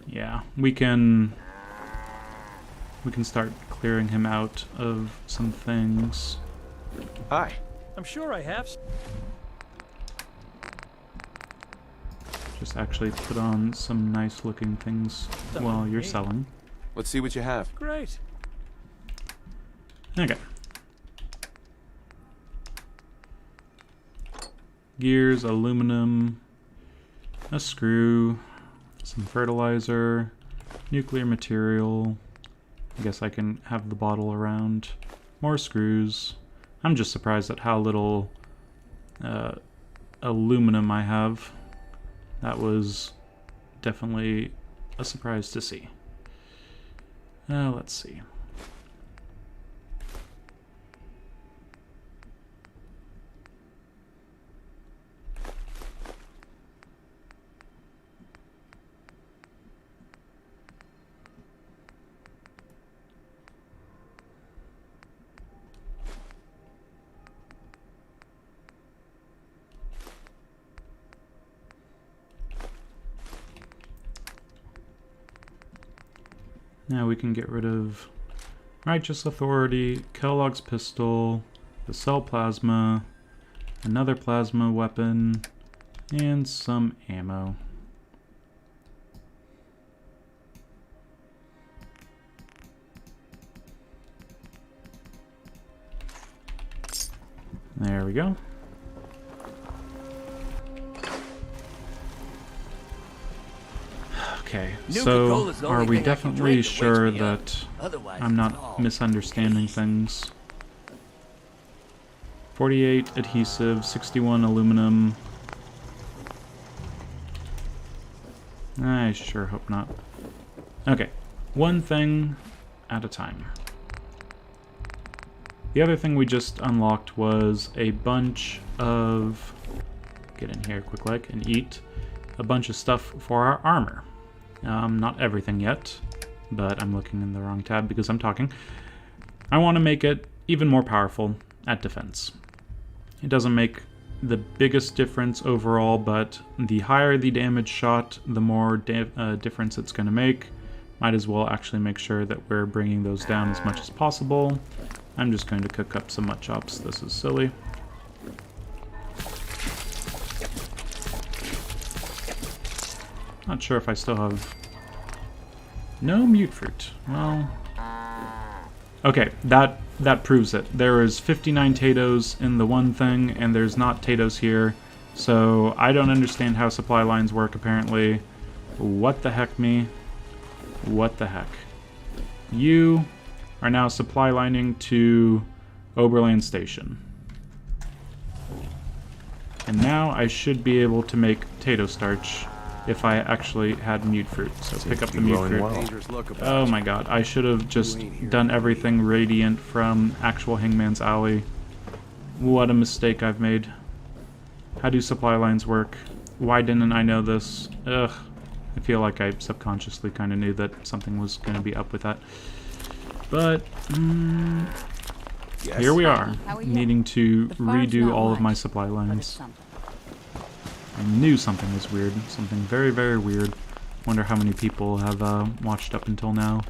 Yeah, we can start clearing him out of some things. Hi. I'm sure I have. Just actually put on some nice looking things while you're selling. Let's see what you have. Great. Okay. Gears, aluminum, a screw, some fertilizer, nuclear material. I guess I can have the bottle around. More screws. I'm just surprised at how little aluminum I have. That was definitely a surprise to see. Let's see. Now we can get rid of Righteous Authority, Kellogg's pistol, the cell plasma, another plasma weapon, and some ammo. There we go. Okay, so are we definitely sure that I'm not misunderstanding things? 48 adhesive, 61 aluminum. I sure hope not. Okay, one thing at a time. The other thing we just unlocked was a bunch of... Get in here quick like and eat. A bunch of stuff for our armor. Not everything yet, but I'm looking in the wrong tab because I'm talking. I want to make it even more powerful at defense. It doesn't make the biggest difference overall, but the higher the damage shot, the more difference it's going to make. Might as well actually make sure that we're bringing those down as much as possible. I'm just going to cook up some mut chops. This is silly. Not sure if I still have... No mute fruit. Well... Okay, that proves it. There is 59 potatoes in the one thing, and there's not potatoes here. So I don't understand how supply lines work, apparently. What the heck, me? What the heck? You are now supply lining to Oberland Station. And now I should be able to make potato starch if I actually had mute fruit. So pick up the mute fruit. Oh my god, I should have just done everything radiant from actual Hangman's Alley. What a mistake I've made. How do supply lines work? Why didn't I know this? Ugh. I feel like I subconsciously kind of knew that something was going to be up with that. But, here we are, needing to redo all of my supply lines. I knew something was weird. Something very, very weird. Wonder how many people have watched up until now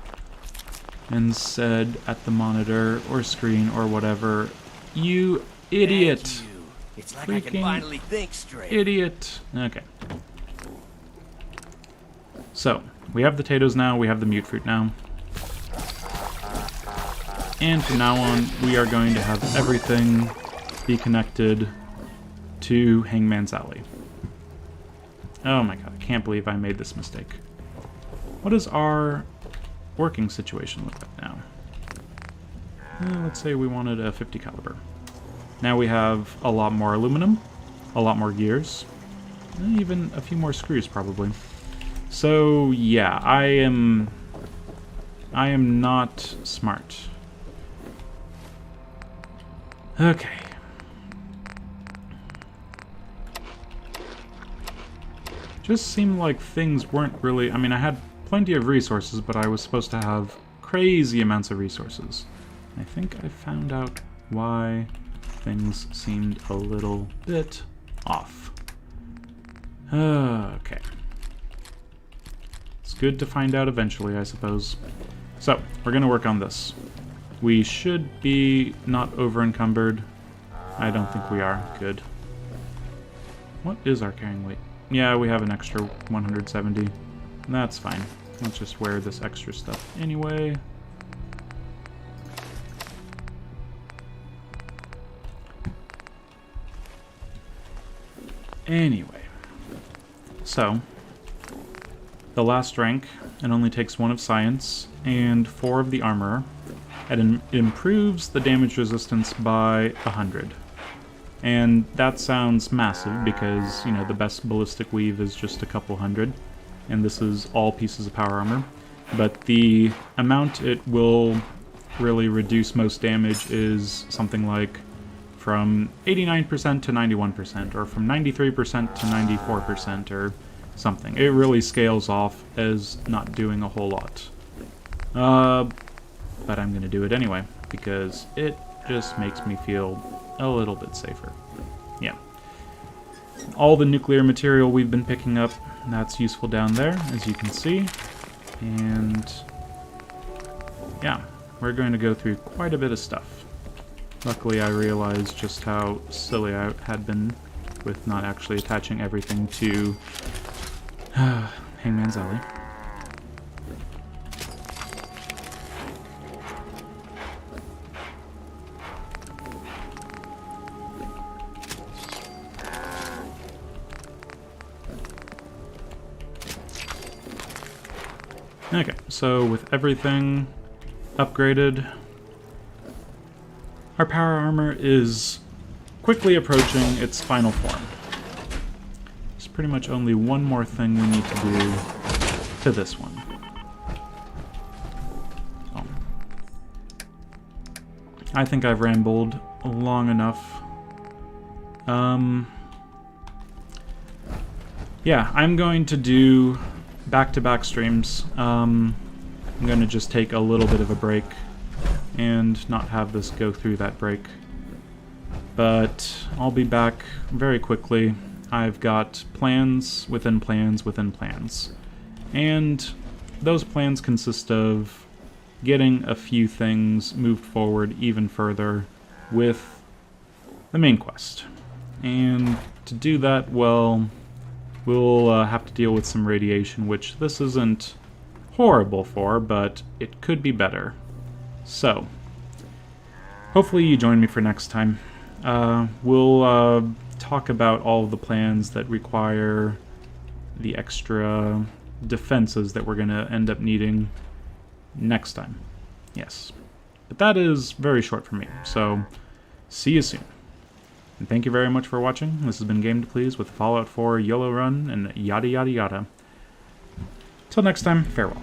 and said at the monitor or screen or whatever, "You idiot!" It's like I can finally think straight. Idiot. Okay. So, we have the potatoes now, we have the mute fruit now. And from now on, we are going to have everything be connected to Hangman's Alley. Oh my god, I can't believe I made this mistake. What does our working situation look like now? Let's say we wanted a 50 caliber. Now we have a lot more aluminum, a lot more gears, and even a few more screws probably. So yeah, I am not smart. Okay. Just seemed like things weren't really... I mean, I had plenty of resources, but I was supposed to have crazy amounts of resources. I think I found out why things seemed a little bit off. Okay. It's good to find out eventually, I suppose. So, we're going to work on this. We should be not over-encumbered. I don't think we are. Good. What is our carrying weight? Yeah, we have an extra 170. That's fine. Let's just wear this extra stuff anyway. Anyway. So, the last rank, it only takes 1 of science and 4 of the armor. It improves the damage resistance by 100. And that sounds massive because, you know, the best ballistic weave is just a couple hundred. And this is all pieces of power armor. But the amount it will really reduce most damage is something like from 89% to 91%, or from 93% to 94%, or something. It really scales off as not doing a whole lot. But I'm going to do it anyway, because it just makes me feel a little bit safer. Yeah. All the nuclear material we've been picking up, that's useful down there, as you can see. And yeah, we're going to go through quite a bit of stuff. Luckily, I realized just how silly I had been with not actually attaching everything to Hangman's Alley. Okay, so with everything upgraded, our power armor is quickly approaching its final form. There's pretty much only one more thing we need to do to this one. Oh. I think I've rambled long enough. Yeah, I'm going to do back-to-back streams. I'm going to just take a little bit of a break and not have this go through that break. But I'll be back very quickly. I've got plans within plans within plans. And those plans consist of getting a few things moved forward even further with the main quest. And to do that, well, we'll have to deal with some radiation, which this isn't horrible for, but it could be better. So, hopefully you join me for next time. We'll talk about all of the plans that require the extra defenses that we're going to end up needing next time. Yes. But that is very short for me, so see you soon. And thank you very much for watching. This has been Game to Please with Fallout 4 Yolo Run and yada yada yada. Till next time, farewell.